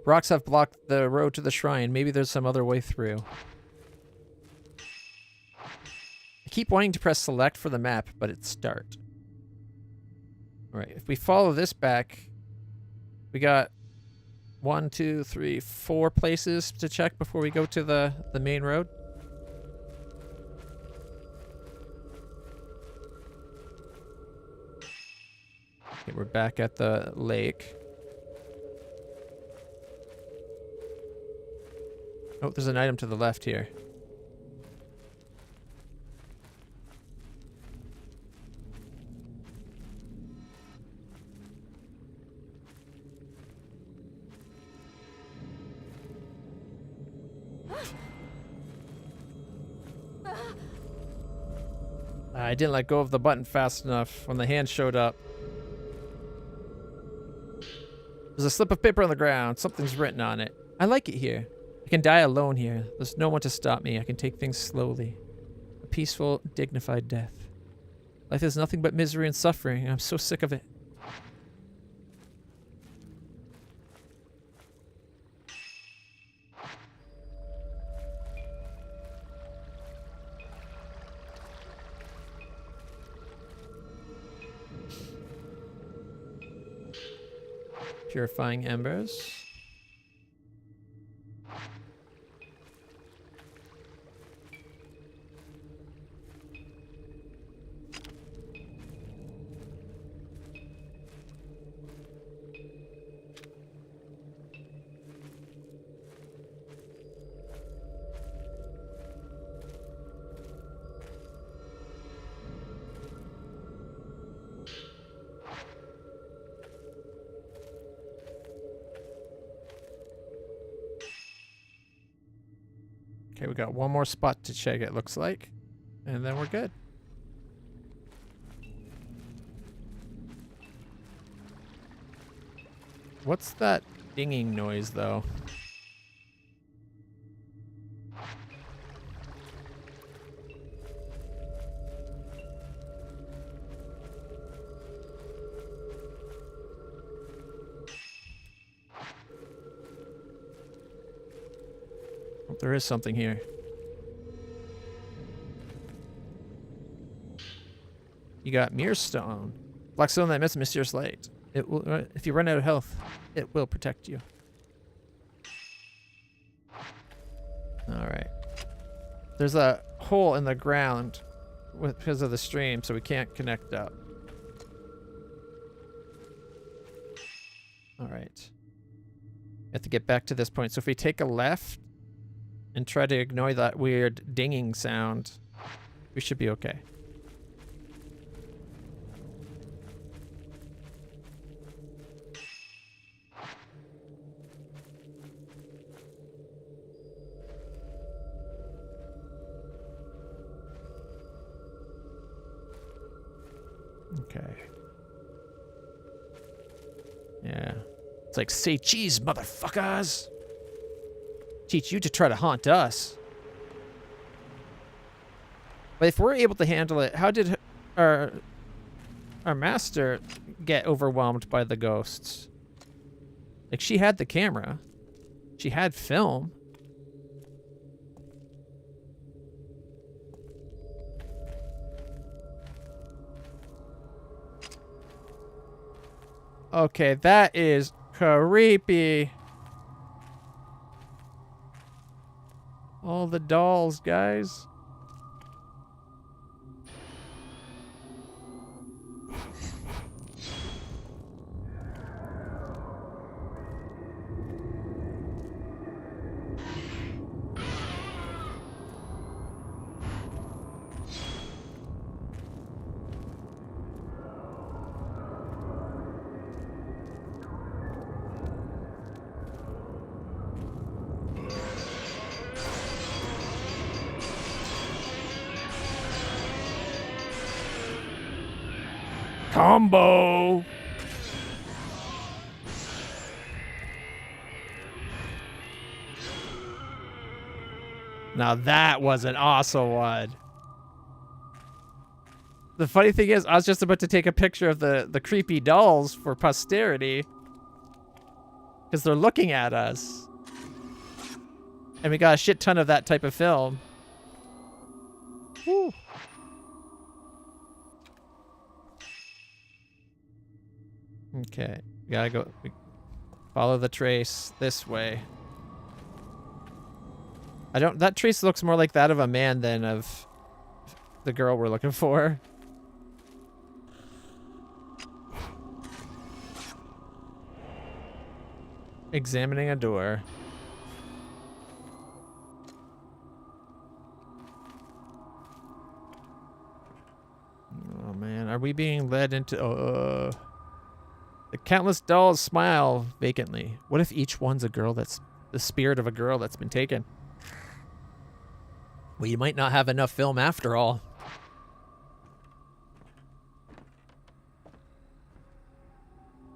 Rocks have blocked the road to the shrine. Maybe there's some other way through. I keep wanting to press select for the map, but it's start. Alright, if we follow this back, we got 1, 2, 3, 4 places to check before we go to the main road. Okay, we're back at the lake. Oh, there's an item to the left here. I didn't let go of the button fast enough when the hand showed up. There's a slip of paper on the ground. Something's written on it. I like it here. I can die alone here. There's no one to stop me. I can take things slowly. A peaceful, dignified death. Life is nothing but misery and suffering, and I'm so sick of it. Purifying embers. Okay, we got one more spot to check, it looks like. And then we're good. What's that dinging noise, though? There is something here. You got Mirror Stone. Black stone that emits mysterious light. It will, if you run out of health, it will protect you. Alright. There's a hole in the ground because of the stream, so we can't connect up. Alright. We have to get back to this point. So if we take a left and try to ignore that weird dinging sound, we should be okay. Okay. Yeah. It's like, say cheese, motherfuckers! Teach you to try to haunt us. But if we're able to handle it, how did our master get overwhelmed by the ghosts? Like, she had the camera. She had film. Okay, that is creepy. All the dolls, guys. Combo. Now that was an awesome one. The funny thing is, I was just about to take a picture of the creepy dolls for posterity. Because they're looking at us. And we got a shit ton of that type of film. Woo. Okay, we gotta go. Follow the trace this way. That trace looks more like that of a man than of the girl we're looking for. Examining a door. Oh man, are we being led into... The countless dolls smile vacantly. What if each one's a girl that's the spirit of a girl that's been taken? We might not have enough film after all.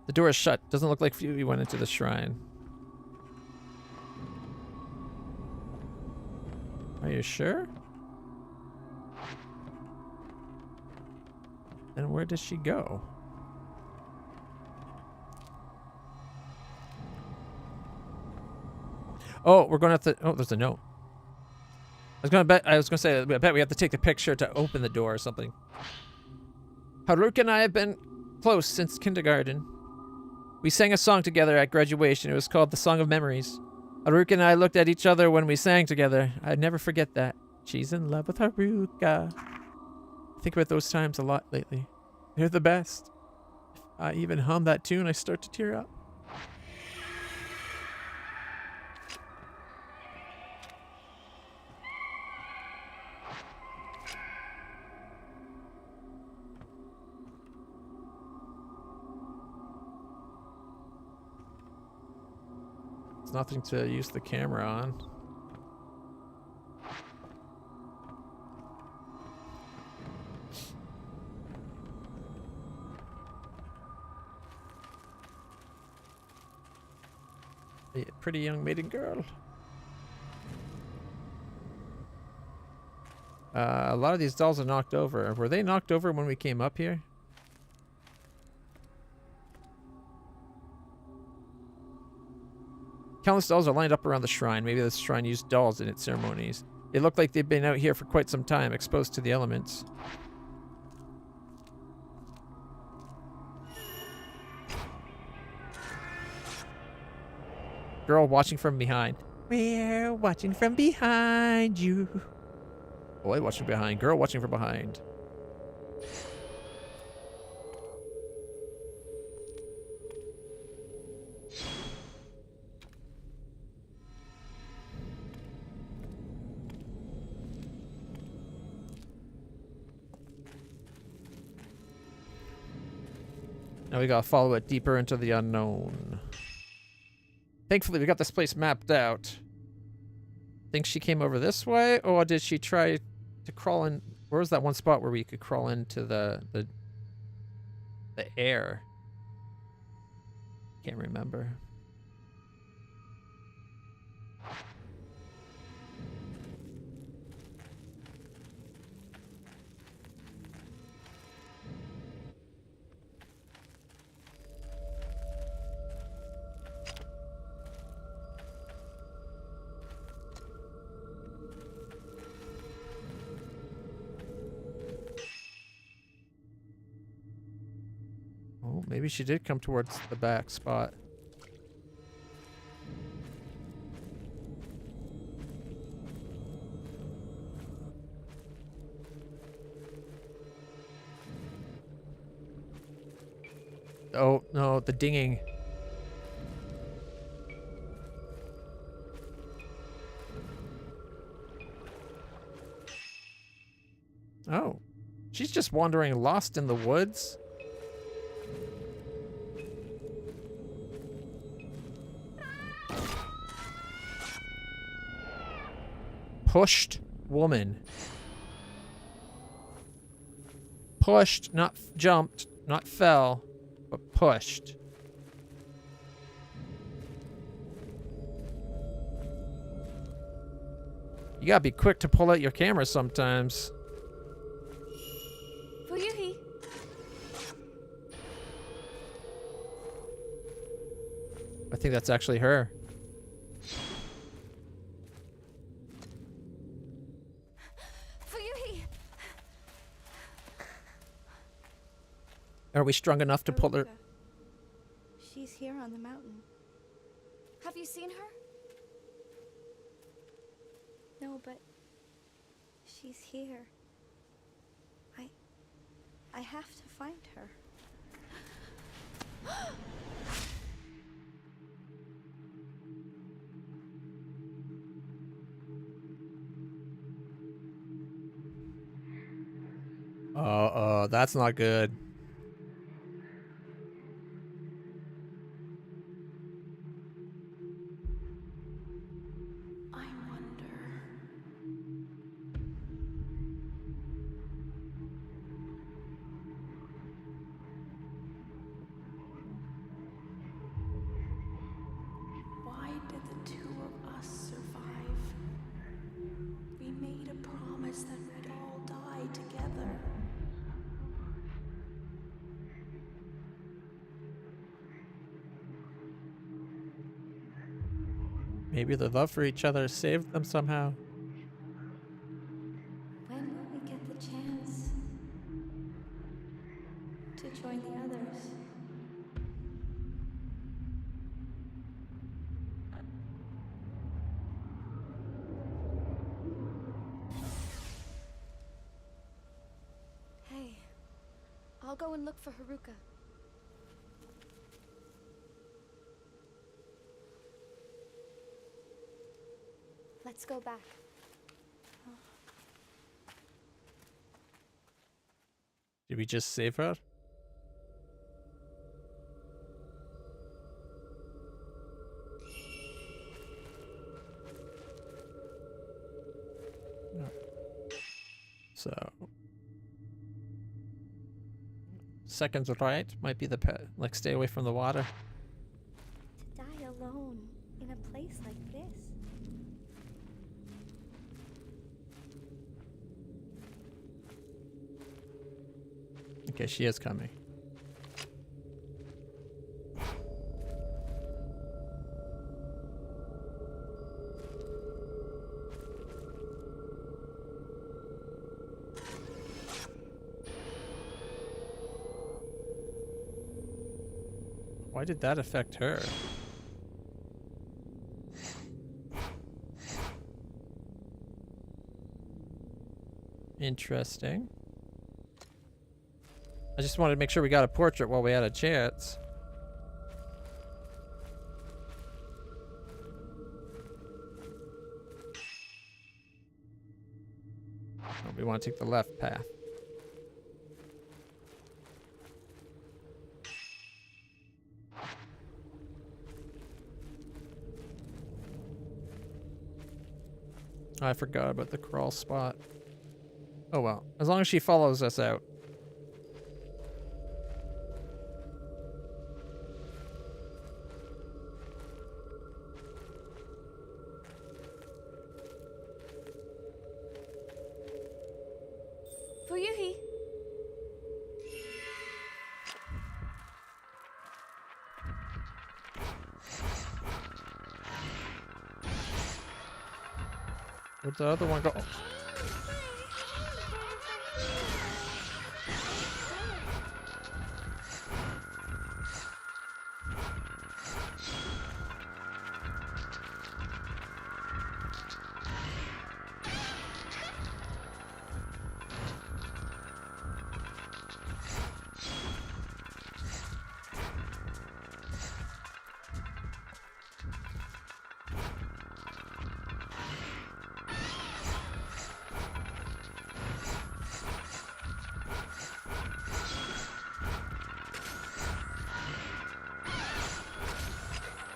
The door is shut. Doesn't look like we went into the shrine. Are you sure? And where does she go? Oh, we're going to have to... Oh, there's a note. I was gonna say, I bet we have to take the picture to open the door or something. Haruka and I have been close since kindergarten. We sang a song together at graduation. It was called The Song of Memories. Haruka and I looked at each other when we sang together. I'd never forget that. She's in love with Haruka. I think about those times a lot lately. They're the best. If I even hum that tune, I start to tear up. There's nothing to use the camera on. A pretty young maiden girl. A lot of these dolls are knocked over. Were they knocked over when we came up here? Countless dolls are lined up around the shrine. Maybe this shrine used dolls in its ceremonies. They look like they've been out here for quite some time, exposed to the elements. Girl watching from behind. We're watching from behind you. Boy watching behind. Girl watching from behind. Now we gotta follow it deeper into the unknown. Thankfully, we got this place mapped out. Think she came over this way, or did she try to crawl in? Where was that one spot where we could crawl into the air? Can't remember. Oh, maybe she did come towards the back spot. Oh, no, the dinging. Oh, she's just wandering lost in the woods. Pushed woman. Pushed, not jumped, not fell, but pushed. You gotta be quick to pull out your camera sometimes. Fuyuhi. I think that's actually her. Fuyuhi. Are we strong enough to pull her? Haruka. She's here on the mountain. Have you seen her? No, but she's here. I have to find her. That's not good. I wonder. Maybe the love for each other saved them somehow. When will we get the chance to join the others? Hey, I'll go and look for Haruka. Let's go back. Did we just save her? No. So seconds right might be the pet. Like stay away from the water. To die alone in a place like this? Okay, she is coming. Why did that affect her? Interesting. I just wanted to make sure we got a portrait while we had a chance. Oh, we want to take the left path. I forgot about the crawl spot. Oh well, as long as she follows us out. Fuyuhi! Where'd the other one go? Oh.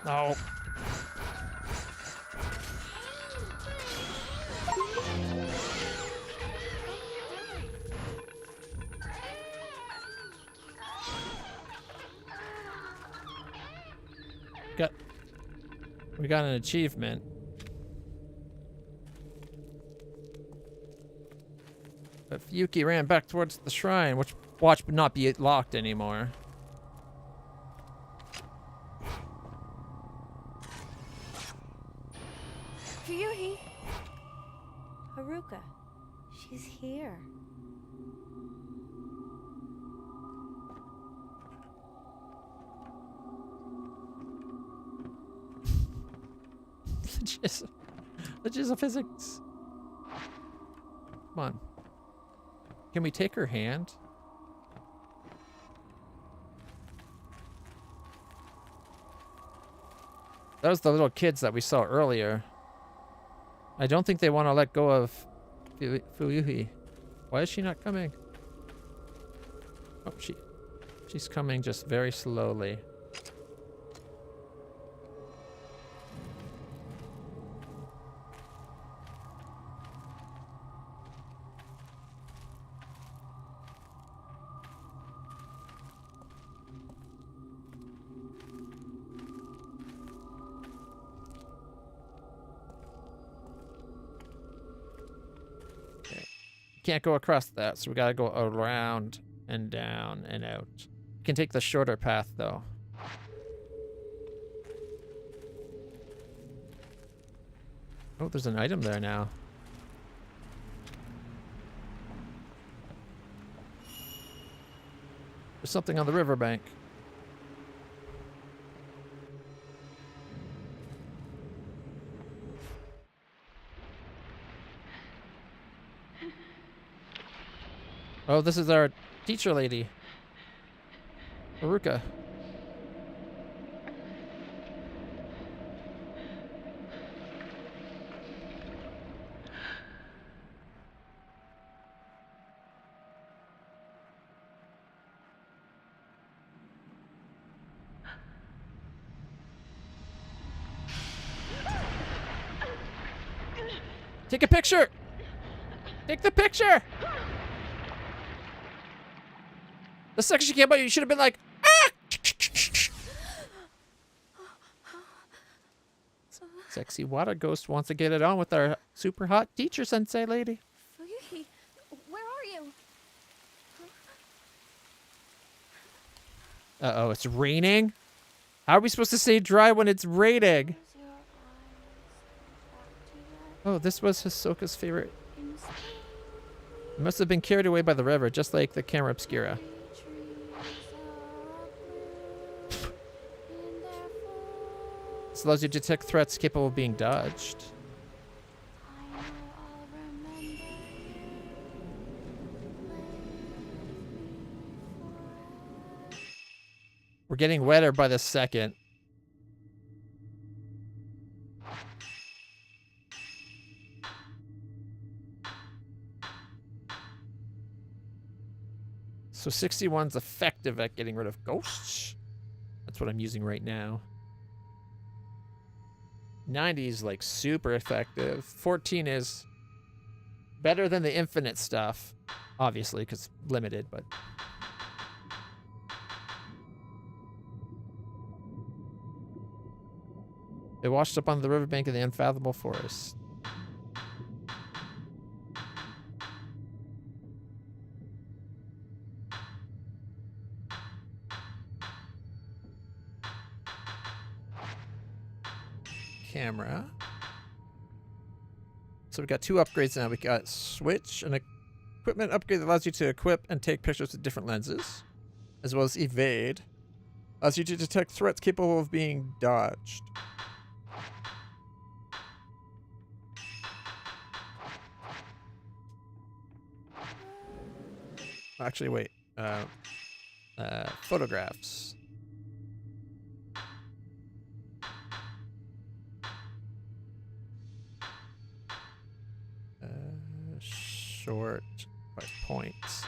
No. We got an achievement. But Yuki ran back towards the shrine, which watch would not be locked anymore. Fuyuhi! Haruka, she's here. Legis of physics. Come on. Can we take her hand? That was the little kids that we saw earlier. I don't think they want to let go of Fuyuhi. Why is she not coming? Oh, she's coming just very slowly. Can't go across that, so we gotta go around and down and out. We can take the shorter path though. Oh, there's an item there now. There's something on the riverbank. Oh, this is our teacher lady. Haruka. Take a picture! Take the picture! The second she came out, you should have been like, ah! Sexy water ghost wants to get it on with our super hot teacher sensei lady. Fuyuhi, where are you? Uh-oh, it's raining? How are we supposed to stay dry when it's raining? Oh, this was Hisoka's favorite. It must have been carried away by the river, just like the camera obscura. This allows you to detect threats capable of being dodged. We're getting wetter by the second. So 61's effective at getting rid of ghosts. That's what I'm using right now. 90 is like super effective. 14 is better than the infinite stuff. Obviously, because limited, but... It washed up on the riverbank of the unfathomable forest. Camera. So we got 2 upgrades now. We got switch, an equipment upgrade that allows you to equip and take pictures with different lenses, as well as evade. Allows you to detect threats capable of being dodged. Actually, wait. Photographs. Short by points.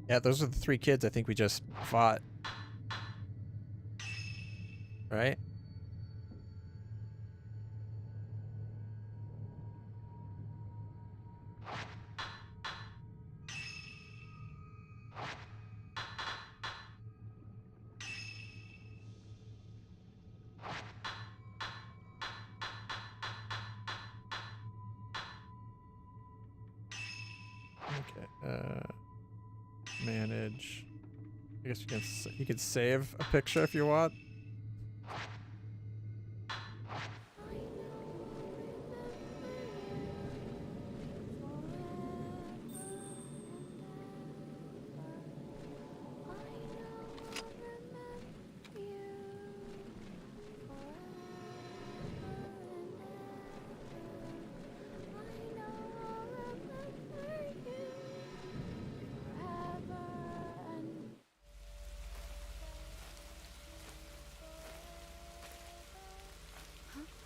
Yeah, those are the 3 kids I think we just fought. Right? Okay. Manage. I guess you can save a picture if you want.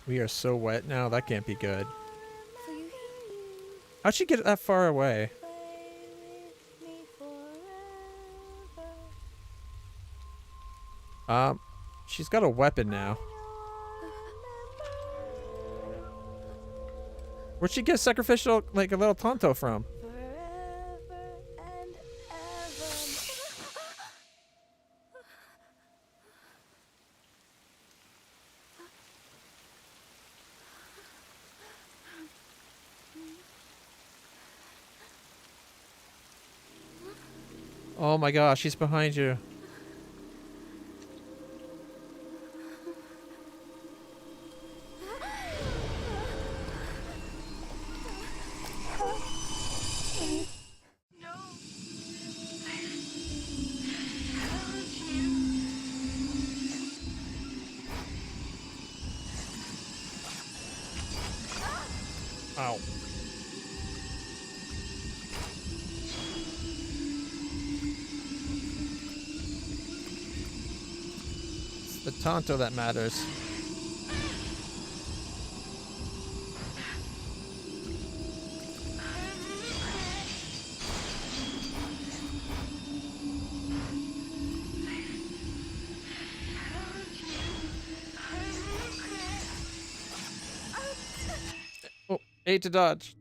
We are so wet now, that can't be good. How'd she get that far away? She's got a weapon now. Where'd she get sacrificial, like a little Tonto from? Oh my gosh, he's behind you. Ow. It's the Tonto that matters. Oh, A to dodge.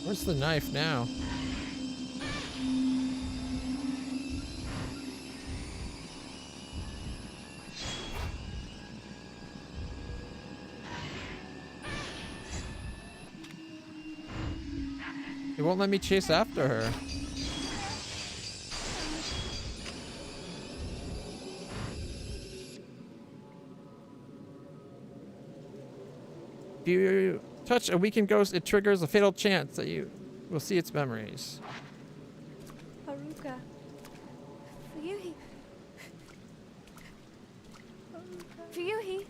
Where's the knife now? It won't let me chase after her. If you touch a weakened ghost, it triggers a fatal chance that you will see its memories. Haruka. Ryuhi. Ryuhi.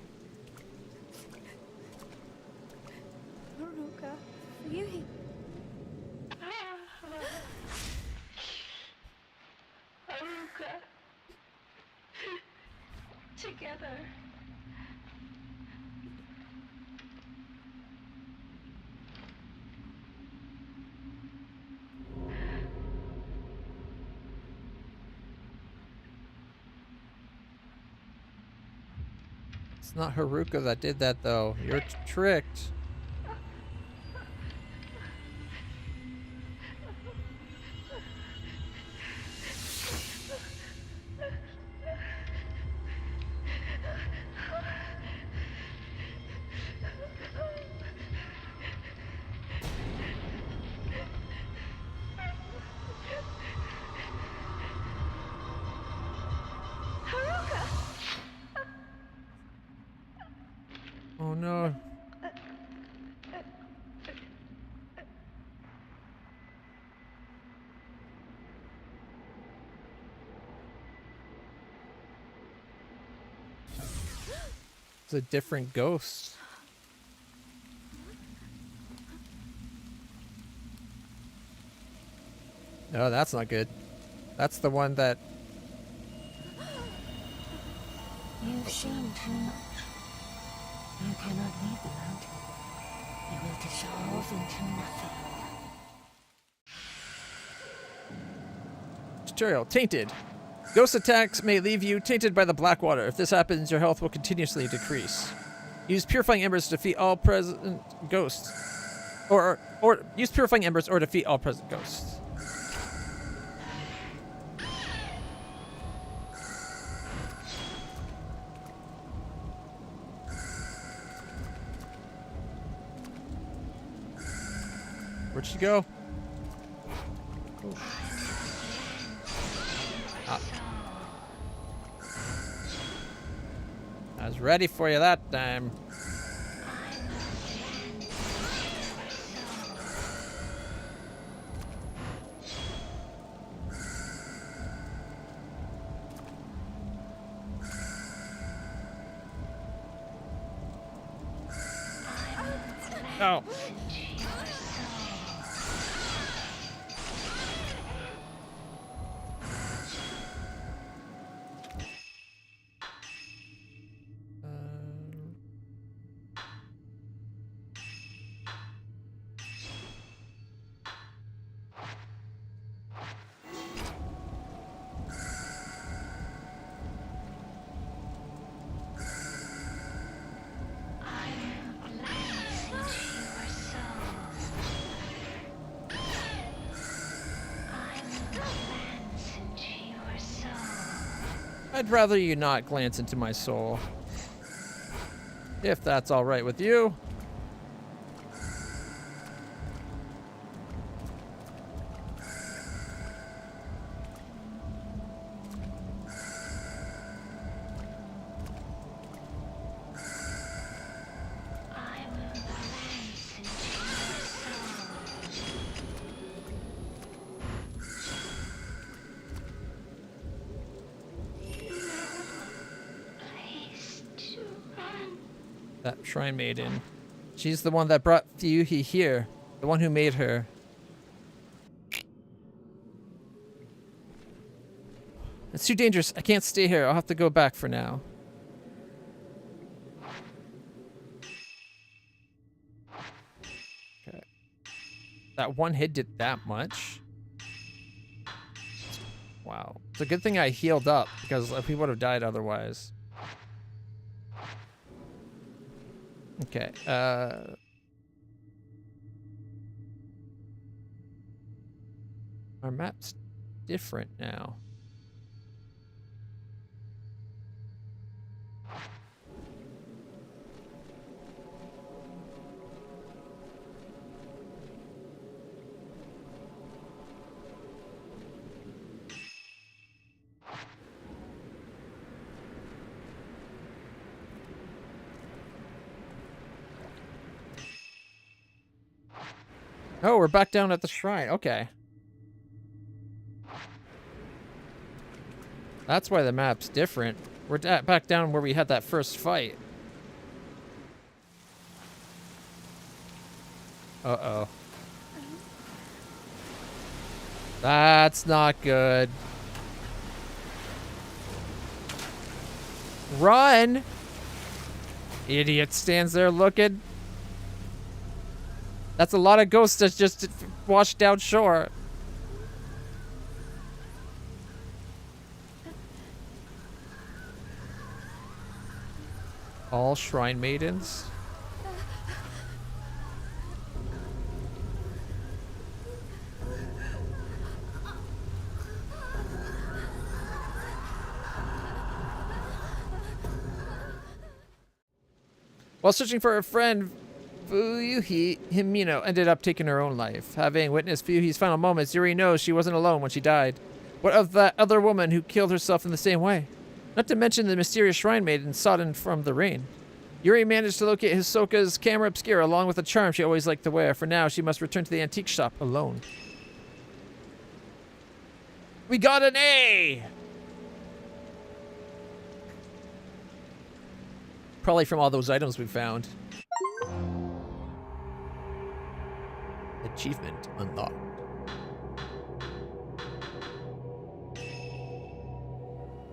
Haruka. Ryuhi. Haruka. Together. It's not Haruka that did that though. You're tricked. Oh no. It's a different ghost. No, that's not good. That's the one that... You've seen too much. You cannot leave the mountain. You will dissolve into nothing. Tutorial. Tainted. Ghost attacks may leave you tainted by the black water. If this happens, your health will continuously decrease. Use purifying embers to defeat all present ghosts. Or use purifying embers or defeat all present ghosts. Where'd she go? Ah. I was ready for you that time. Oh. I'd rather you not glance into my soul. If that's all right with you. That Shrine Maiden. She's the one that brought Fuyuhi here. The one who made her. It's too dangerous. I can't stay here. I'll have to go back for now. Okay. That one hit did that much. Wow. It's a good thing I healed up because we would have died otherwise. Okay, our map's different now. Oh, we're back down at the shrine. Okay. That's why the map's different. We're back down where we had that first fight. Uh-oh. That's not good. Run! Idiot stands there looking. That's a lot of ghosts that just washed down shore. All Shrine Maidens? While searching for a friend, Fuyuhi Himino ended up taking her own life. Having witnessed Fuyuhi's final moments, Yuri knows she wasn't alone when she died. What of that other woman who killed herself in the same way? Not to mention the mysterious Shrine Maiden sodden from the rain. Yuri managed to locate Hisoka's camera obscura along with a charm she always liked to wear. For now, she must return to the antique shop alone. We got an A! Probably from all those items we found. Achievement unlocked.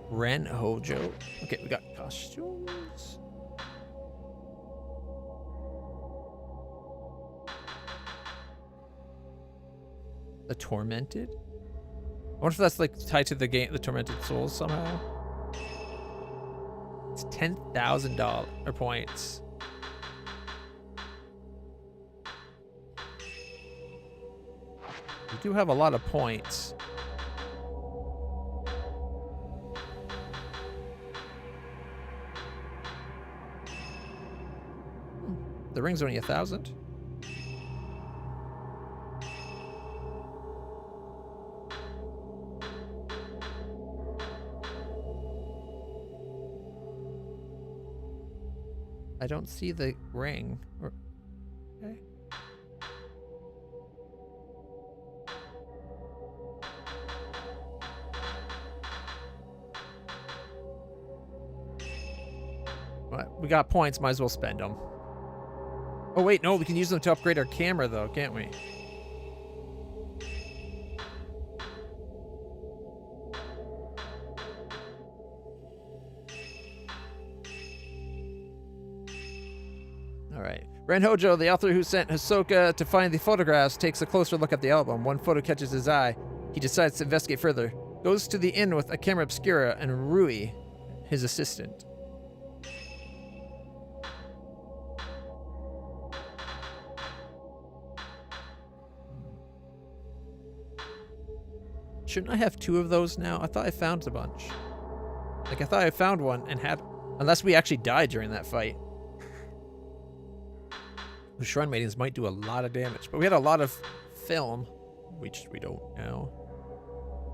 Ren Hojo. Okay, we got costumes. The Tormented? I wonder if that's like tied to the game, the Tormented Souls somehow. It's $10,000 points. We do have a lot of points. The ring's only 1,000. I don't see the ring. Okay. But we got points, might as well spend them. Oh wait, no, we can use them to upgrade our camera though, can't we? All right. Ren Hojo, the author who sent Hisoka to find the photographs, takes a closer look at the album. One photo catches his eye. He decides to investigate further. Goes to the inn with a camera obscura and Rui, his assistant. Shouldn't I have 2 of those now? I thought I found a bunch. Like, I thought I found one and had... Unless we actually died during that fight. The Shrine Maidens might do a lot of damage. But we had a lot of film, which we don't now.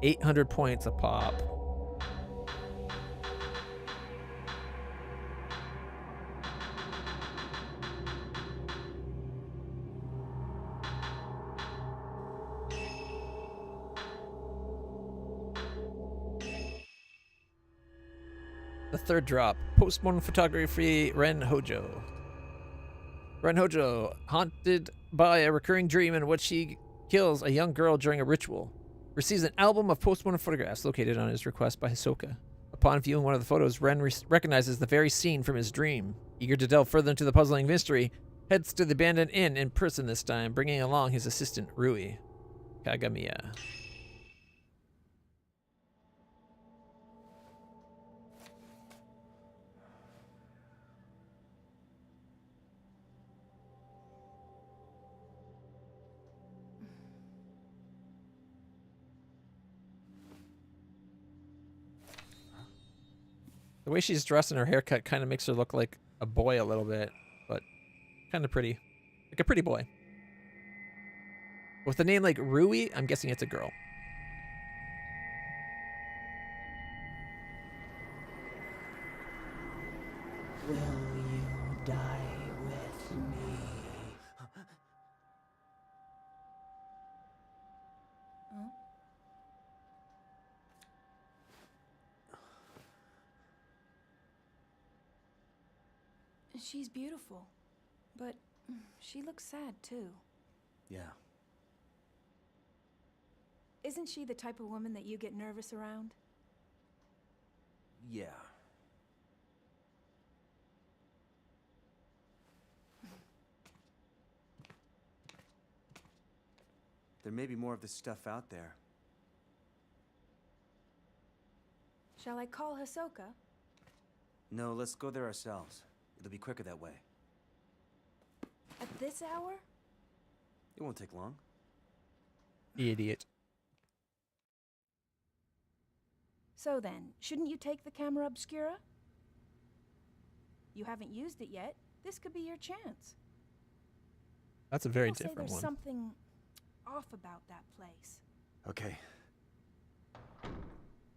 800 points a pop. The third drop. Postmortem photography, Ren Hojo. Ren Hojo, haunted by a recurring dream in which he kills a young girl during a ritual, receives an album of postmortem photographs located on his request by Hisoka. Upon viewing one of the photos, Ren recognizes the very scene from his dream. Eager to delve further into the puzzling mystery, heads to the abandoned inn in person this time, bringing along his assistant, Rui Kagamiya. The way she's dressed and her haircut kind of makes her look like a boy a little bit, but kind of pretty. Like a pretty boy. With a name like Rui, I'm guessing it's a girl. Will you die with me? She's beautiful, but she looks sad too. Yeah. Isn't she the type of woman that you get nervous around? Yeah. There may be more of this stuff out there. Shall I call Hisoka? No, let's go there ourselves. It'll be quicker that way. At this hour? It won't take long. Idiot. So then, shouldn't you take the camera obscura? You haven't used it yet. This could be your chance. That's a very I'll say different there's one. something off about that place. Okay.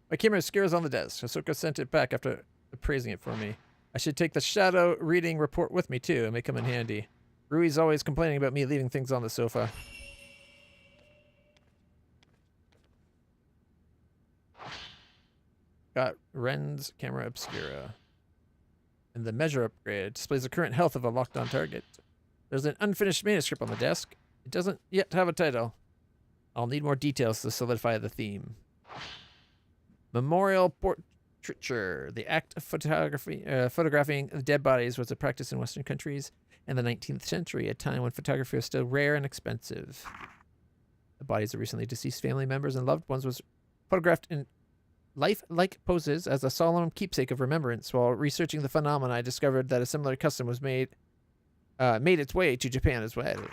My camera obscura is on the desk. Hisoka sent it back after appraising it for me. I should take the shadow reading report with me too. It may come in handy. Rui's always complaining about me leaving things on the sofa. Got Ren's camera obscura. And the measure upgrade displays the current health of a locked on target. There's an unfinished manuscript on the desk. It doesn't yet have a title. I'll need more details to solidify the theme. Memorial portraiture. The act of photographing dead bodies was a practice in Western countries in the 19th century, a time when photography was still rare and expensive. The bodies of recently deceased family members and loved ones was photographed in life-like poses as a solemn keepsake of remembrance. While researching the phenomena, I discovered that a similar custom was made its way to Japan as well.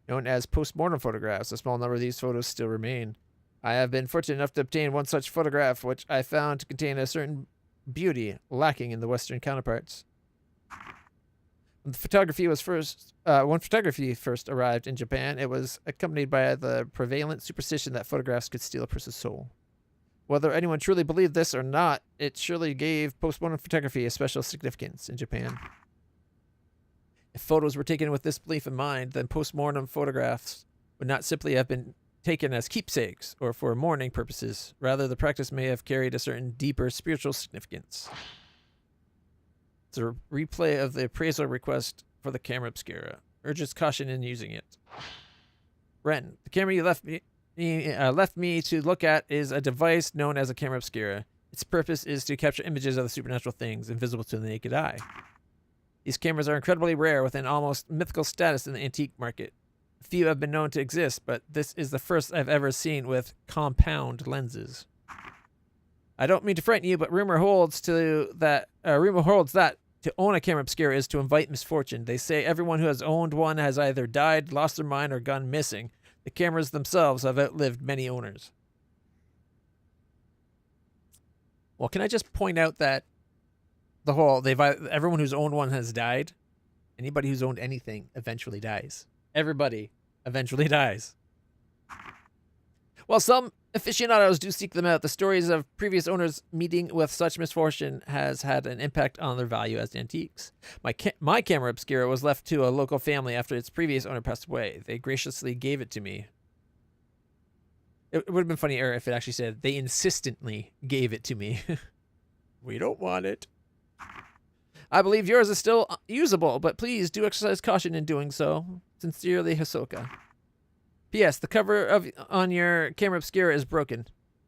Known as post-mortem photographs, a small number of these photos still remain. I have been fortunate enough to obtain one such photograph, which I found to contain a certain beauty lacking in the Western counterparts. When photography first arrived in Japan, it was accompanied by the prevalent superstition that photographs could steal a person's soul. Whether anyone truly believed this or not, it surely gave postmortem photography a special significance in Japan. If photos were taken with this belief in mind, then postmortem photographs would not simply have been taken as keepsakes or for mourning purposes. Rather, the practice may have carried a certain deeper spiritual significance. The replay of the appraisal request for the camera obscura. Urges caution in using it. Ren, the camera you left me to look at is a device known as a camera obscura. Its purpose is to capture images of the supernatural things invisible to the naked eye. These cameras are incredibly rare with an almost mythical status in the antique market. Few have been known to exist, but this is the first I've ever seen with compound lenses. I don't mean to frighten you, but rumor holds that to own a camera obscura is to invite misfortune. They say everyone who has owned one has either died, lost their mind, or gone missing. The cameras themselves have outlived many owners. Well, can I just point out that everyone who's owned one has died? Anybody who's owned anything eventually dies. Everybody eventually dies. While some aficionados do seek them out, the stories of previous owners meeting with such misfortune has had an impact on their value as antiques. My camera obscura was left to a local family after its previous owner passed away. They graciously gave it to me. It would have been funnier if it actually said, they insistently gave it to me. We don't want it. I believe yours is still usable, but please do exercise caution in doing so. Sincerely, Hisoka. P.S. The cover on your camera obscura is broken.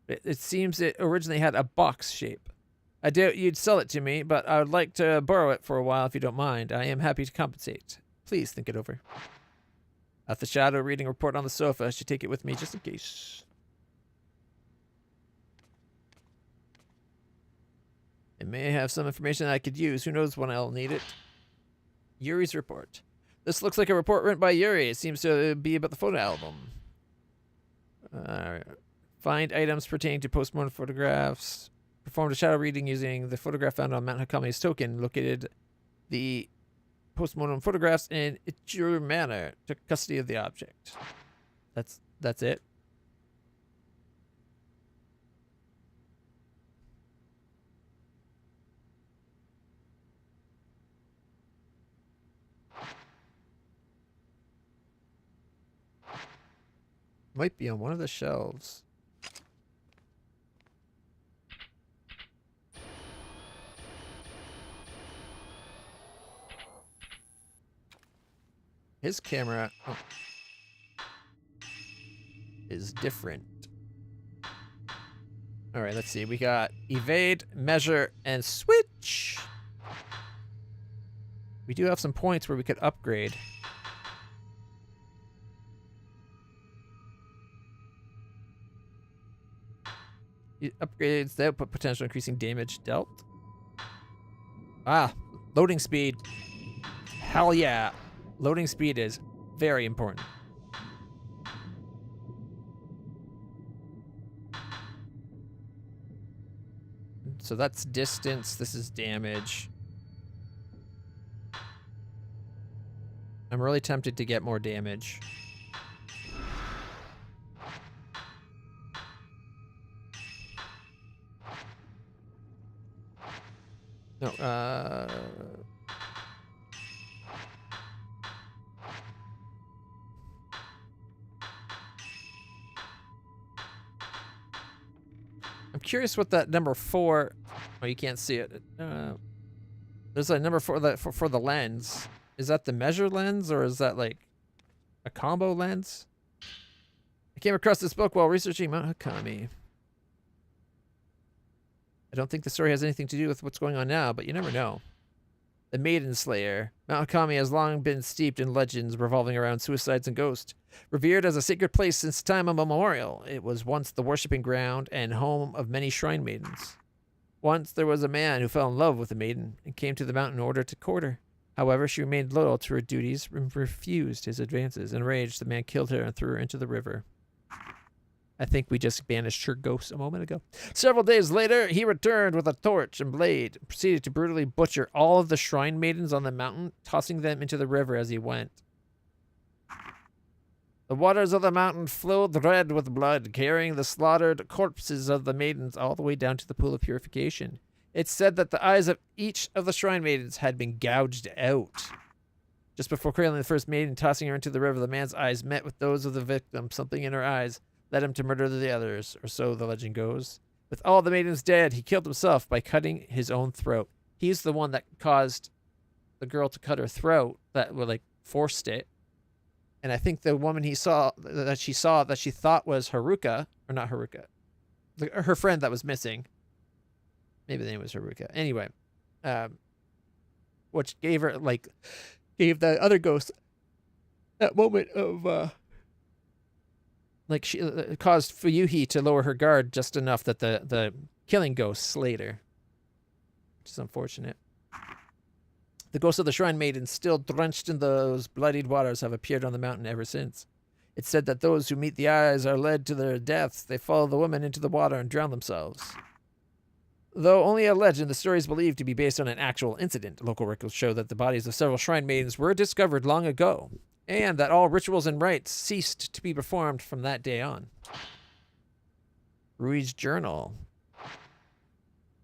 It seems it originally had a box shape. I doubt you'd sell it to me, but I would like to borrow it for a while if you don't mind. I am happy to compensate. Please think it over. At the shadow reading report on the sofa. I should take it with me just in case. It may have some information I could use. Who knows when I'll need it. Yuri's report. This looks like a report written by Yuri. It seems to be about the photo album. Find items pertaining to postmortem photographs. Performed a shadow reading using the photograph found on Mount Hakame's token. Located the postmortem photographs in Ichiro Manor. Took custody of the object. That's it. Might be on one of the shelves. His camera is different. All right, let's see. We got evade, measure, and switch. We do have some points where we could upgrade. It upgrades the output potential, increasing damage dealt. Ah, loading speed. Hell yeah. Loading speed is very important. So that's distance. This is damage. I'm really tempted to get more damage. No, I'm curious what that number 4. Oh, you can't see it. There's a number 4 for the lens. Is that the measure lens or is that like a combo lens? I came across this book while researching Mount Hakame. I don't think the story has anything to do with what's going on now, but you never know. The Maiden Slayer. Mount Hakame has long been steeped in legends revolving around suicides and ghosts. Revered as a sacred place since time immemorial, it was once the worshipping ground and home of many shrine maidens. Once there was a man who fell in love with a maiden and came to the mountain in order to court her. However, she remained loyal to her duties and refused his advances. Enraged, the man killed her and threw her into the river. I think we just banished her ghost a moment ago. Several days later, he returned with a torch and blade and proceeded to brutally butcher all of the shrine maidens on the mountain, tossing them into the river as he went. The waters of the mountain flowed red with blood, carrying the slaughtered corpses of the maidens all the way down to the pool of purification. It's said that the eyes of each of the shrine maidens had been gouged out. Just before cradling the first maiden, tossing her into the river, the man's eyes met with those of the victim. Something in her eyes led him to murder the others, or so the legend goes. With all the maidens dead, he killed himself by cutting his own throat. He's the one that caused the girl to cut her throat that were like forced it. And I think the woman she thought was Haruka, or not Haruka, her friend that was missing. Maybe the name was Haruka. Anyway, which gave the other ghost that moment of she caused Fuyuhi to lower her guard just enough that the killing ghost slayed her, which is unfortunate. The ghosts of the Shrine Maidens, still drenched in those bloodied waters, have appeared on the mountain ever since. It's said that those who meet the eyes are led to their deaths. They follow the women into the water and drown themselves. Though only a legend, the story is believed to be based on an actual incident. Local records show that the bodies of several Shrine Maidens were discovered long ago, and that all rituals and rites ceased to be performed from that day on. Rui's journal.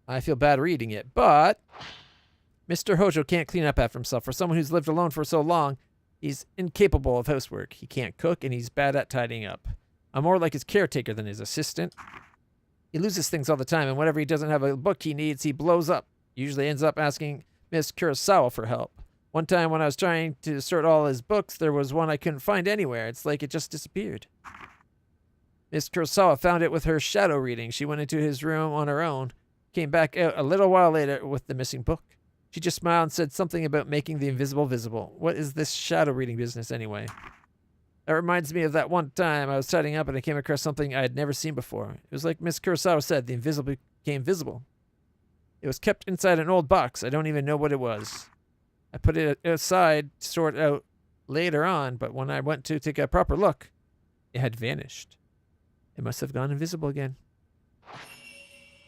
I feel bad reading it, but Mr. Hojo can't clean up after himself. For someone who's lived alone for so long, he's incapable of housework. He can't cook, and he's bad at tidying up. I'm more like his caretaker than his assistant. He loses things all the time, and whenever he doesn't have a book he needs, he blows up. Usually ends up asking Miss Kurosawa for help. One time when I was trying to sort all his books, there was one I couldn't find anywhere. It's like it just disappeared. Miss Kurosawa found it with her shadow reading. She went into his room on her own, came back out a little while later with the missing book. She just smiled and said something about making the invisible visible. What is this shadow reading business anyway? That reminds me of that one time I was tidying up and I came across something I had never seen before. It was like Miss Kurosawa said, the invisible became visible. It was kept inside an old box. I don't even know what it was. I put it aside to sort out later on, but when I went to take a proper look, it had vanished. It must have gone invisible again.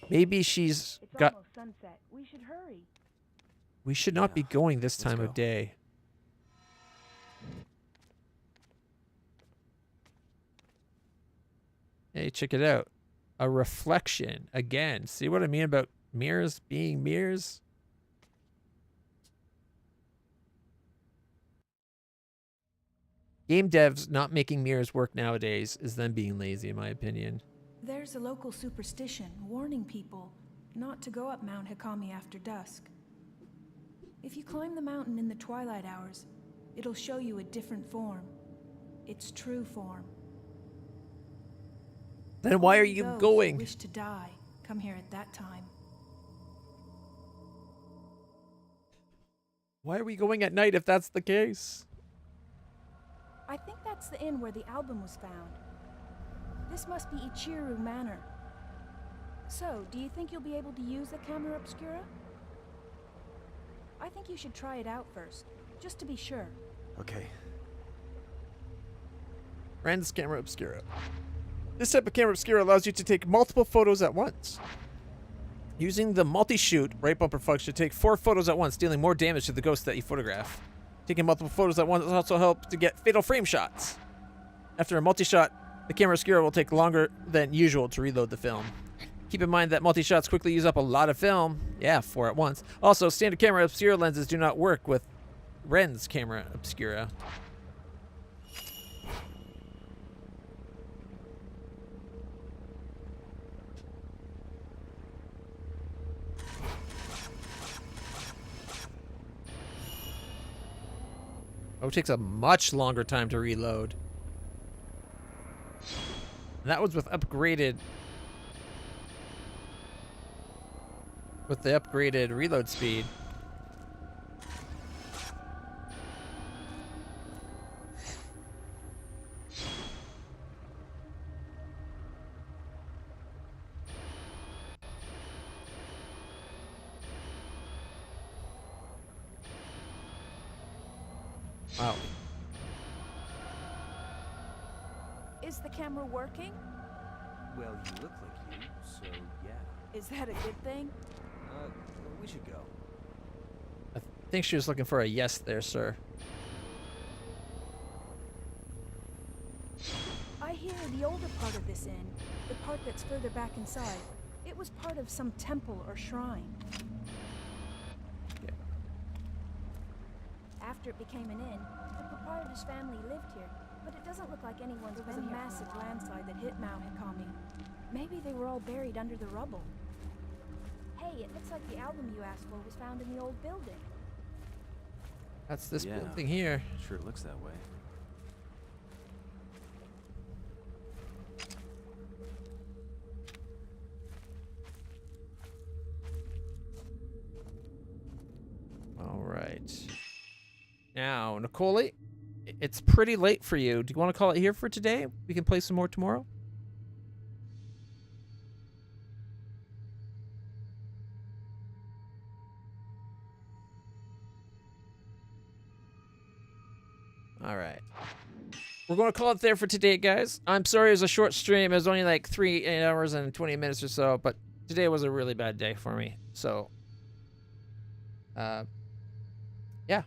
Maybe she's got... Almost sunset. We should hurry. We should not be going this time of day. Hey, check it out. A reflection. Again. See what I mean about mirrors being mirrors? Game devs not making mirrors work nowadays is them being lazy, in my opinion. There's a local superstition warning people not to go up Mount Hikami after dusk. If you climb the mountain in the twilight hours, it'll show you a different form. Its true form. Then why are you Those who going? wish to die come here at that time. Why are we going at night if that's the case? I think that's the inn where the album was found. This must be Ichiru Manor. So, do you think you'll be able to use the camera obscura? I think you should try it out first, just to be sure. Okay. Friends camera obscura. This type of camera obscura allows you to take multiple photos at once. Using the multi-shoot right bumper function to take 4 photos at once, dealing more damage to the ghost that you photograph. Taking multiple photos at once also helps to get fatal frame shots. After a multi-shot, the camera obscura will take longer than usual to reload the film. Keep in mind that multi-shots quickly use up a lot of film. Yeah, 4 at once. Also, standard camera obscura lenses do not work with Ren's camera obscura. Oh, it takes a much longer time to reload. And that was with upgraded... with the upgraded reload speed. Wow. Is the camera working? Well, you look like you, so yeah. Is that a good thing? We should go. I think she was looking for a yes there, sir. I hear the older part of this inn, the part that's further back inside, it was part of some temple or shrine. Yeah. After it became an inn, the proprietor's family lived here, but it doesn't look like anyone's been here. Massive landslide that hit Mount Hikami. Maybe they were all buried under the rubble. Hey, it looks like the album you asked for was found in the old building. That's this Yeah. thing here. Sure it looks that way. All right. Now, Nicole, it's pretty late for you. Do you want to call it here for today? We can play some more tomorrow. All right. We're going to call it there for today, guys. I'm sorry it was a short stream. It was only like 3 hours and 20 minutes or so, but today was a really bad day for me. So, yeah,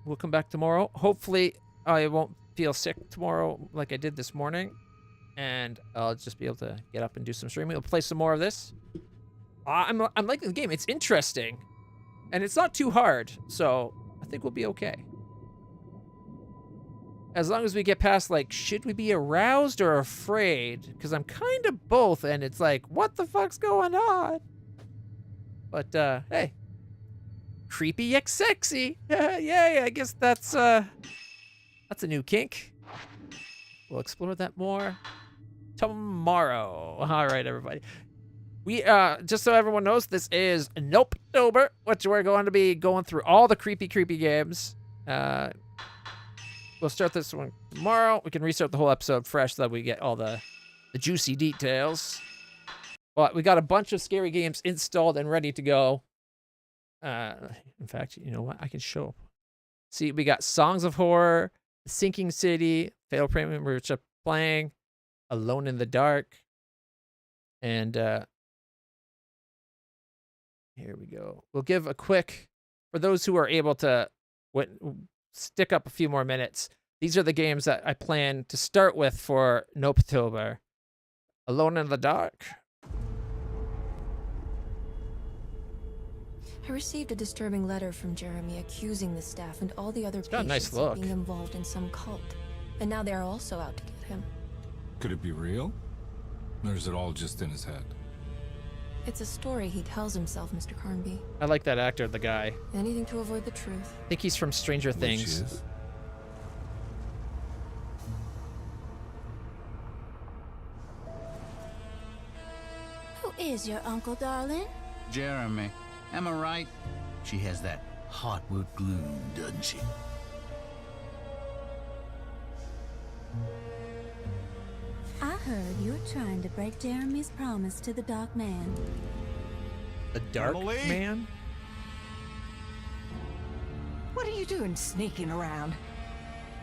we'll come back tomorrow. Hopefully, I won't feel sick tomorrow like I did this morning, and I'll just be able to get up and do some streaming. We'll play some more of this. I'm liking the game. It's interesting, and it's not too hard, so I think we'll be okay. As long as we get past, like, should we be aroused or afraid? Because I'm kind of both, and it's like, what the fuck's going on? But, hey. Creepy yet sexy. Yay, I guess that's a new kink. We'll explore that more tomorrow. All right, everybody. We, just so everyone knows, this is Nopetober, which we're going to be going through all the creepy games. We'll start this one tomorrow. We can restart the whole episode fresh so that we get all the juicy details. But we got a bunch of scary games installed and ready to go. In fact, you know what? I can show. See, we got Songs of Horror, Sinking City, Fatal Premium, which are playing, Alone in the Dark, and here we go. We'll give a quick, for those who are able to stick up a few more minutes, these are the games that I plan to start with for Nopetober. Alone in the Dark. I received a disturbing letter from Jeremy accusing the staff and all the other got a nice patients look. of being involved in some cult. And now they're also out to get him. Could it be real? Or is it all just in his head? It's a story he tells himself, Mr. Carnby. I like that actor, the guy. Anything to avoid the truth. I think he's from Stranger Things. Which is? Who is your uncle, darling? Jeremy. Am I right? She has that heartwood gloom, doesn't she? I heard you're trying to break Jeremy's promise to the Dark Man. The Dark Emily? Man? What are you doing sneaking around?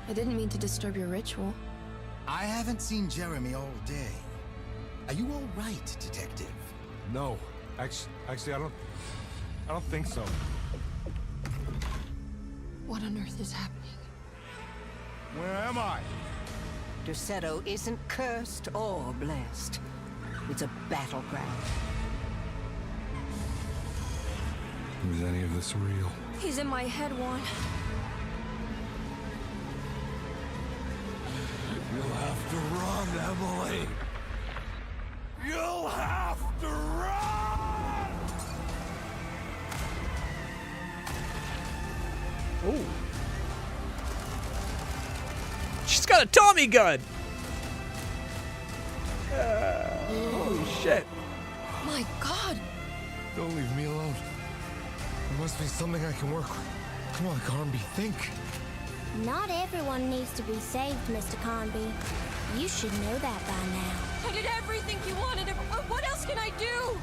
I didn't mean to disturb your ritual. I haven't seen Jeremy all day. Are you all right, detective? No. Actually, I don't think so. What on earth is happening? Where am I? Dusetto isn't cursed or blessed. It's a battleground. Is any of this real? He's in my head, Juan. You'll have to run, Emily. You'll have to run! Oh. She's got a Tommy gun! Holy shit. My God! Don't leave me alone. There must be something I can work with. Come on, Carnby, think. Not everyone needs to be saved, Mr. Carnby. You should know that by now. I did everything you wanted. What else can I do?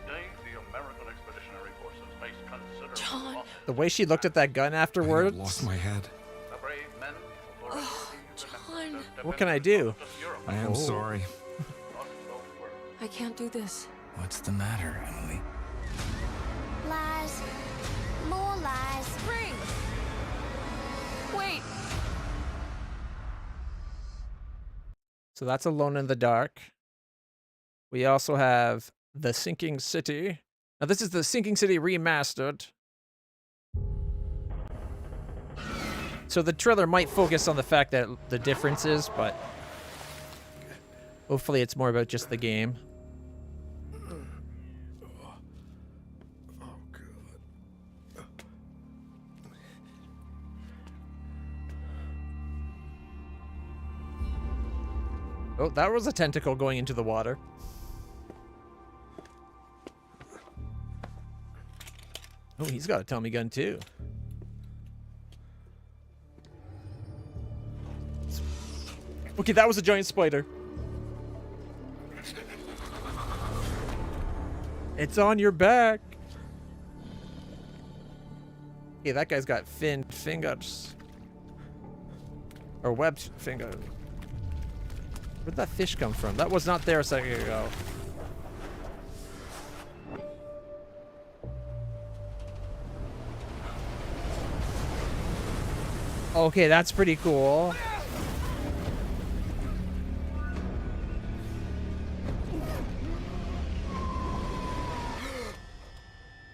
Today, the American Expeditionary Forces face considerable John. losses. The way she looked at that gun afterwards. I lost my head. The brave men will Oh, remember John. What can I do? I am sorry. I can't do this. What's the matter, Emily? Lies. More lies. Spring! Wait! So that's Alone in the Dark. We also have The Sinking City. Now this is the Sinking City remastered. So the trailer might focus on the fact that the differences, but hopefully it's more about just the game. Oh, God. Oh, that was a tentacle going into the water. Oh, he's got a Tommy gun too. Okay, that was a giant spider. It's on your back. Okay, that guy's got finned fingers. Or webbed fingers. Where'd that fish come from? That was not there a second ago. Okay, that's pretty cool.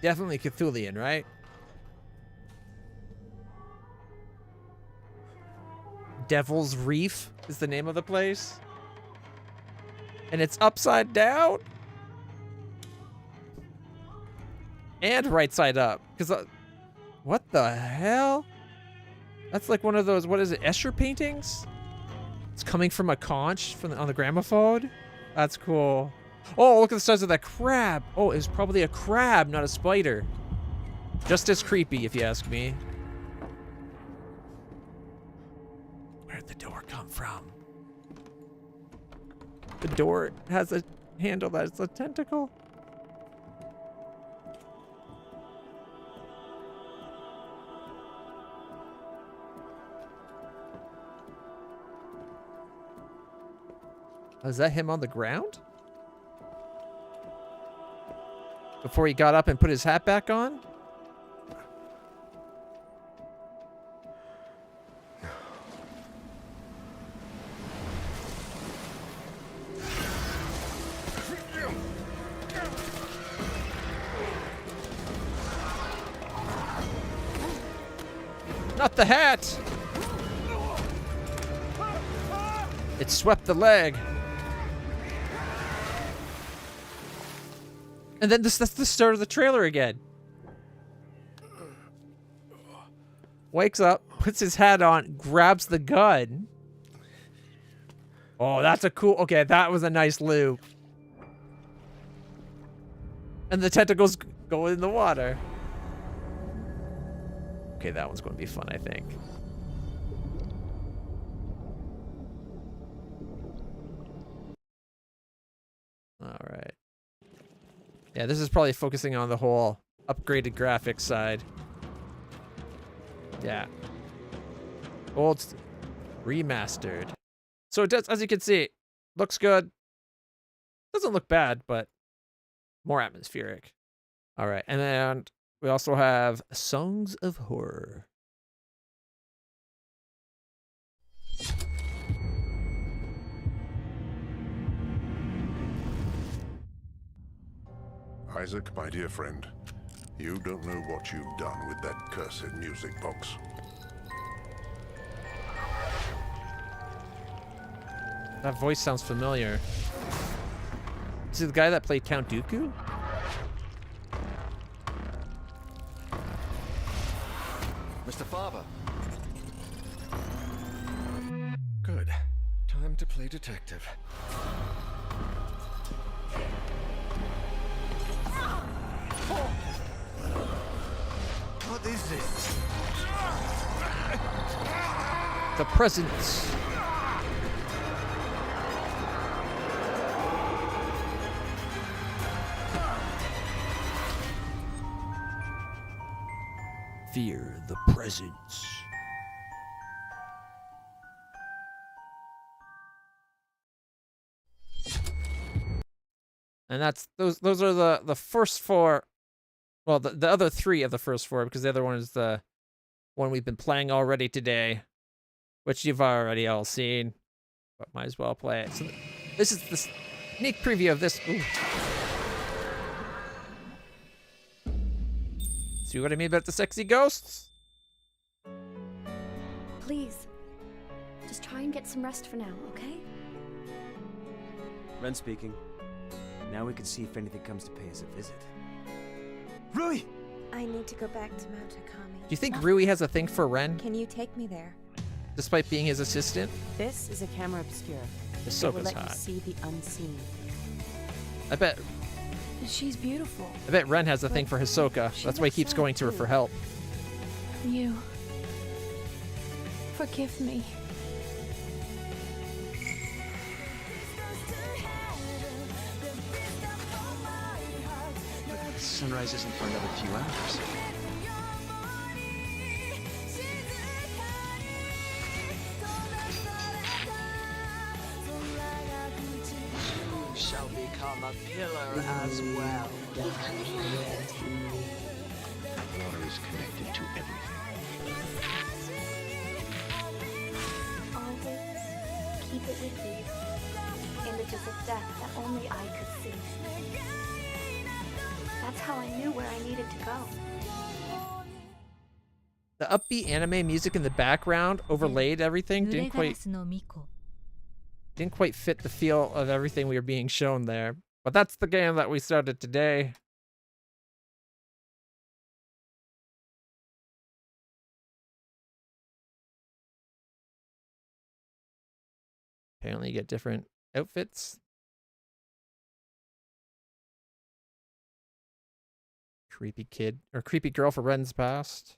Definitely Cthulhian, right? Devil's Reef is the name of the place. And it's upside down. And right side up. Because, what the hell? That's like one of those, what is it, Escher paintings? It's coming from a conch on the gramophone. That's cool. Oh, look at the size of that crab. Oh, it was probably a crab, not a spider. Just as creepy, if you ask me. Where'd the door come from? The door has a handle that's a tentacle. Is that him on the ground? Before he got up and put his hat back on? Not the hat! It swept the leg. And then that's the start of the trailer again. Wakes up, puts his hat on, grabs the gun. Oh, that's a cool... Okay, that was a nice loop. And the tentacles go in the water. Okay, that one's going to be fun, I think. All right. Yeah, this is probably focusing on the whole upgraded graphics side. Yeah. Old remastered. So it does, as you can see, looks good. Doesn't look bad, but more atmospheric. All right, and then we also have Songs of Horror. Isaac, my dear friend, you don't know what you've done with that cursed music box. That voice sounds familiar. Is it the guy that played Count Dooku? Mr. Farber. Good. Time to play detective. What is this? The Presence. Fear the Presence. And that's those are the first four. Well, the other three of the first four, because the other one is the one we've been playing already today, which you've already all seen, but might as well play it. So this is the sneak preview of this. Ooh. See what I mean about the sexy ghosts? Please, just try and get some rest for now, okay? Ren speaking. Now we can see if anything comes to pay us a visit. Rui! I need to go back to Mount Akami. Do you think Rui has a thing for Ren, Can you take me there? despite being his assistant? This is a camera obscura. It will Hisoka's let you hot. see the unseen. I bet She's beautiful. Ren has a thing for Hisoka. She That's why he looks keeps sad, going to her too. for help. You. Forgive me. But sunrise isn't for another few hours. You shall become a pillar as well. Water is connected to everything. Always keep it with you. Images of death that only I could see. That's how I knew where I needed to go. The upbeat anime music in the background overlaid everything. Didn't quite fit the feel of everything we were being shown there. But that's the game that we started today. Apparently you get different outfits. Creepy kid or creepy girl for Ren's past.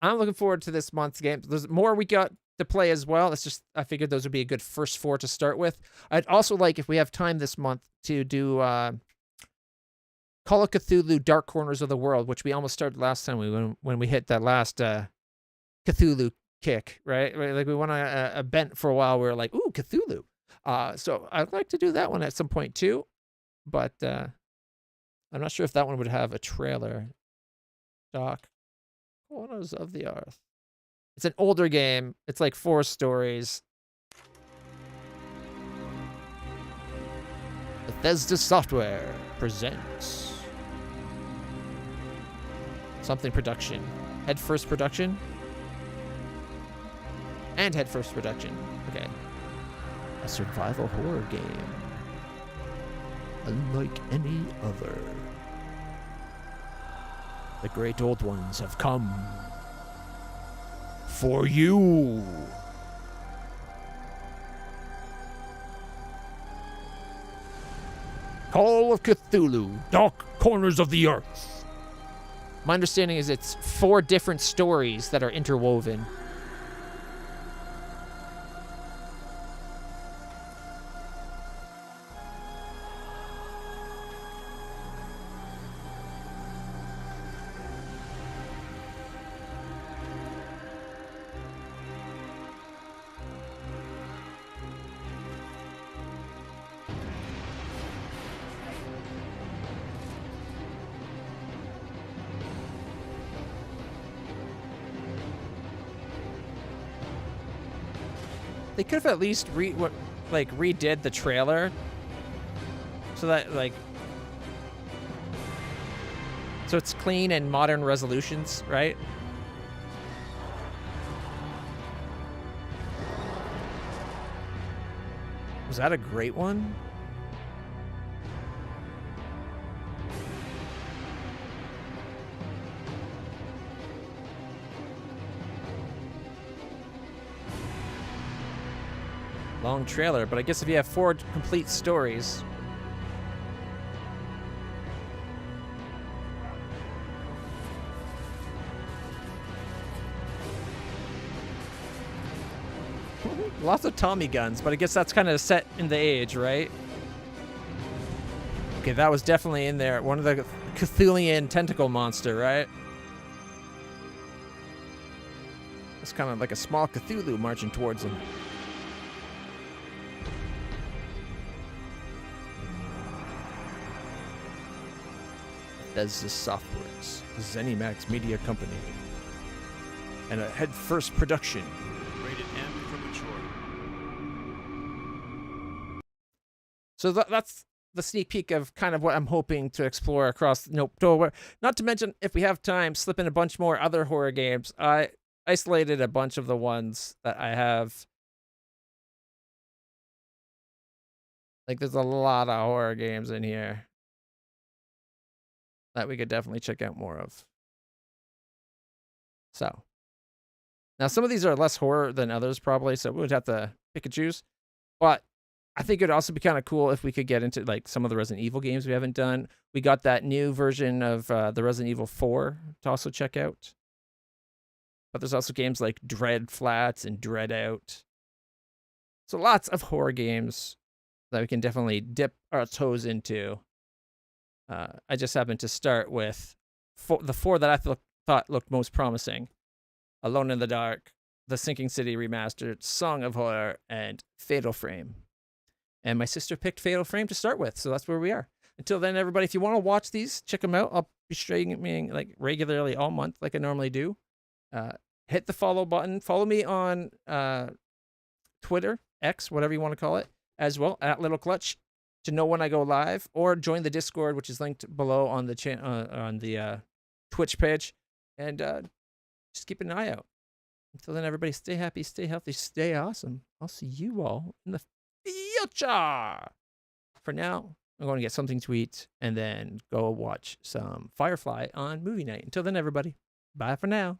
I'm looking forward to this month's game. There's more we got to play as well. It's just I figured those would be a good first 4 to start with. I'd also like, if we have time this month, to do Call of Cthulhu Dark Corners of the World, which we almost started last time when we hit that last Cthulhu kick, right? Like we went on a bent for a while. We were like, ooh, Cthulhu. So I'd like to do that one at some point too, but I'm not sure if that one would have a trailer. Dark Corners of the Earth. It's an older game. It's like 4 stories. Bethesda Software presents something production. Head First Production? And Head First Production. Okay. A survival horror game. Unlike any other. The great old ones have come for you. Call of Cthulhu, Dark Corners of the Earth. My understanding is it's 4 different stories that are interwoven. They could have at least redid the trailer so that so it's clean and modern resolutions, right? Was that a great one? Long trailer, but I guess if you have 4 complete stories. Lots of Tommy guns, but I guess that's kind of set in the age, right? Okay, that was definitely in there. One of the Cthulhian tentacle monster, right? It's kind of like a small Cthulhu marching towards him. Bethesda Softworks, ZeniMax Media Company, and a Head First Production. Rated M for mature. So that's the sneak peek of kind of what I'm hoping to explore across Nopetober. Not to mention, if we have time, slip in a bunch more other horror games. I isolated a bunch of the ones that I have. Like, there's a lot of horror games in here that we could definitely check out more of. So, now some of these are less horror than others probably, so we would have to pick and choose. But I think it'd also be kind of cool if we could get into like some of the Resident Evil games we haven't done. We got that new version of the Resident Evil 4 to also check out. But there's also games like Dread Flats and Dread Out. So lots of horror games that we can definitely dip our toes into. I just happened to start with the 4 that I thought looked most promising. Alone in the Dark, The Sinking City Remastered, Song of Horror, and Fatal Frame. And my sister picked Fatal Frame to start with, so that's where we are. Until then, everybody, if you want to watch these, check them out. I'll be streaming like regularly all month like I normally do. Hit the follow button. Follow me on Twitter, X, whatever you want to call it, as well, at LitlClutch, to know when I go live, or join the Discord, which is linked below on the Twitch page. And just keep an eye out. Until then, everybody, stay happy, stay healthy, stay awesome. I'll see you all in the future. For now, I'm going to get something to eat and then go watch some Firefly on movie night. Until then, everybody, bye for now.